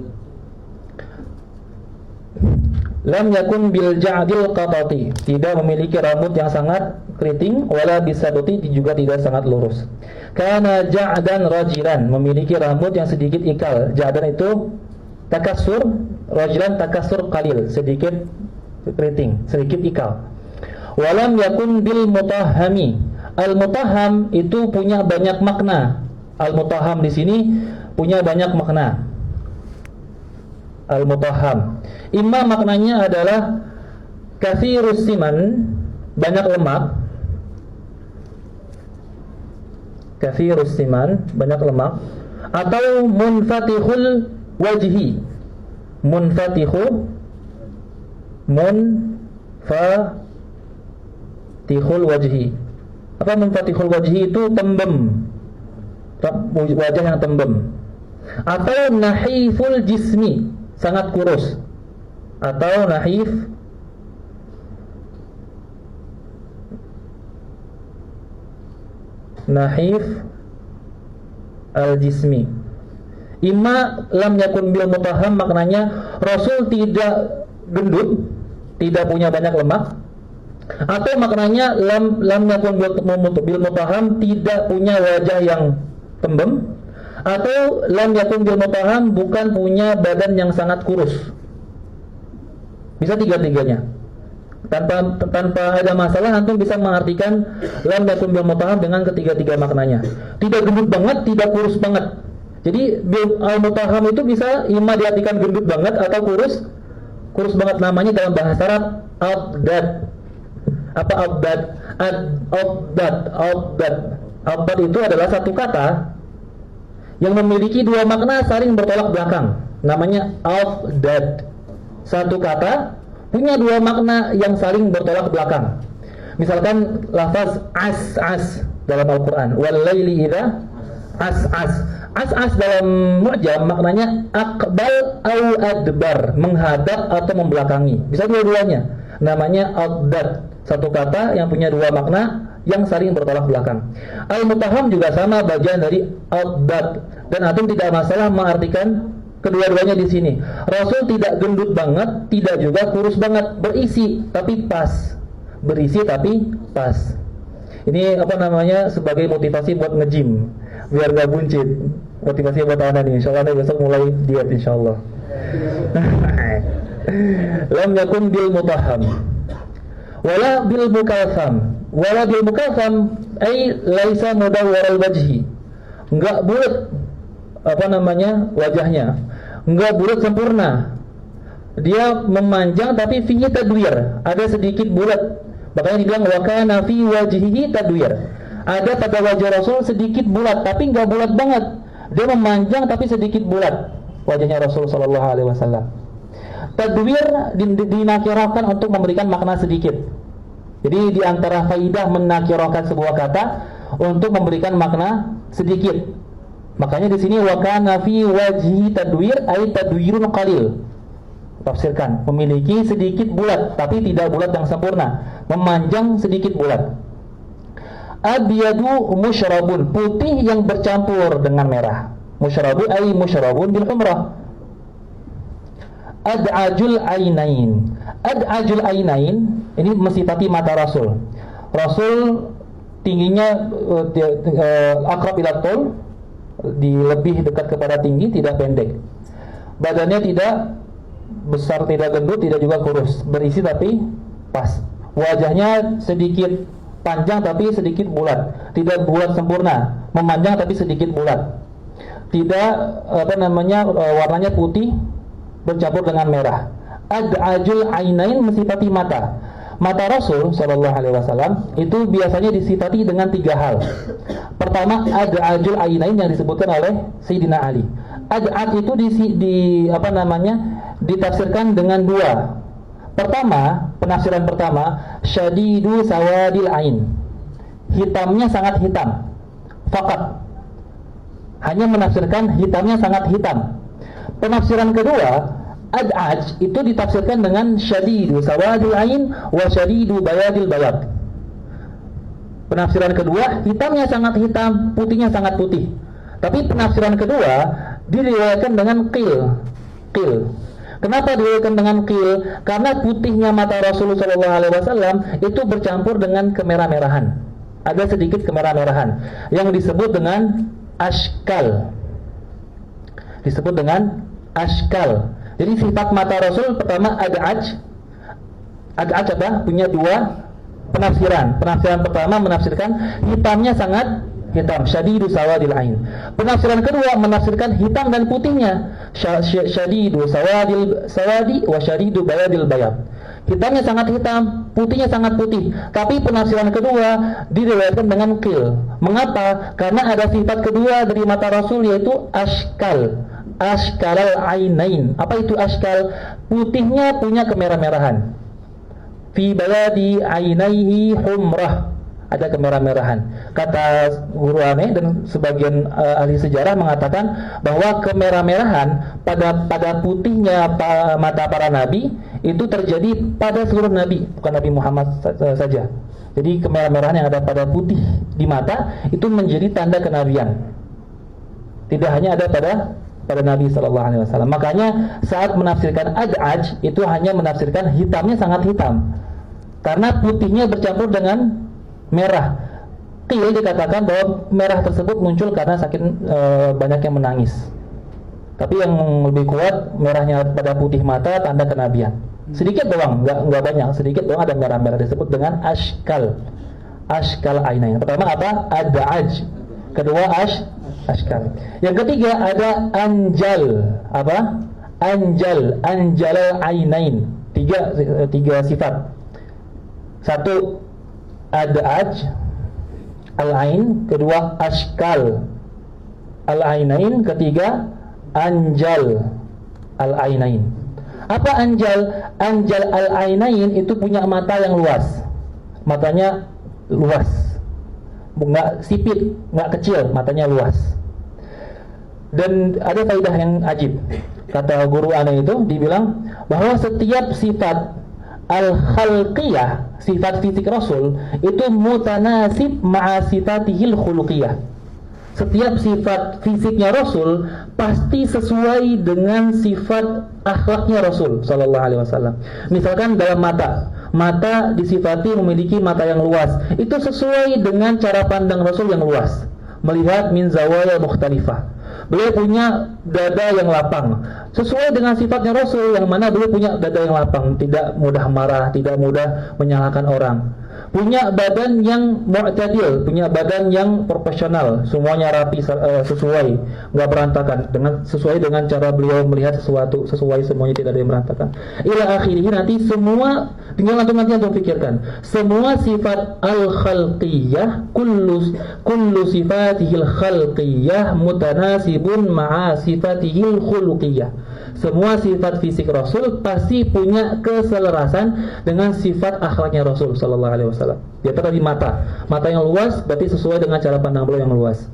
Lam yakun bil ja'dil qatati, tidak memiliki rambut yang sangat keriting, wala bisaduti, juga tidak sangat lurus. Kana ja'dan rajilan, memiliki rambut yang sedikit ikal. Ja'dan itu takassur, rajilan takassur qalil, sedikit keriting, sedikit ikal. Walam yakun bil mutahhami. Al mutahham itu punya banyak makna. Al mutahham di sini punya banyak makna. Al-mutahham, imma maknanya adalah kathirus siman, banyak lemak. Kathirus siman, banyak lemak. Atau munfatihul wajhi. Munfatihul wajhi. Apa munfatihul wajhi? Itu tembem, wajah yang tembem. Atau nahiful jismi, sangat kurus. Atau nahif al-jismi. Imma lam yakun bil mutahham, maknanya Rasul tidak gendut, tidak punya banyak lemak. Atau maknanya lam yakun bil mutahham, tidak punya wajah yang tembem. Atau lam yakun bil mutahham, bukan punya badan yang sangat kurus. Bisa tiga-tiganya. Tanpa ada masalah, antum bisa mengartikan lam yakun bil mutahham dengan ketiga-tiga maknanya. Tidak gendut banget, tidak kurus banget. Jadi bil al-mutahham itu bisa imma diartikan gendut banget atau kurus banget. Namanya dalam bahasa Arab abdad. Apa abdad? Abdad itu adalah satu kata yang memiliki dua makna saling bertolak belakang. Namanya afdad. Satu kata punya dua makna yang saling bertolak belakang. Misalkan lafaz as dalam Al-Quran, wal laili idza as. As-as dalam mu'jam maknanya aqbal au adbar, menghadap atau membelakangi. Bisa dua-duanya. Namanya adad, satu kata yang punya dua makna yang saling bertolak belakang. Al-mutaham juga sama, bagian dari adad. Dan antum tidak masalah mengartikan kedua-duanya di sini. Rasul tidak gendut banget, tidak juga kurus banget, berisi tapi pas. Berisi tapi pas. Ini apa namanya, sebagai motivasi buat nge-gym biar gak buncit. Motivasi buat anda nih, insyaallah nih besok mulai diet insyaallah. Lam yakun bil mutahham wala bil mukatham. Wala bil mukatham ay laisa mudawwaral wajhi. Enggak bulat apa namanya wajahnya, enggak bulat sempurna. Dia memanjang tapi fihi tadwir, ada sedikit bulat. Makanya dibilang wa kana fi wajhihi tadwir. Ada pada wajah Rasul sedikit bulat, tapi enggak bulat banget. Dia memanjang tapi sedikit bulat wajahnya Rasul sallallahu alaihi wasallam. Tadwir dinakirahkan untuk memberikan makna sedikit. Jadi di antara faidah menakirahkan sebuah kata untuk memberikan makna sedikit. Makanya di sini wa kana fi wajhi tadwir ay tadwirun qalil. Tafsirkan, memiliki sedikit bulat tapi tidak bulat yang sempurna, memanjang sedikit bulat. Abyadu musyrabun, putih yang bercampur dengan merah. Musyrabu ay musyrabun bil humrah. Ad'ajul ainain. Ad'ajul ainain ini mensifati mata Rasul. Rasul tingginya akrab ila tul, di lebih dekat kepada tinggi, tidak pendek. Badannya tidak besar, tidak gendut, tidak juga kurus, berisi tapi pas. Wajahnya sedikit panjang tapi sedikit bulat, tidak bulat sempurna, memanjang tapi sedikit bulat. Tidak apa namanya warnanya putih bercampur dengan merah. Ad'ajul ainain mensifati mata. Mata Rasul sallallahu alaihi wasallam itu biasanya disifati dengan tiga hal. Pertama, ad'ajul ainain yang disebutkan oleh Sayyidina Ali. Ad'ad itu apa namanya ditafsirkan dengan dua. Pertama, penafsiran pertama, syadidu sawadil ain. Hitamnya sangat hitam. Fakat. Hanya menafsirkan hitamnya sangat hitam. Penafsiran kedua, ad'aj itu ditafsirkan dengan syadidu sawadil ain wa syadidu bayadil bayad. Penafsiran kedua, hitamnya sangat hitam, putihnya sangat putih. Tapi penafsiran kedua diriwayatkan dengan qil. Kenapa diriwayatkan dengan qil? Karena putihnya mata Rasulullah SAW itu bercampur dengan kemerah-merahan. Ada sedikit kemerah-merahan yang disebut dengan ashkal. Disebut dengan ashkal. Jadi sifat mata Rasul pertama ad'aj. Ad'aj apa? Punya dua penafsiran. Penafsiran pertama menafsirkan hitamnya sangat hitam, syadidu sawadil ain. Penafsiran kedua menafsirkan hitam dan putihnya, syadidu sawadi wa syadidu bayadil bayad. Hitamnya sangat hitam, putihnya sangat putih. Tapi penafsiran kedua diriwayatkan dengan qil. Mengapa? Karena ada sifat kedua dari mata Rasul, yaitu ashkal. Ashkalal ainain. Apa itu ashkal? Putihnya punya kemerah-merahan. Fi bayadi ainaihi humrah. Ada kemerah-merahan. Kata guru aneh dan sebagian ahli sejarah mengatakan bahwa kemerah-merahan pada putihnya mata para nabi itu terjadi pada seluruh nabi, bukan Nabi Muhammad saja. Jadi kemerah-merahan yang ada pada putih di mata itu menjadi tanda kenabian. Tidak hanya ada pada Nabi sallallahu alaihi wasallam. Makanya saat menafsirkan ad'aj itu hanya menafsirkan hitamnya sangat hitam. Karena putihnya bercampur dengan merah. Qil dikatakan bahwa merah tersebut muncul karena saking banyak yang menangis. Tapi yang lebih kuat merahnya pada putih mata tanda kenabian. Sedikit doang, enggak banyak, sedikit doang ada merah-merah, disebut dengan ashkal. Ashkal ainain. Pertama apa? Ad'aj. Kedua ashkal. Yang ketiga ada anjal. Apa? Anjalal ainain. Tiga sifat. Satu ad'aj al-ain, kedua ashkal al-ainain, ketiga anjal al-ainain. Apa anjal? Anjal al-ainain itu punya mata yang luas. Matanya luas. Enggak sipit, enggak kecil, matanya luas. Dan ada faedah yang ajib. Kata guru ana itu, dibilang bahwa setiap sifat al-khalqiyah, sifat fisik Rasul, itu mutanasib ma'a sifatihil khuluqiyah. Setiap sifat fisiknya Rasul pasti sesuai dengan sifat akhlaknya Rasul sallallahu alaihi wasallam. Misalkan dalam mata disifati memiliki mata yang luas. Itu sesuai dengan cara pandang Rasul yang luas, melihat min zawaya mukhtalifah. Beliau punya dada yang lapang, sesuai dengan sifatnya Rasul, yang mana beliau punya dada yang lapang, tidak mudah marah, tidak mudah menyalahkan orang. Punya badan yang mu'tadil, punya badan yang proporsional, semuanya rapi, sesuai, nggak berantakan, sesuai dengan cara beliau melihat sesuatu, sesuai semuanya, tidak ada yang berantakan. Ila akhirih, nanti semua tinggal nanti pikirkan, semua sifat al-khalqiyah, kullu sifatihil khalqiyah mutanasibun ma'a sifatihil khuluqiyah. Semua sifat fisik Rasul pasti punya keselarasan dengan sifat akhlaknya Rasul sallallahu alaihi wasallam. Di antara tadi mata yang luas berarti sesuai dengan cara pandang beliau yang luas.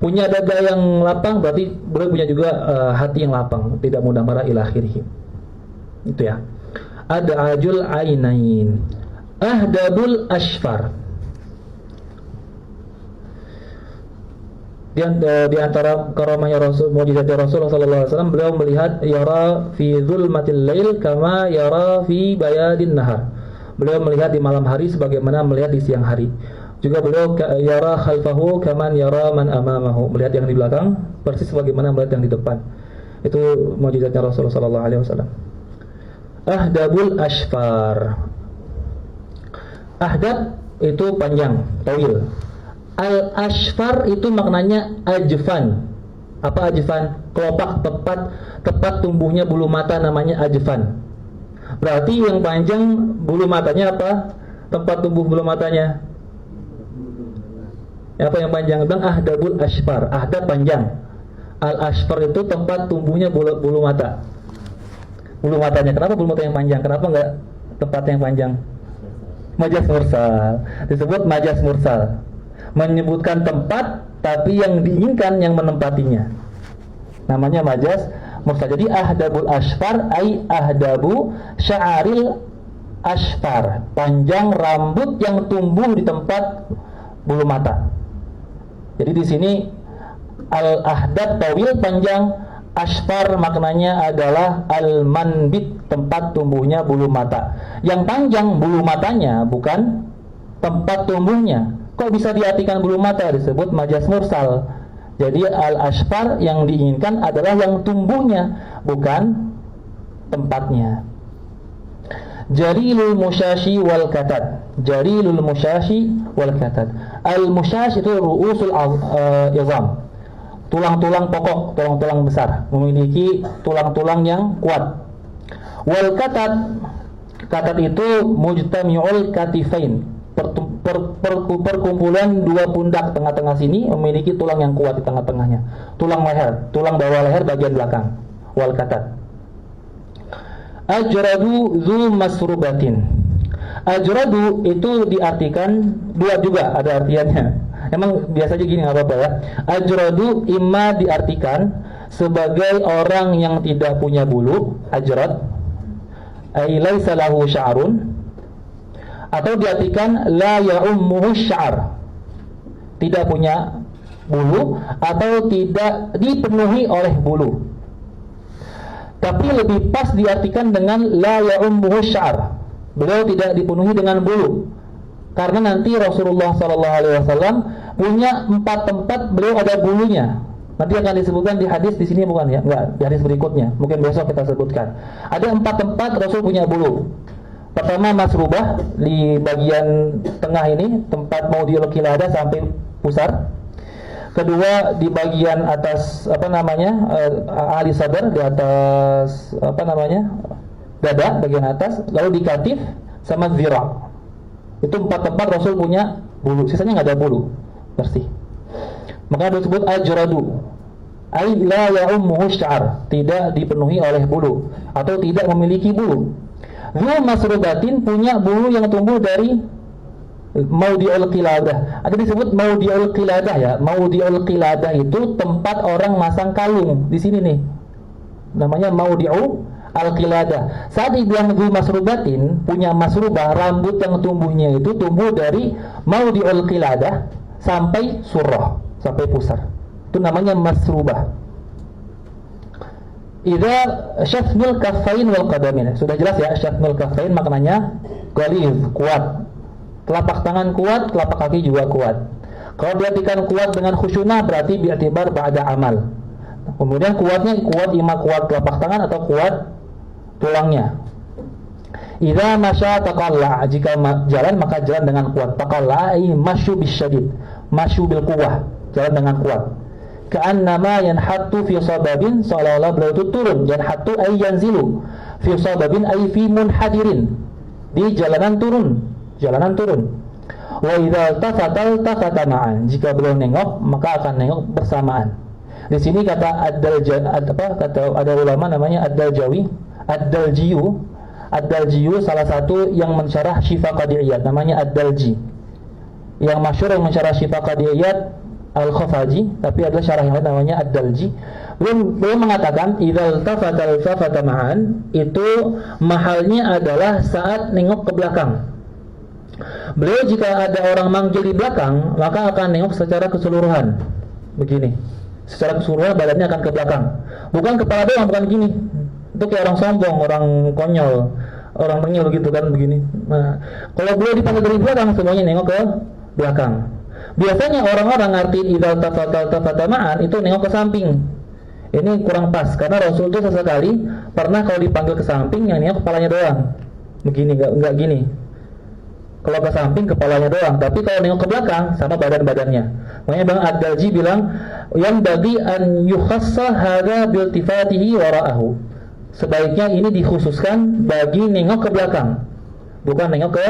Punya dada yang lapang berarti beliau punya juga hati yang lapang, tidak mudah marah ila akhirih. Itu ya. Ada ajul ainain, ahdabul ashfar. Di antara karamahnya Rasul, mukjizatnya Rasul sallallahu alaihi wasallam, beliau melihat yara fi zulmatil lail kama yara fi bayadin nahar. Beliau melihat di malam hari sebagaimana melihat di siang hari. Juga beliau yara khalfahu kaman yara man amamahu, melihat yang di belakang persis sebagaimana melihat yang di depan. Itu mukjizatnya Rasul sallallahu alaihi wasallam. Ahdabul ashfar. Ahdab itu panjang, tawil. Al-ashfar itu maknanya ajfan. Apa ajfan? Kelopak, tepat tumbuhnya bulu mata, namanya ajfan. Berarti yang panjang bulu matanya apa? Tempat tumbuh bulu matanya. Apa yang panjang? Bilang ahdabul ashfar. Ahdab panjang. Al-ashfar itu tempat tumbuhnya bulu mata. Bulu matanya. Kenapa bulu mata yang panjang? Kenapa enggak tempat yang panjang? Majaz mursal. Disebut majaz mursal. Menyebutkan tempat tapi yang diinginkan yang menempatinya, namanya majaz mursal. Jadi ahdabul ashfar ay ahdabu sya'aril ashfar, panjang rambut yang tumbuh di tempat bulu mata. Jadi di sini al ahdab tawil panjang, ashfar maknanya adalah al manbit, tempat tumbuhnya bulu mata. Yang panjang bulu matanya, bukan tempat tumbuhnya. Kok bisa diartikan bulu mata? Disebut majaz mursal. Jadi al-ashfar yang diinginkan adalah yang tumbuhnya, bukan tempatnya. Jarilul musyashi wal katad. Jarilul musyashi wal katad. Al-musyash itu ru'usul izam, tulang-tulang pokok, tulang-tulang besar, memiliki tulang-tulang yang kuat. Wal katad, katad itu mujtami'ul katifain, perkumpulan dua pundak tengah-tengah sini memiliki tulang yang kuat di tengah-tengahnya. Tulang leher, tulang bawah leher bagian belakang. Wal katad. Ajradu zu masrubatin. Ajradu itu diartikan dua juga, ada artiannya. Emang biasanya gini, nggak apa-apa ya. Ajradu imma diartikan sebagai orang yang tidak punya bulu, ajrad, ay laisa lahu sya'run, atau diartikan la ya'ummuhu sya'ar, tidak punya bulu atau tidak dipenuhi oleh bulu. Tapi lebih pas diartikan dengan la ya'ummuhu sya'ar, beliau tidak dipenuhi dengan bulu. Karena nanti Rasulullah SAW punya 4 tempat beliau ada bulunya. Nanti akan disebutkan di hadis di sini, bukan ya? Enggak, di hadis berikutnya. Mungkin besok kita sebutkan. Ada 4 tempat Rasul punya bulu. Pertama masrubah, di bagian tengah ini, tempat maudhi'ul qiladah sampai pusar. Kedua di bagian atas ali sadar, di atas dada bagian atas. Lalu di katif sama zira. Itu 4 tempat Rasul punya bulu, sisanya nggak ada bulu, bersih. Maka disebut ajradu, ay la ya'ummuhu sya'ar, tidak dipenuhi oleh bulu atau tidak memiliki bulu. Zu masrubatin punya bulu yang tumbuh dari Maudi'ul qiladah. Ada disebut Maudi'ul qiladah ya. Maudi'ul qiladah itu tempat orang masang kalung. Di sini nih. Namanya Maudi'u al-qiladah. Saat dibilang Dzu masrubatin, punya masrubah, rambut yang tumbuhnya itu tumbuh dari Maudi'ul qiladah sampai surah, sampai pusar. Itu namanya masrubah. Idza syafnul kaffain wal qadamin. Sudah jelas ya, syafnul kaffain maknanya ghalidh, kuat. Telapak tangan kuat, telapak kaki juga kuat. Kalau diartikan kuat dengan khusyunah berarti bi'tibar ba'da amal. Kemudian kuatnya kuat ima kuat telapak tangan atau kuat tulangnya. Idza masya taqalla, jika jalan maka jalan dengan kuat. Taqalla ai masyu bisyadid, masyu bil quwwah, jalan dengan kuat. Ka'annama yanhattu fi sababin, seolah-olah beliau itu turun. Yanhattu ay yanzilu, fi sababin ay fi munhadirin, di jalanan turun, jalanan turun. Wa idza tafata ma'an, jika beliau nengok maka akan nengok bersamaan. Di sini kata kata ada ulama namanya Ad-Daljawi, Ad-Daljiyu salah satu yang mensyarah Syifa Qadiyat, namanya Ad-Dalji. Yang masyhur yang mensyarah Syifa Qadiyat Al-Khafaji, tapi adalah syarah yang lain namanya Ad-Dalji. Beliau mengatakan idzal tafata ma'an, itu mahalnya adalah saat nengok ke belakang. Beliau jika ada orang manggil di belakang, maka akan nengok secara keseluruhan. Begini. Secara keseluruhan badannya akan ke belakang. Bukan kepala doang, bukan gini. Itu kayak orang sombong, orang konyol, orang tengil gitu kan begini. Nah, kalau beliau dipanggil dari belakang, semuanya nengok ke belakang. Biasanya orang-orang ngertiin idzal tafata ma'an itu nengok ke samping. Ini kurang pas karena Rasul itu sesekali pernah kalau dipanggil ke samping yang nengok kepalanya doang. Begini, enggak gini. Kalau ke samping kepalanya doang, tapi kalau nengok ke belakang sama badan-badannya. Makanya Bang Ad-Dalji bilang yang bagi an yukhassa hadza biltifatihi wara'ahu. Sebaiknya ini dikhususkan bagi nengok ke belakang, bukan nengok ke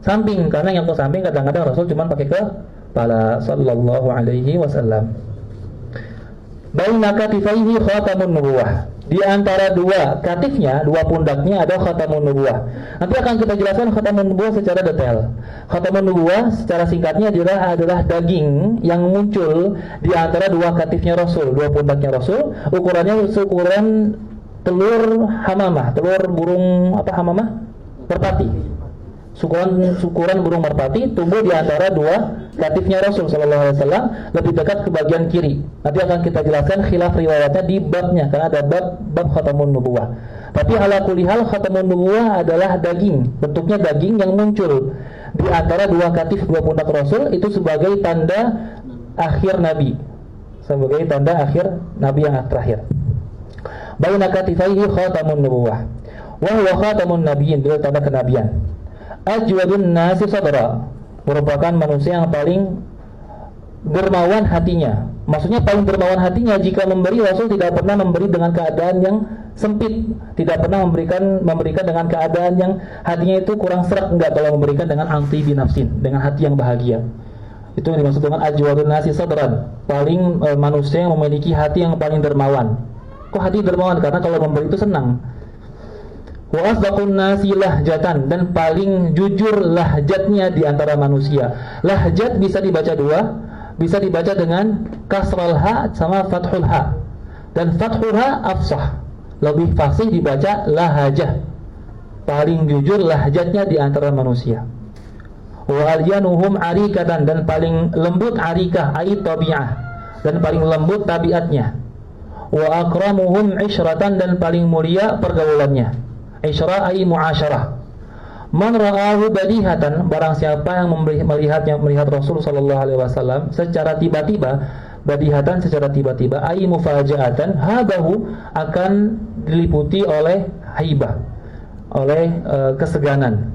samping, karena nengok ke samping kadang-kadang Rasul cuma pakai ke kepala sallallahu alaihi wasallam. Baina katifaihi khatamun nubuwah. Di antara dua katifnya, dua pundaknya ada khatamun nubuwah. Nanti akan kita jelaskan khatamun nubuwah secara detail. Khatamun nubuwah secara singkatnya adalah daging yang muncul di antara dua katifnya Rasul, dua pundaknya Rasul. Ukurannya seukuran telur hamamah, telur burung hamamah? Merpati. Syukuran burung merpati tumbuh di antara dua katifnya Rasul sallallahu alaihi wasallam, lebih dekat ke bagian kiri. Nanti akan kita jelaskan khilaf riwayatnya di babnya, karena ada bab khatamun nubuwah. Tapi ala kulli hal khatamun nubuwah adalah daging, bentuknya daging yang muncul di antara dua katif dua pundak Rasul, itu sebagai tanda akhir Nabi, sebagai tanda akhir Nabi yang terakhir. Baina katifaihi khatamun nubuwah wa huwa khatamun nabiyyin, itu tanda kenabian. Ajwadun nasi sadra, merupakan manusia yang paling dermawan hatinya. Maksudnya paling dermawan hatinya, jika memberi Rasul tidak pernah memberi dengan keadaan yang sempit, tidak pernah memberikan dengan keadaan yang hatinya itu kurang serak, enggak. Kalau memberikan dengan angti binafsin, dengan hati yang bahagia. Itu yang dimaksud dengan ajwadun nasi sadran, paling manusia yang memiliki hati yang paling dermawan. Kok hati dermawan? Karena kalau memberi itu senang. Wa asdaqun nasi lahjatan, dan paling jujur lahjatnya di antara manusia. Lahjat bisa dibaca dua, bisa dibaca dengan kasral ha sama fathul ha. Dan fathul ha afsah, lebih fasih dibaca lahajah. Paling jujur lahjatnya di antara manusia. Wa alyanuhum arikatan, dan paling lembut arikah ai tabi'ah, dan paling lembut tabiatnya. Wa akramuhum isyratan, dan paling mulia pergaulannya. Isyra ai muasyarah. Man ra'ahu badihatan, barang siapa yang melihat Rasul sallallahu alaihi wasallam secara tiba-tiba, badihatan secara tiba-tiba, ai mufajaatan, habahu akan diliputi oleh haibah, oleh keseganan.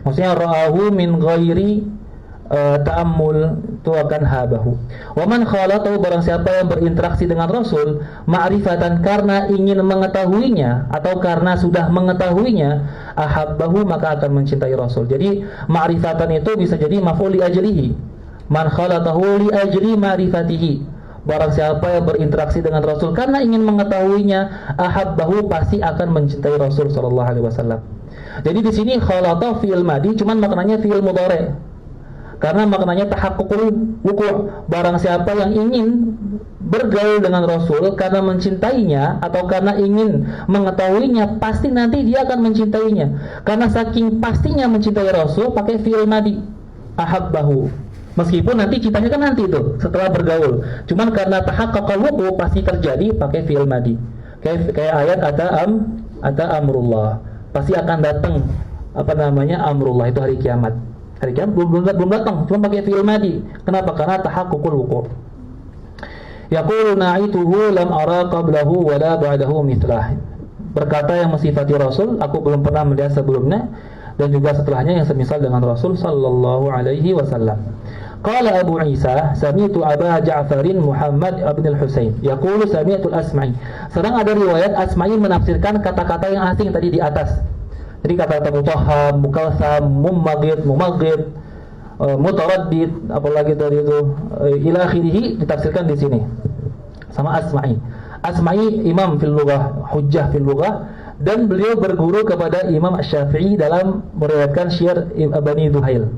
Maksudnya ra'ahu min ghairi ta'ammul, itu akan habahu. Wa man khalatahu, barang siapa yang berinteraksi dengan Rasul ma'rifatan, karena ingin mengetahuinya atau karena sudah mengetahuinya, ahabbahu, maka akan mencintai Rasul. Jadi ma'rifatan itu bisa jadi maf'ul li ajlihi. Man khalatahu li ajli ma'rifatihi, barang siapa yang berinteraksi dengan Rasul karena ingin mengetahuinya, ahabbahu, pasti akan mencintai Rasul sallallahu alaihi wasallam. Jadi di sini khalata fi'il madi, cuman maknanya fi'il mudhari'. Karena maknanya tahaqququl wuqu'. Barang siapa yang ingin bergaul dengan Rasul karena mencintainya atau karena ingin mengetahuinya, pasti nanti dia akan mencintainya. Karena saking pastinya mencintai Rasul, pakai fi'il madi, ahabbahu. Meskipun nanti cintanya kan nanti tuh setelah bergaul. Cuman karena tahaqqaqul wuqu' pasti terjadi, pakai fi'il madi. Kayak ayat ata amrullah. Pasti akan datang amrullah, itu hari kiamat. Hari kiamat belum datang, cuma pakai fi'il madi. Kenapa? Karena tahaqqukul wuqu'. Yaqulu na'ituhu lam ara qablahu wa la ba'dahu mithlah. Berkata yang mensifati Rasul, aku belum pernah melihat sebelumnya dan juga setelahnya yang semisal dengan Rasul sallallahu alaihi wasallam. Qala Abu Isa, sami'tu Aba Ja'farin Muhammad ibn al-Husain yaqulu sami'tu al-Asma'i. Sedang ada riwayat Asma'i menafsirkan kata-kata yang asing tadi di atas. Jadi kata-kata mutahham, mukalsam, mumaghid, mutaraddid, apalagi tadi itu ila akhirih ditafsirkan di sini sama Asma'i. Asma'i imam fil lughah, hujjah fil lughah, dan beliau berguru kepada Imam Syafi'i dalam meriwayatkan syiar Bani Duhail.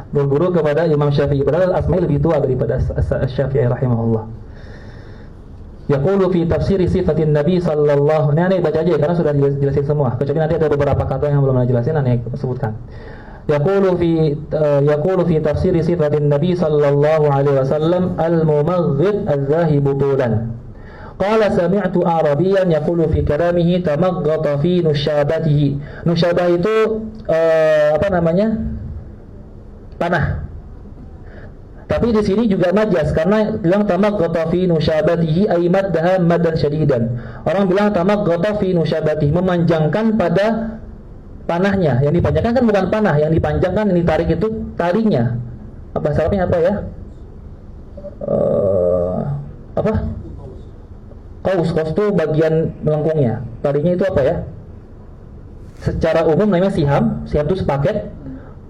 Berguru kepada Imam Syafi'i, padahal Asma'i lebih tua daripada Syafi'i rahimahullah. Yaqulu fi tafsir sifatin Nabi sallallahu, ini baca aja karena sudah dijelasin semua. Kecuali nanti ada beberapa kata yang belum dijelasin, nanti sebutkan. Yaqulu fi tafsir sifatin Nabi sallallahu alaihi wasallam al-mumaghid az-zahib butulan. Qala sami'tu Arabiyan yaqulu fi kalamihi tamaghata fi nushabatihi. Nusyabah itu panah. Tapi di sini juga majas karena bilang tamaghata fi nusyabatihi ay maddaha madan syadidan. Orang bilang tamaghata fi nusyabatihi, memanjangkan pada panahnya. Yang dipanjangkan kan bukan panah, yang dipanjangkan, yang ditarik itu talinya. Bahasa Arabnya apa ya? Qaus itu bagian melengkungnya. Talinya itu apa ya? Secara umum namanya siham itu sepaket.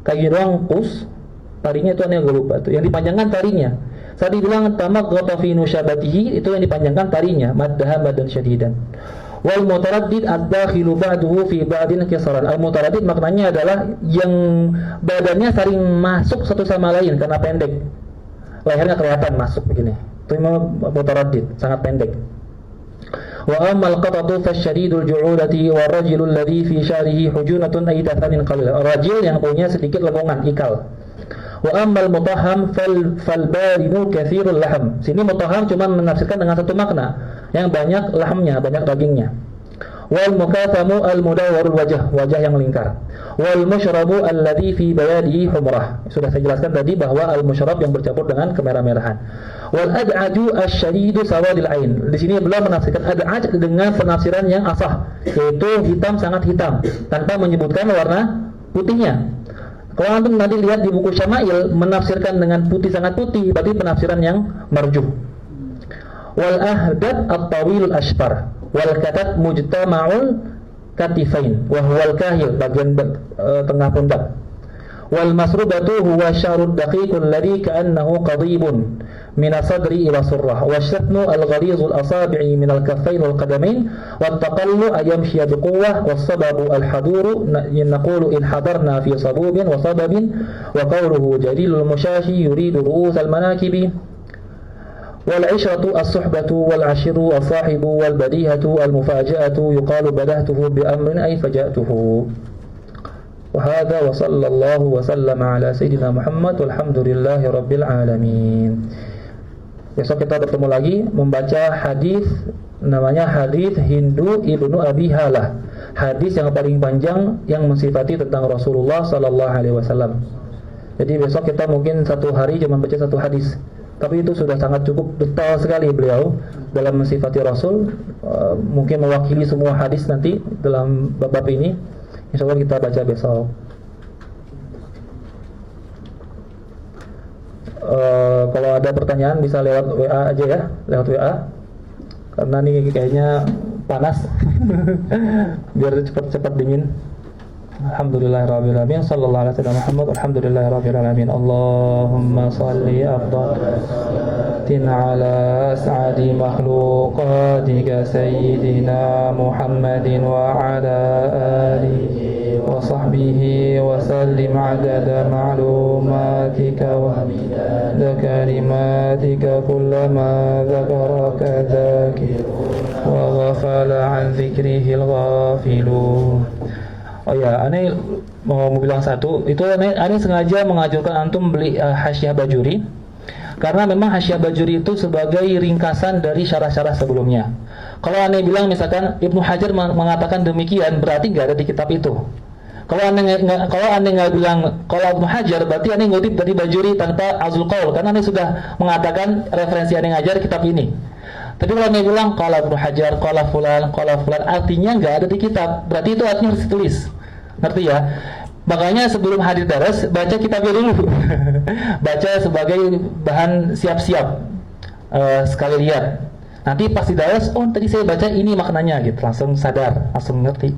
Kayak doang qaus. Tarinya itu aneh, gue lupa tuh. Yang dipanjangkan tarinya. Saat dibilang tamaghata fi nusyabatihi, itu yang dipanjangkan tarinya, maddaha madan syadidan. Wal mutaraddid ad-dakhilu ba'duhu fi ba'din kisaran. Al mutaraddid maknanya adalah yang badannya saling masuk satu sama lain karena pendek. Lehernya kelihatan masuk begini. Itu mutaraddid, sangat pendek. Wa ammal qatatu fasyadidul ju'udati wa rajulul ladzi fi syarihi hujunatun ay tathanin qalil. Rajul yang punya sedikit lengongan, ikal. Wa ammal mutahham fal barinu katsirul lahm. Sini mutahham cuma menafsirkan dengan satu makna, yang banyak lahmnya, banyak dagingnya. Wal mukathamu al mudawwarul wajah yang melingkar. Wal musyrabu alladhi fi bayadihi humrah. Sudah saya jelaskan tadi bahwa al musyrab yang bercampur dengan kemerah-merahan. Wal ad'aju asyadidu sawadil ain. Di sini beliau menafsirkan ad'aj dengan penafsiran yang asah, yaitu hitam, sangat hitam, tanpa menyebutkan warna putihnya. Kalau antum nanti lihat di buku Syama'il menafsirkan dengan putih, sangat putih, berarti penafsiran yang marjuh. Wal ahdad at-tawil ashfar wal katat mujtama'ul katifain wa huwal kahil, bagian tengah pundak. Wal masrubatu huwa syarud daqiqul ladhi ka'annahu qadibun min as-sadri ila surrah wa syatnu al-ghalizul asabi'i min al-kaffain wal qadamain wa taqallu ayamshi biquwwah was sababu al-haduru naqulu in hadarna fi sabubin wa sababin wa qawluhu jadilul mushashi yuridu ru'us al-manakibi wal 'ishratu as-suhbatu wal 'ashru as-sahibu wal badihatu al-mufaja'atu yuqalu badahtuhu bi amrin ay faja'tuhu. Wahada wa sallallahu wa sallama ala sayyidina Muhammad walhamdulillahi rabbil alamin. Besok kita bertemu lagi membaca hadis, namanya hadis Hindu ibnu Abi Halah, hadis yang paling panjang yang mensifati tentang Rasulullah sallallahu alaihi wasallam. Jadi besok kita mungkin satu hari cuma baca satu hadis, tapi itu sudah sangat cukup detail sekali beliau dalam mensifati Rasul. Mungkin mewakili semua hadis nanti dalam bab ini. InsyaAllah kita baca besok. Kalau ada pertanyaan bisa lewat WA aja ya, lewat WA. Karena ini kayaknya panas. Biar cepat-cepat dingin. Alhamdulillahirabbil alamin, sallallahu alaihi wasallam Muhammad, alhamdulillahirabbil alamin. Allahumma shalli afdalatin ala as'adi makhluqatika sayyidina Muhammadin wa ala alihi wa sahbihi wa sallim adada ma'lumati صراطك كلما ذكرك ذاكر وغفل عن ذكره الغافلون. Oh ya, aneh mau bilang satu, itu aneh sengaja mengajukan antum beli Hasyiah Bajuri, karena memang Hasyiah Bajuri itu sebagai ringkasan dari syarah-syarah sebelumnya. Kalau aneh bilang misalkan Ibnu Hajar mengatakan demikian, berarti nggak ada di kitab itu. Kalau aneh nggak bilang kalau Ibnu Hajar, berarti aneh ngutip dari Bajuri tanpa azul qaul, karena aneh sudah mengatakan referensi aneh ngajar kitab ini. Tapi kalau aneh bilang qala Ibnu Hajar, qala fulan, artinya nggak ada di kitab, berarti itu artinya harus ditulis. Ngerti ya? Makanya sebelum hadir daras, baca kitabnya dulu. Baca sebagai bahan siap-siap, sekali lihat. Nanti pas di daras, oh tadi saya baca ini maknanya gitu, langsung sadar, langsung ngerti.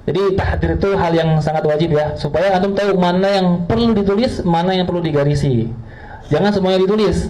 Jadi tahdir itu hal yang sangat wajib ya, supaya antum tahu mana yang perlu ditulis, mana yang perlu digarisi. Jangan semuanya ditulis.